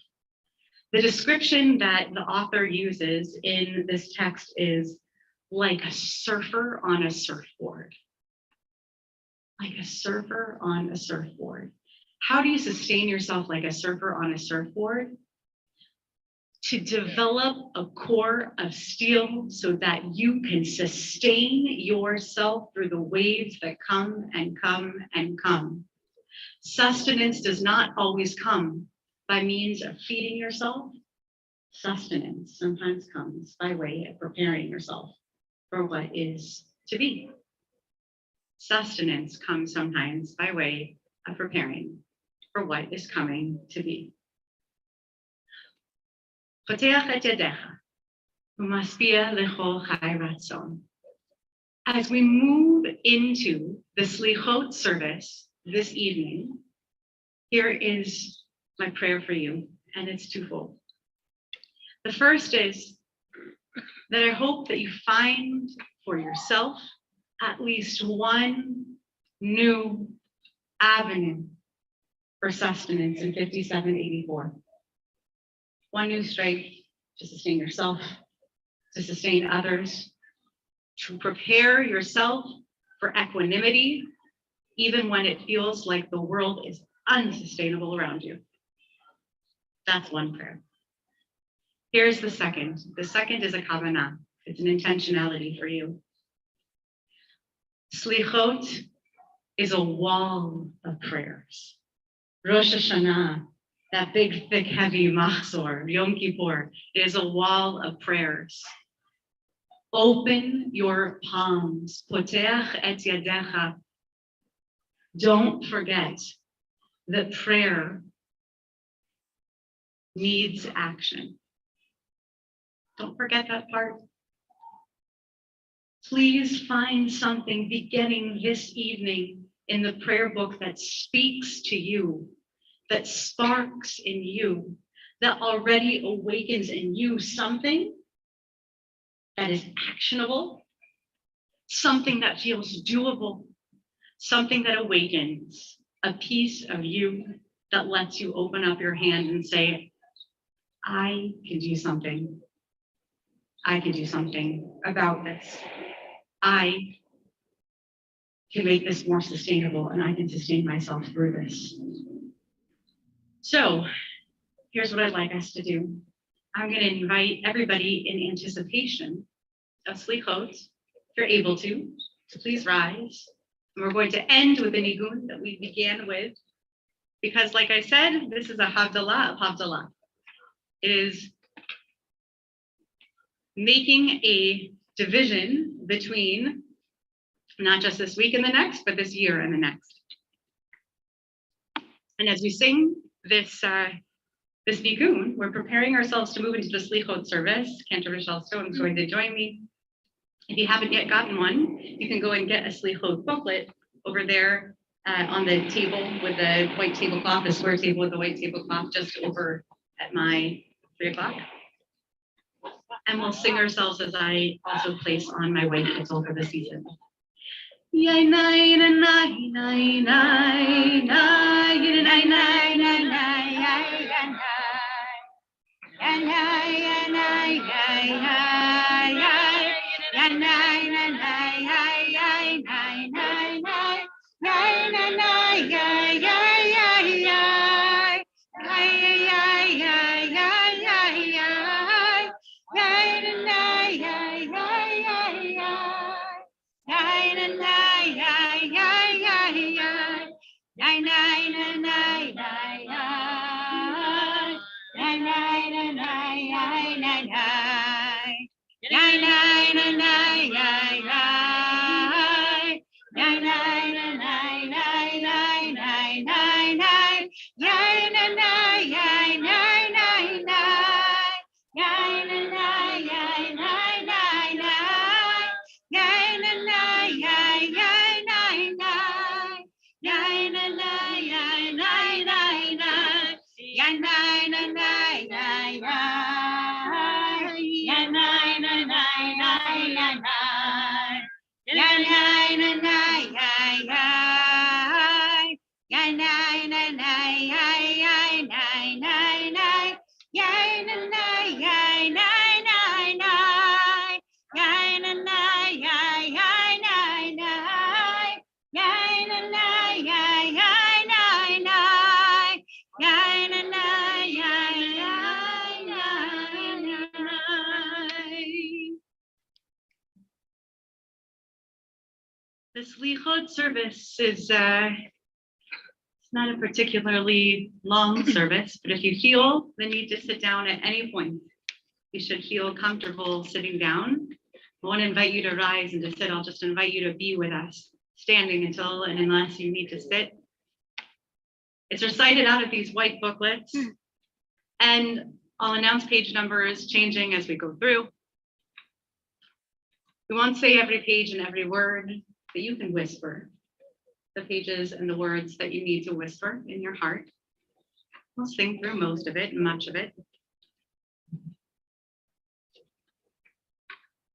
The description that the author uses in this text is like a surfer on a surfboard. Like a surfer on a surfboard. How do you sustain yourself like a surfer on a surfboard? To develop a core of steel so that you can sustain yourself through the waves that come and come and come. Sustenance does not always come by means of feeding yourself. Sustenance sometimes comes by way of preparing yourself for what is to be. Sustenance comes sometimes by way of preparing for what is coming to be. As we move into the Slichot service this evening, here is my prayer for you, and it's twofold. The first is that I hope that you find for yourself at least one new avenue for sustenance in 5784. One new strength to sustain yourself, to sustain others, to prepare yourself for equanimity, even when it feels like the world is unsustainable around you. That's one prayer. Here's the second. The second is a kavanah. It's an intentionality for you. Slichot is a wall of prayers. Rosh Hashanah, that big, thick, heavy machzor, Yom Kippur, is a wall of prayers. Open your palms. Poteach et yadecha. Don't forget that prayer needs action. Don't forget that part. Please find something beginning this evening in the prayer book that speaks to you, that sparks in you, that already awakens in you something that is actionable, something that feels doable, something that awakens a piece of you that lets you open up your hand and say, I can do something. I can do something about this. I can make this more sustainable, and I can sustain myself through this. So here's what I'd like us to do. I'm going to invite everybody in anticipation of Slichot, if you're able to please rise. And we're going to end with the nigun that we began with, because like I said, this is a Havdalah of Havdalah. It is making a division between not just this week and the next, but this year and the next. And as we sing this nigun, we're preparing ourselves to move into the Slichot service. Cantor Rochelle Stone is going to join me. If you haven't yet gotten one, you can go and get a Slichot booklet over there on the table with the white tablecloth, the square table with the white tablecloth just over at my 3 o'clock. And we'll sing ourselves as I also place on my white kittel for the season. Yay, nay, nay, nay, nay, nay, nay, nay, nay, nay, nay, nay, nay, Nai nai nai nai nai nai. Nai nai nai nai nai nai nai. Nai nai nai nai nai nai. Nai nai nai nai nai nai nai nai nai. Nai nai nai nai nai nai nai. Nai nai nai nai nai nai nai. Nai nai nai nai nai nai nai. Nai nai nai nai nai nai nai. Nai nai nai nai nai nai. Nai nai nai nai nai nai nai. Nai nai nai nai nai nai. Nai nai nai nai nai nai nai nai. Nai nai nai nai nai nai nai. Nai nai nai nai nai nai nai. Nai nai nai nai nai nai nai. Nai nai nai nai nai nai. The Slichot service is it's not a particularly long service, but if you feel the need to sit down at any point, you should feel comfortable sitting down. I want to invite you to rise and to sit. I'll just invite you to be with us, standing until and unless you need to sit. It's recited out of these white booklets, and I'll announce page numbers changing as we go through. We won't say every page and every word, but you can whisper the pages and the words that you need to whisper in your heart. We'll sing through most of it and much of it.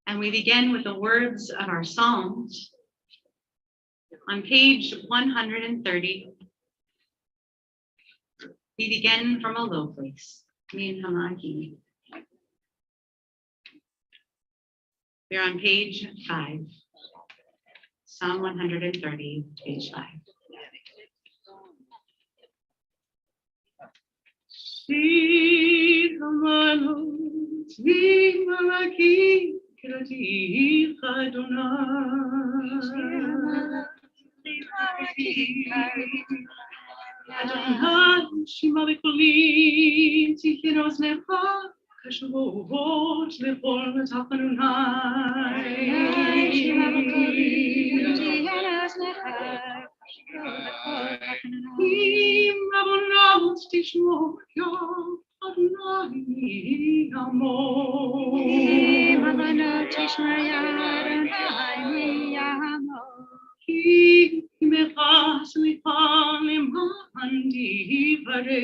And we begin with the words of our Psalms on page 130. We begin from a low place. Minha. We're on page 5. Psalm 130, page 5. Adonai, Shema v'kolim, tichiros necha, kashavot lechol metachanunai. Adonai, Shema v'kolim, tichiros necha, kashavot lechol metachanunai. Im avonot tishmor yom, Adonai amo. Im avonot tishmor yom, Adonai amo. Mechas licha lema'an divarei.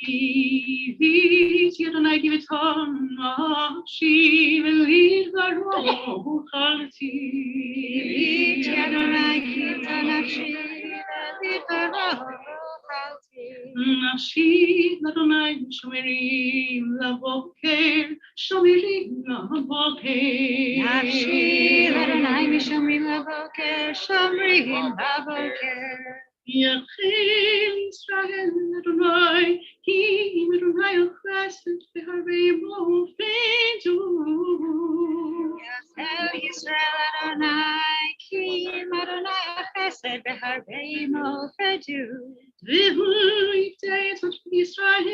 Ivit Adonai giveton nafshi v'li v'roch chalti. Ivit Adonai giveton nafshi v'li v'roch chalti. Nafshi Adonai shomerim lavoker, shomerim lavoker. Nafshi Adonai shomerim lavoker, shomerim lavoker. Yachil Yisrael Adonai, Ki Adonai Chesed v'harvei bo v'edu. Yachil Yisrael Adonai, Ki Adonai Chesed v'harvei bo v'edu. V'hu yiftei et Yisrael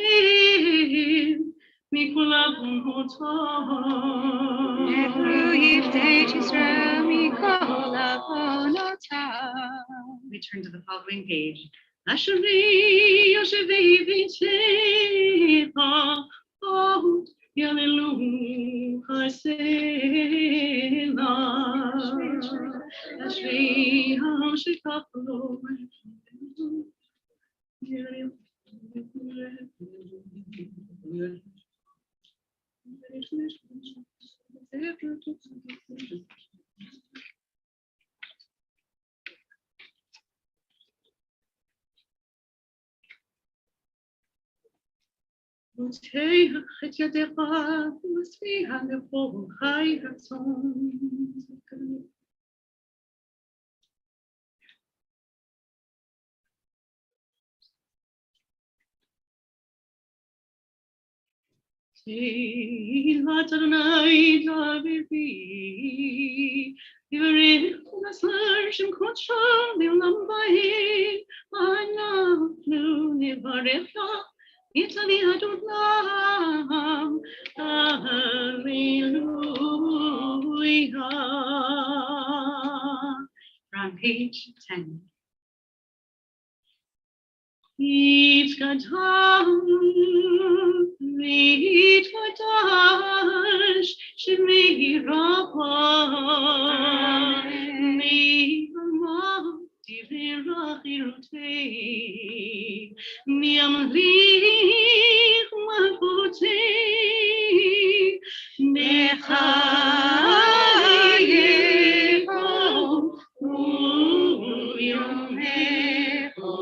mikol avonotav. V'hu yiftei et Yisrael mikol avonotav. We turn to the following page. Asheri Yoshevei v'teva, oh, Yalelu Chasela. Asheri Hashekachlo. Motei et yadecha v'sviha lepo chai ratzon. Tehillat Adonai Davivi, page 10. Each gadam, each gadash, shemi rabba, mi ma divirachirutei, mi amlich malchutei, mechayecho, uyomecho.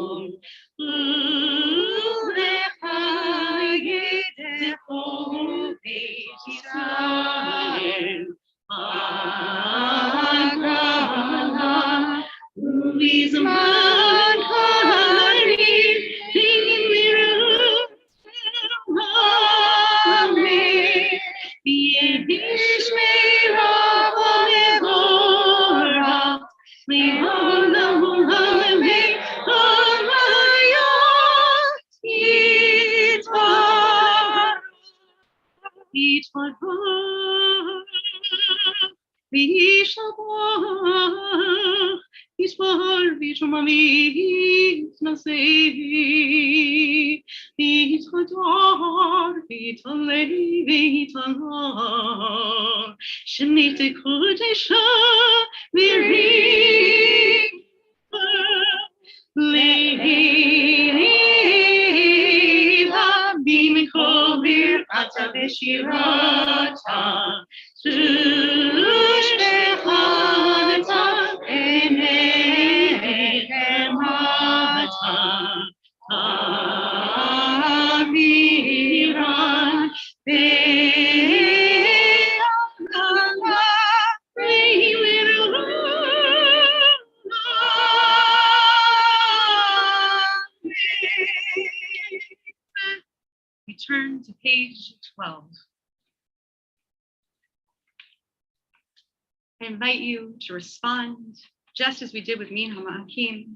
Shemite Kodesha Miri Leila Bim Kovir Ata Beshirata Tush Bechata Enehemata Aviran We turn to page 12. I invite you to respond just as we did with Minha Ma'akim.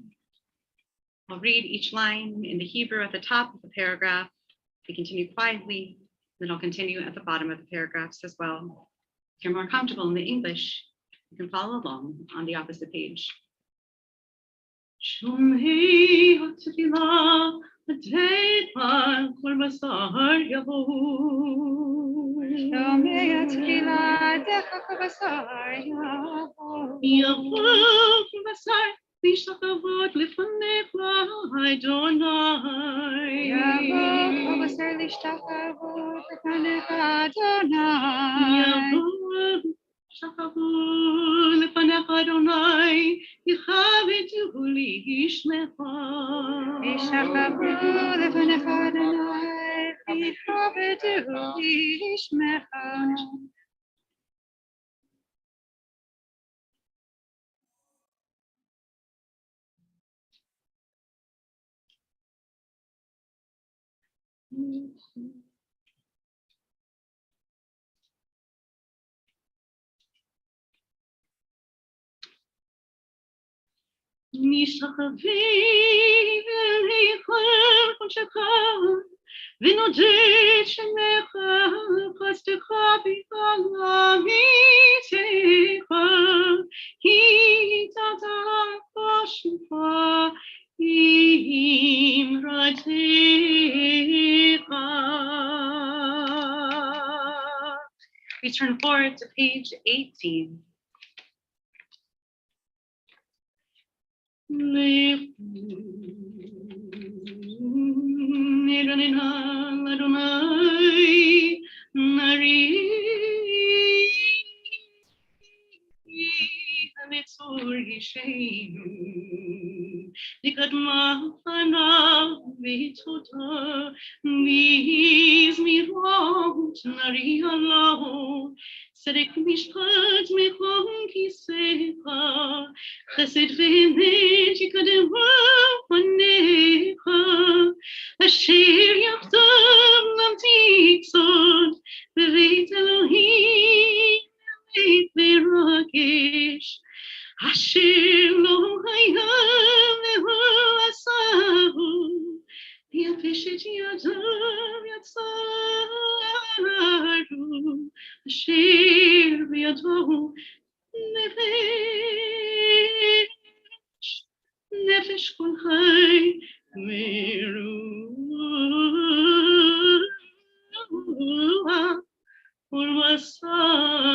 I'll read each line in the Hebrew at the top of the paragraph. We continue quietly, then I'll continue at the bottom of the paragraphs as well. If you're more comfortable in the English, you can follow along on the opposite page. Shumei hatfilah adei par kol basar yavo. Shumei hatfilah adei kol basar yavo. Yavo kol basar v'yishtakavot lefanecha Adonai. Yavo kol basar v'yishtakavot lefanecha Adonai. Yavo shakavu lefanecha Adonai. יכבדו לשמך. ישכבו לפניך אדוני, יכבדו לשמך. משתחווים אליך קודשך ונודד שמך חסדך בעמיתך היטבת בשמך אמרתך. We turn forward to page 18. Sedek mishpat mechom kisecha, chesed ve'emet yikademu panecha, asher yachdav lamtitzot, beveit Elohim beit merakesh, asher lo hayam lehu asahu, v'yafeshet yadav yatzaru, asher b'yado nefesh kol chai meruah ulmasari.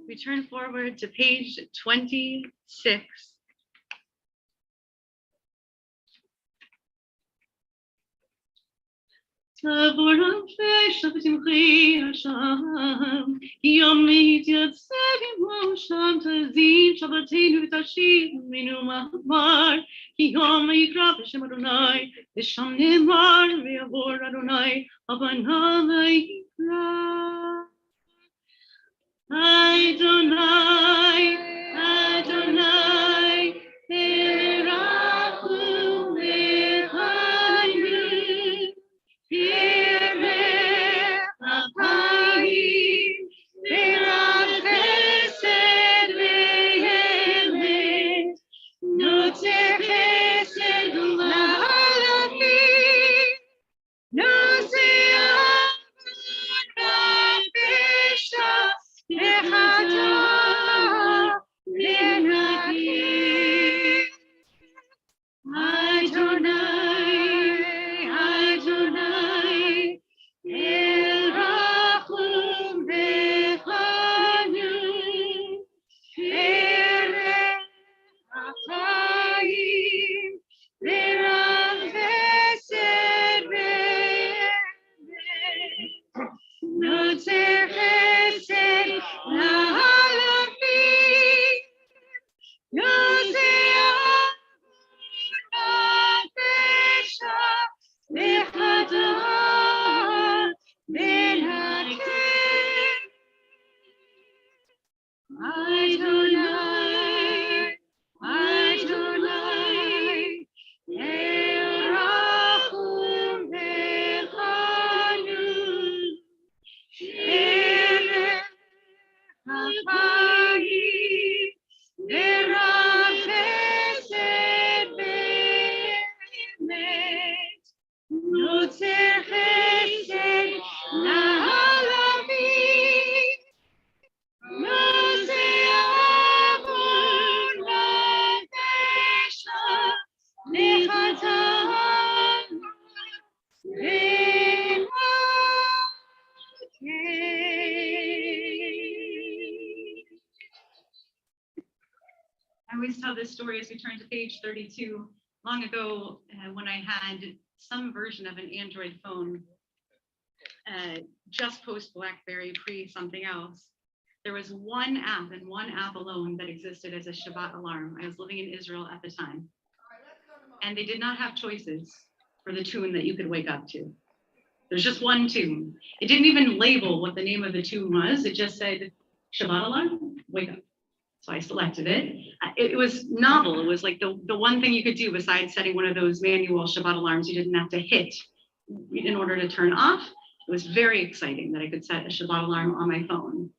We turn forward to page 26. Taboram feshavtimchi Hashem, Yom yityatzevim Moshem tazim Shabbatinu tashim minu mahmar, Yom yikra b'shem Adonai, V'sham nimar v'yavor Adonai, Abanah v'yikra. Adonai, Adonai, Erachum Echayim, Yireh Apayim, V'rav Chesed V'emet, Notzer Chesed L'Halachim, Notzer Avon V'Pesha, Echata V'Nakim. Adonai, Adonai, Erachum V'Chanun, Erech Achayim, V'rav Chesed V'emet, Notzer Chesed L'Halachim, Notzer Avon V'Pesha, Echata V'Nakim. Adonai, Adonai, Erachum V'Chanun, Erech Achayim, V'rav Chesed V'emet, Notzer Chesed L'Halachim, Notzer Avon V'Pesha, Echata V'Nakim. I always tell this story as we turn to page 32. Long ago, when I had some version of an Android phone, just post BlackBerry, pre something else, there was one app and one app alone that existed as a Shabbat alarm. I was living in Israel at the time. And they did not have choices for the tune that you could wake up to. There's just one tune. It didn't even label what the name of the tune was. It just said, Shabbat alarm, wake up. So I selected it. It was novel. It was like the one thing you could do besides setting one of those manual Shabbat alarms you didn't have to hit in order to turn off. It was very exciting that I could set a Shabbat alarm on my phone.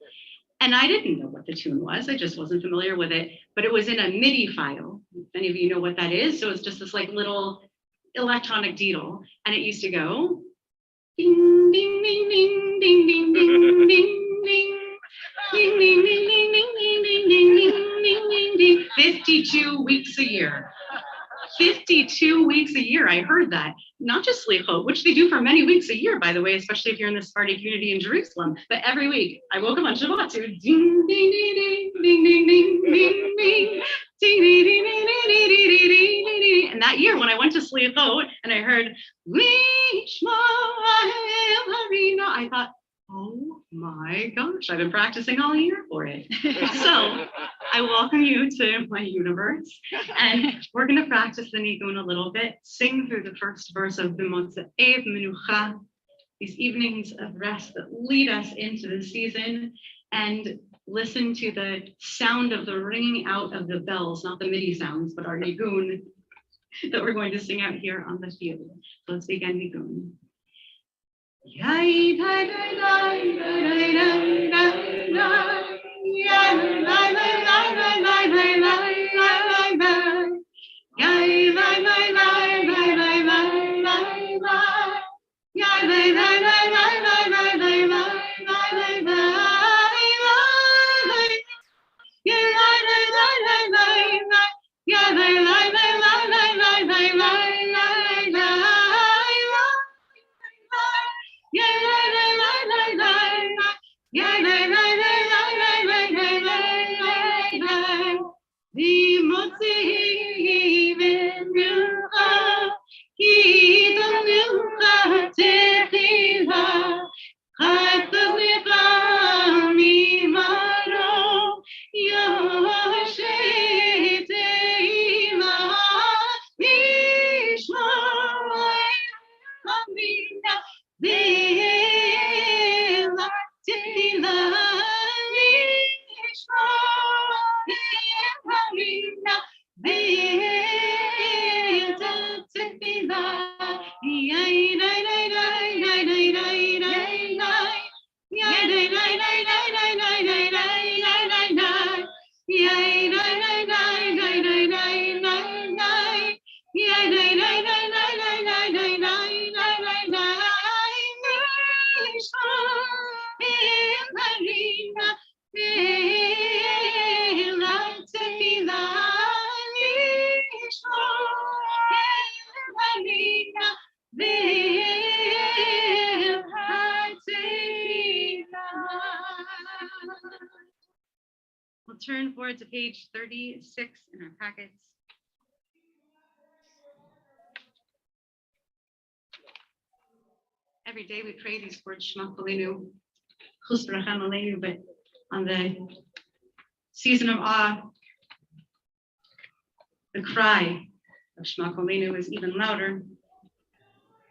And I didn't know what the tune was. I just wasn't familiar with it, but it was in a MIDI file. If any of you know what that is. So it's just this like little electronic deedle. And it used to go ding, ding, ding, ding, ding, ding, ding, ding, ding. Ding ding ding ding ding ding ding ding ding ding 52 weeks a year. 52 weeks a year, I heard that. Not just slichot, which they do for many weeks a year, by the way, especially if you're in the Sephardi community in Jerusalem. But every week, I woke up on Shabbat to ding, ding, ding, ding, ding, ding, ding, ding, ding, ding, ding, ding, ding, ding, ding, ding, ding. And that year, when I went to slichot and I heard, Lishma Harina, I thought, oh my gosh, I've been practicing all year for it. So I welcome you to my universe, and we're going to practice the nigun a little bit, sing through the first verse of the Motzei Menucha, these evenings of rest that lead us into the season, and listen to the sound of the ringing out of the bells, not the MIDI sounds, but our nigun that we're going to sing out here on the field. So let's begin nigun. Yay, die, die, die, die, die, die, die. Yeah, lie, lie, lie, lie, lie, lie, lie, lie, lie. Yeah, lie, lie, lie, lie, lie, lie, lie, lie. Yeah, lie, lie, lie, lie, lie, lie, lie, lie, lie, lie, lie. Yeah, lie, lie, lie, lie, lie, lie. Yeah, lie, lie, lie, lie, lie, lie, lie, lie, lie, lie. Yeah, lie, lie, lie, lie, lie, lie. Yeah, lie, lie, lie, lie, lie, lie, lie, lie, lie, lie. The Motzei Menucha, Ki Menucha Techila, Chatzos Lecha Mimaro, Yoshe Teila, Mishma Amina, Vela Teila, Mishma Amina, Vela Teila, Yay, nay, nay, nay, nay, nay, nay, nay, nay. Yay, nay, nay, nay, nay, nay, nay, nay, nay, nay, nay, nay. Yay, nay, nay, nay, nay, nay, nay, nay, nay. Yay, nay, nay, nay, nay, nay, nay, nay, nay, nay, nay, nay. Mishma Elarina, Vela Teila, Mishma Elarina, We'll turn forward to page 36 in our packets. Every day we pray these words, Shema Kolenu, Chus Barachem Aleinu, but on the season of awe, the cry of Shema Kolenu is even louder.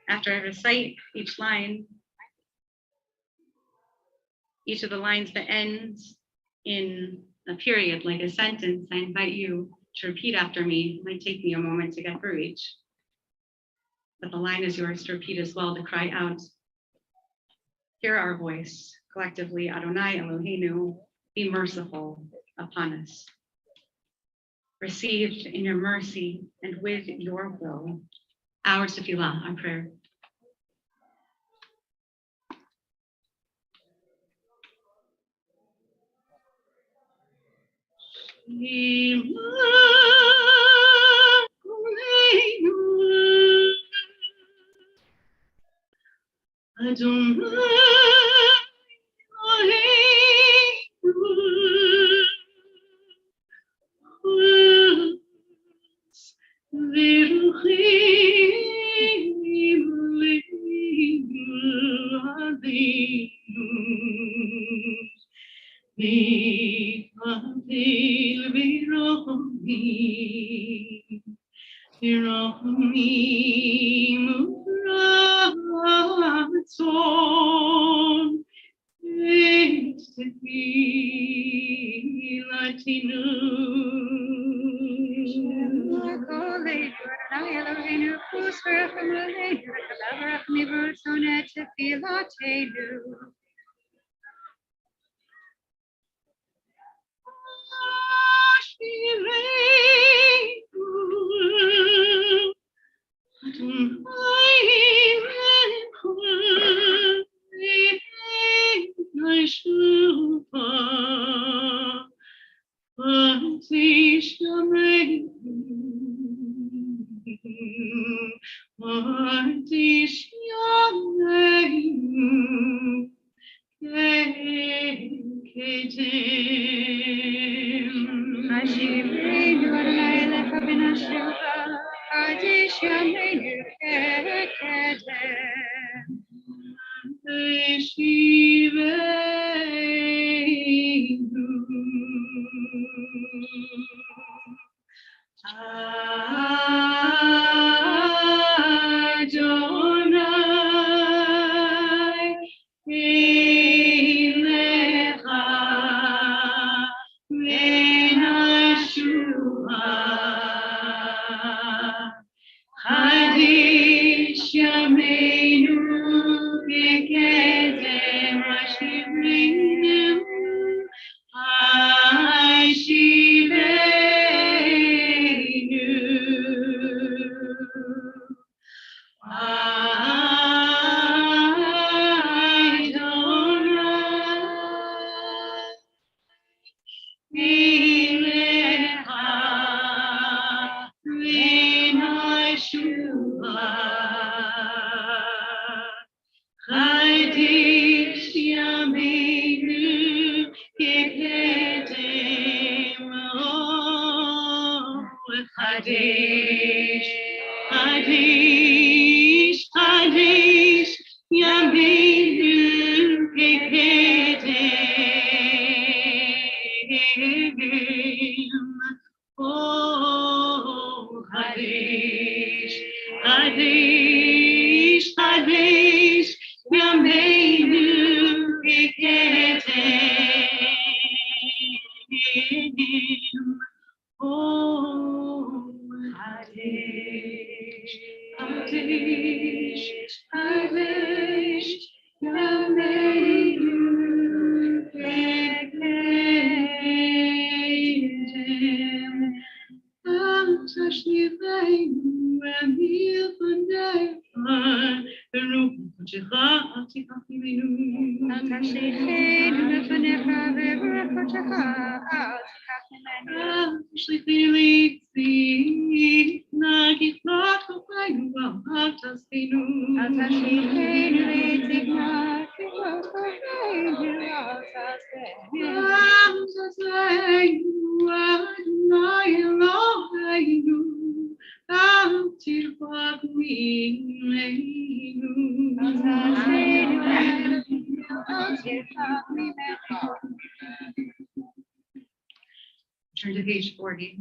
After I recite each line, each of the lines that ends in a period, like a sentence, I invite you to repeat after me. It might take me a moment to get through each, but the line is yours to repeat as well, to cry out. Hear our voice collectively, Adonai Eloheinu, be merciful upon us. Received in your mercy and with your will, our tefillah, our prayer. Hashivenu Adonai Elecha B'Nasheva, Kadesh Yameinu Kedem. Hashivenu Adonai Elecha B'Nasheva, Kadesh Yameinu Kedem. Hashivenu Kadesh Yameinu Kedem. Kadesh, Kadesh, Kadesh Yameinu Kedem. Oh, Kadesh, Kadesh, Kadesh Yameinu Kedem. Oh, Kadesh, Kadesh, Kadesh Yameinu Kedem. Al tashliveinu v'milpanecha, v'ruch kodecha al tikachimenu. Al tashliveinu v'fanecha v'ruch kodecha al tikachimenu. Al tashliveinu nagichlach kochaynu al tasenu. Al tashliveinu nagichlach kochaynu al tasenu. Al tasenu Adonai Eloheinu, al tirchak mimeinu. Al tasenu al tirchak mimeinu. Turn to page 40.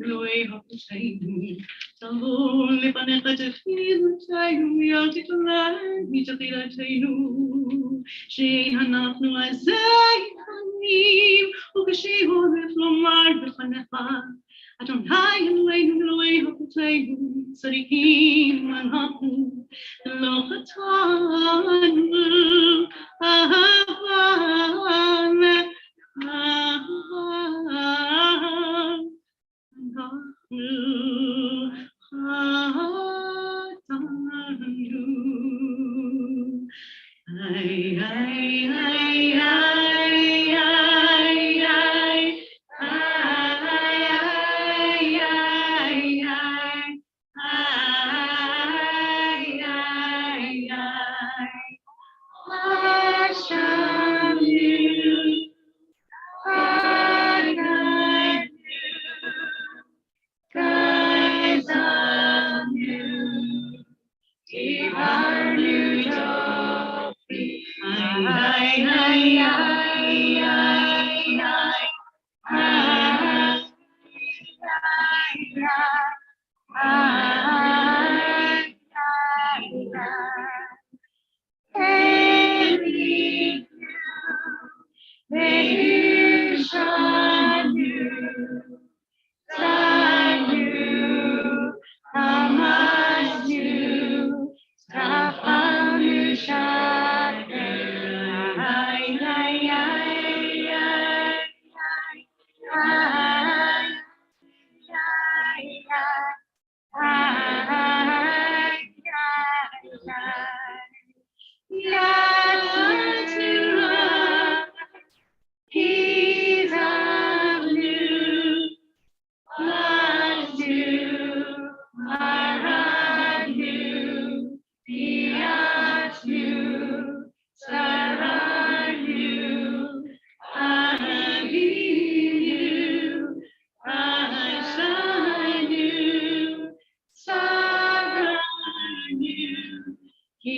Eloi Hakoseinu, Tavon lefanecha tefilotaynu, yal titolai mitachilotaynu, she'ein hanachnu azei hanim, ukashehoref lomar befanecha, Adonai Eloheinu Eloi Hakoseinu, tzadikim anachnu, lo chatanu, ahava. He's a new life. We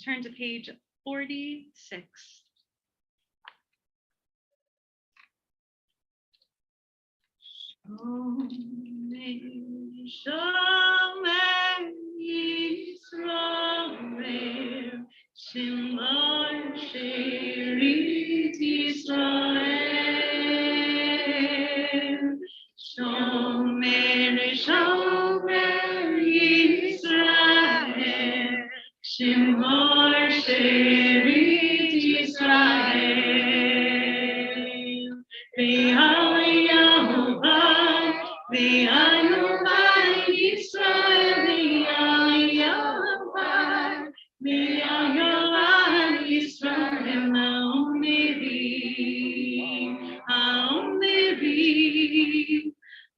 turn to page 46. Shemor Sherit Yisrael, V'Yahovah Yisrael, V'Yahovah Yisrael,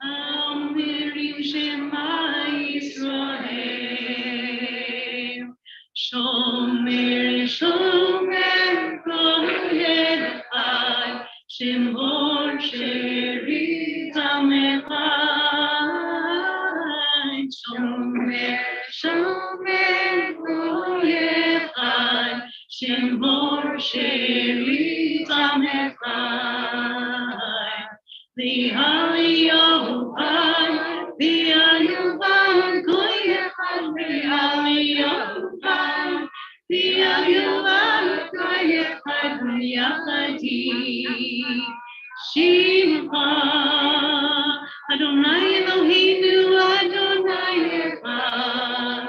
Ha'omerim Shema Yisrael. Shomer, shomer, kol echad, shemor sherit amechad. Shomer, shomer, kol echad, shemor sherit amechad. V'Yahovah, kol echad, V'Yahovah, kol echad v'yachadi. Shema Adonai Eloheinu, Adonai echad.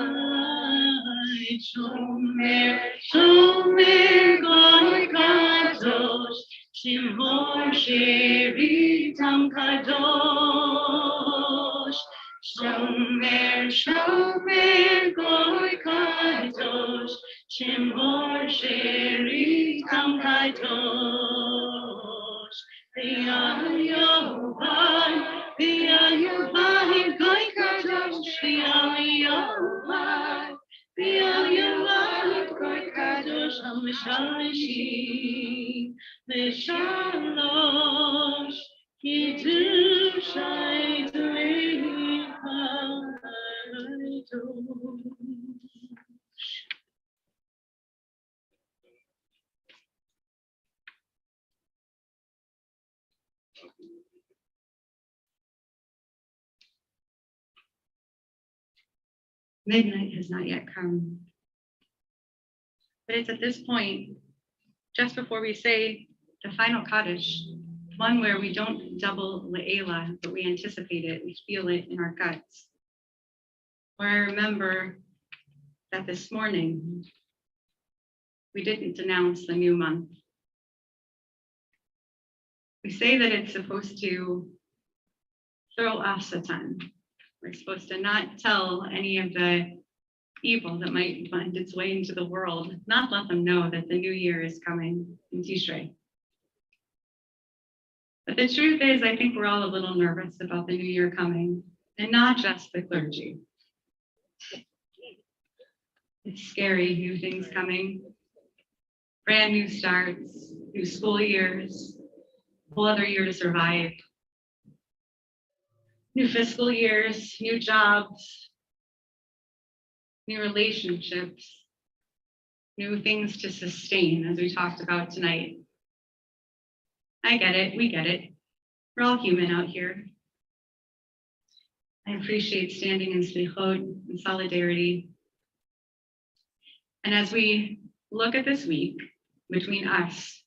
Shomer, shomer, kol kadosh, shemor sheritam kadosh. Shomer, shomer, kol kadosh, shemor sheritam kadosh. V'Yahovah, kol kadosh, V'Yahovah, kol kadosh, Hamishalishi, V'Shalosh, Kiddushai Midnight has not yet come. But it's at this point, just before we say the final Kaddish, one where we don't double Le'ela, but we anticipate it, we feel it in our guts. Where I remember that this morning, we didn't denounce the new month. We say that it's supposed to throw us a ton. We're supposed to not tell any of the evil that might find its way into the world, not let them know that the new year is coming in Tishrei. But the truth is, I think we're all a little nervous about the new year coming, and not just the clergy. It's scary, new things coming, brand new starts, new school years, a whole other year to survive, new fiscal years, new jobs, new relationships, new things to sustain, as we talked about tonight. I get it, we get it. We're all human out here. I appreciate standing in slichot and solidarity. And as we look at this week between us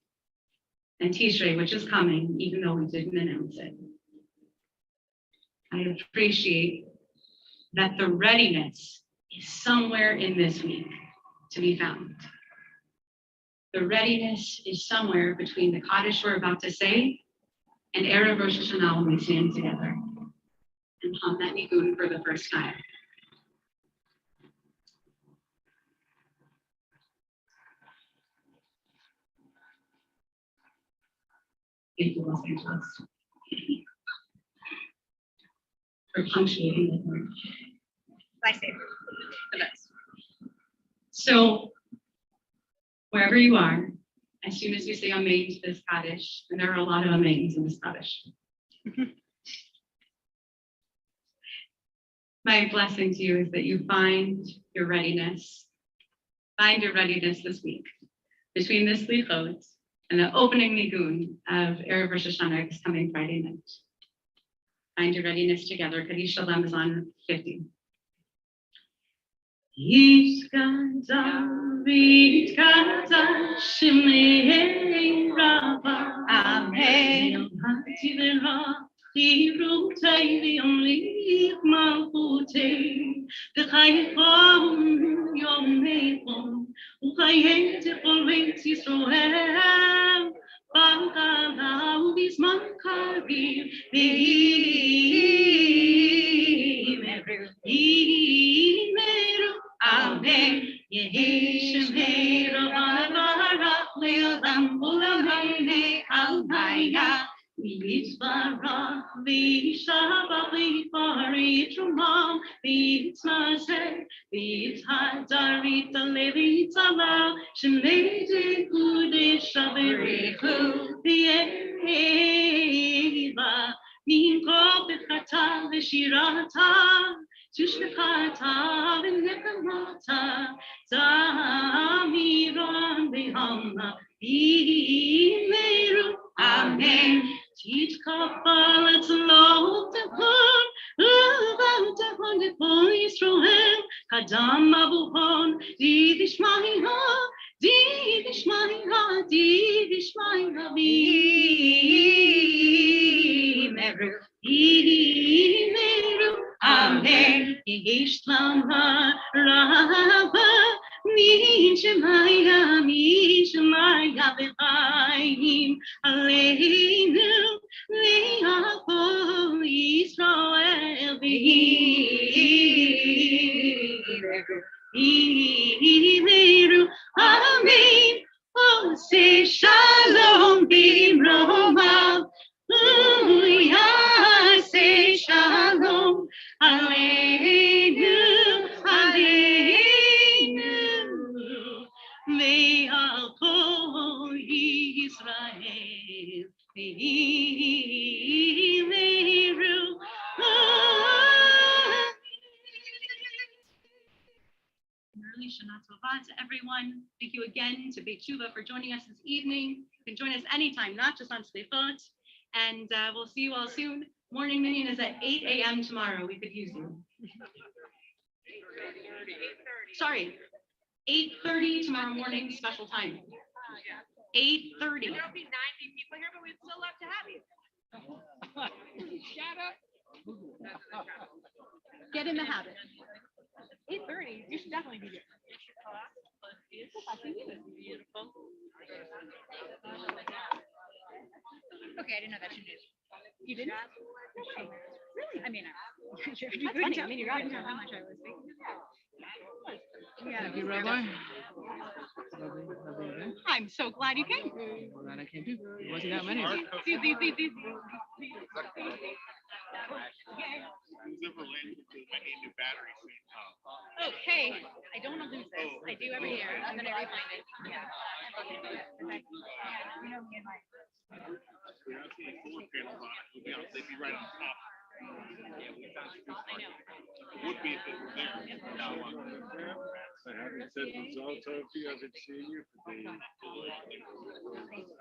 and Tishrei, which is coming, even though we didn't announce it, I appreciate that the readiness is somewhere in this week to be found. The readiness is somewhere between the Kaddish we're about to say and Erev Rosh Hashanah when we stand together and hum that nigun for the first time. Thank you, Los Angeles, for punctuating the word. Lifesaver. The best. So, wherever you are, as soon as you say amen to this Kaddish, and there are a lot of amens in this Kaddish, my blessing to you is that you find your readiness this week between this slichot and the opening nigun of Erev Rosh Hashanah this coming Friday night. Find your readiness together. Kaddish Shalom is on 50. Yitkata Shemei Rava Amen Hativera Hirutei V'Yomlich Malchutei V'Chaychom Yomeichom U'Chayei Techol Beis Yisroel B'Kala U'Bizman Karev V'Yimeru Amen. Yehi Shemei Rava Barak Le'olam U'Lamein Al-Maya V'Yitzvarach V'Yishabach V'Yitpari Trumam V'Yitzmazeh V'Yitzhadar V'Yitzaleh V'Yitzalel Shemei Tekudesh Averechu V'Yeva Minkol B'Chata V'Shirata Tushkata v'nekamata Zamiron v'halma V'meru Amen Titkafal etzlo tehon U'vav tehon D'kol Yisroel Kadam avuhon Didishmaiha V'meru Amen. Yesh lama rava min shemaya v'chayim aleinu v'yachol Yisrael v'yimeru Amen. Oh, say shalom b'mromav. Oh, yeah, say shalom. Aleinu, Aleinu, Me'al Yisrael, Ve'yimeru. Early Shana Tova to everyone. Thank you again to Beit Tshuva for joining us this evening. You can join us anytime, not just on Slichot. And we'll see you all soon. Morning Minyan is at 8 a.m. tomorrow. We could use you. Sorry, 8:30 tomorrow morning, special time. 8:30. There'll be 90 people here, but we'd still love to have you. Shut up. Get in the habit. 8:30. You should definitely be here. Beautiful. Okay, I didn't know that you did. You didn't? No way. Really? I mean, you couldn't tell me how much I was thinking. Yeah. Thank you, Rabbi. Lovely event. I'm so glad you came. I'm glad I came too. There wasn't that many. Okay, I don't want to lose this. I do every year, and then I refind it. Yeah. You know me and my. Would be if it were bigger. I haven't said results of you, I haven't seen you for the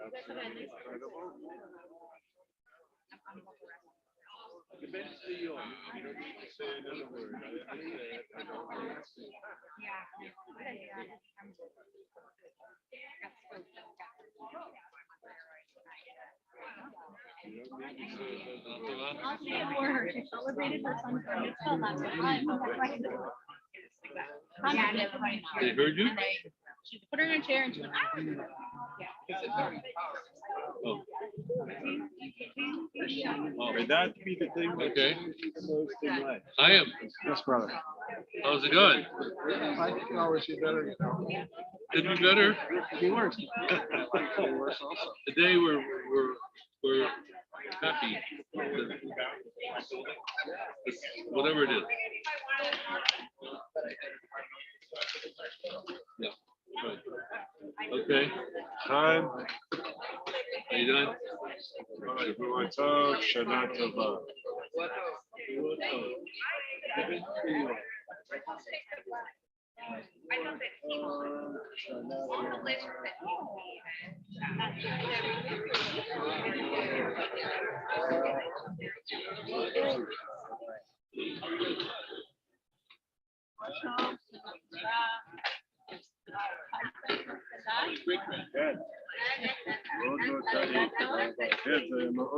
absolutely incredible. Eventually you don't need to say another word. I say it, I don't understand. I'll say it for her. She celebrated her son's birthday. Still not They heard you? She put her in a chair and she went, ah. Oh. May that be the thing. Okay. I am. Yes, brother. How's it going? I can always be better. Could be better. Be worse. Today we're happy. Whatever it is. Yeah. Right. Okay. Time. How you doing? All right, everyone. Shana Tova. Good.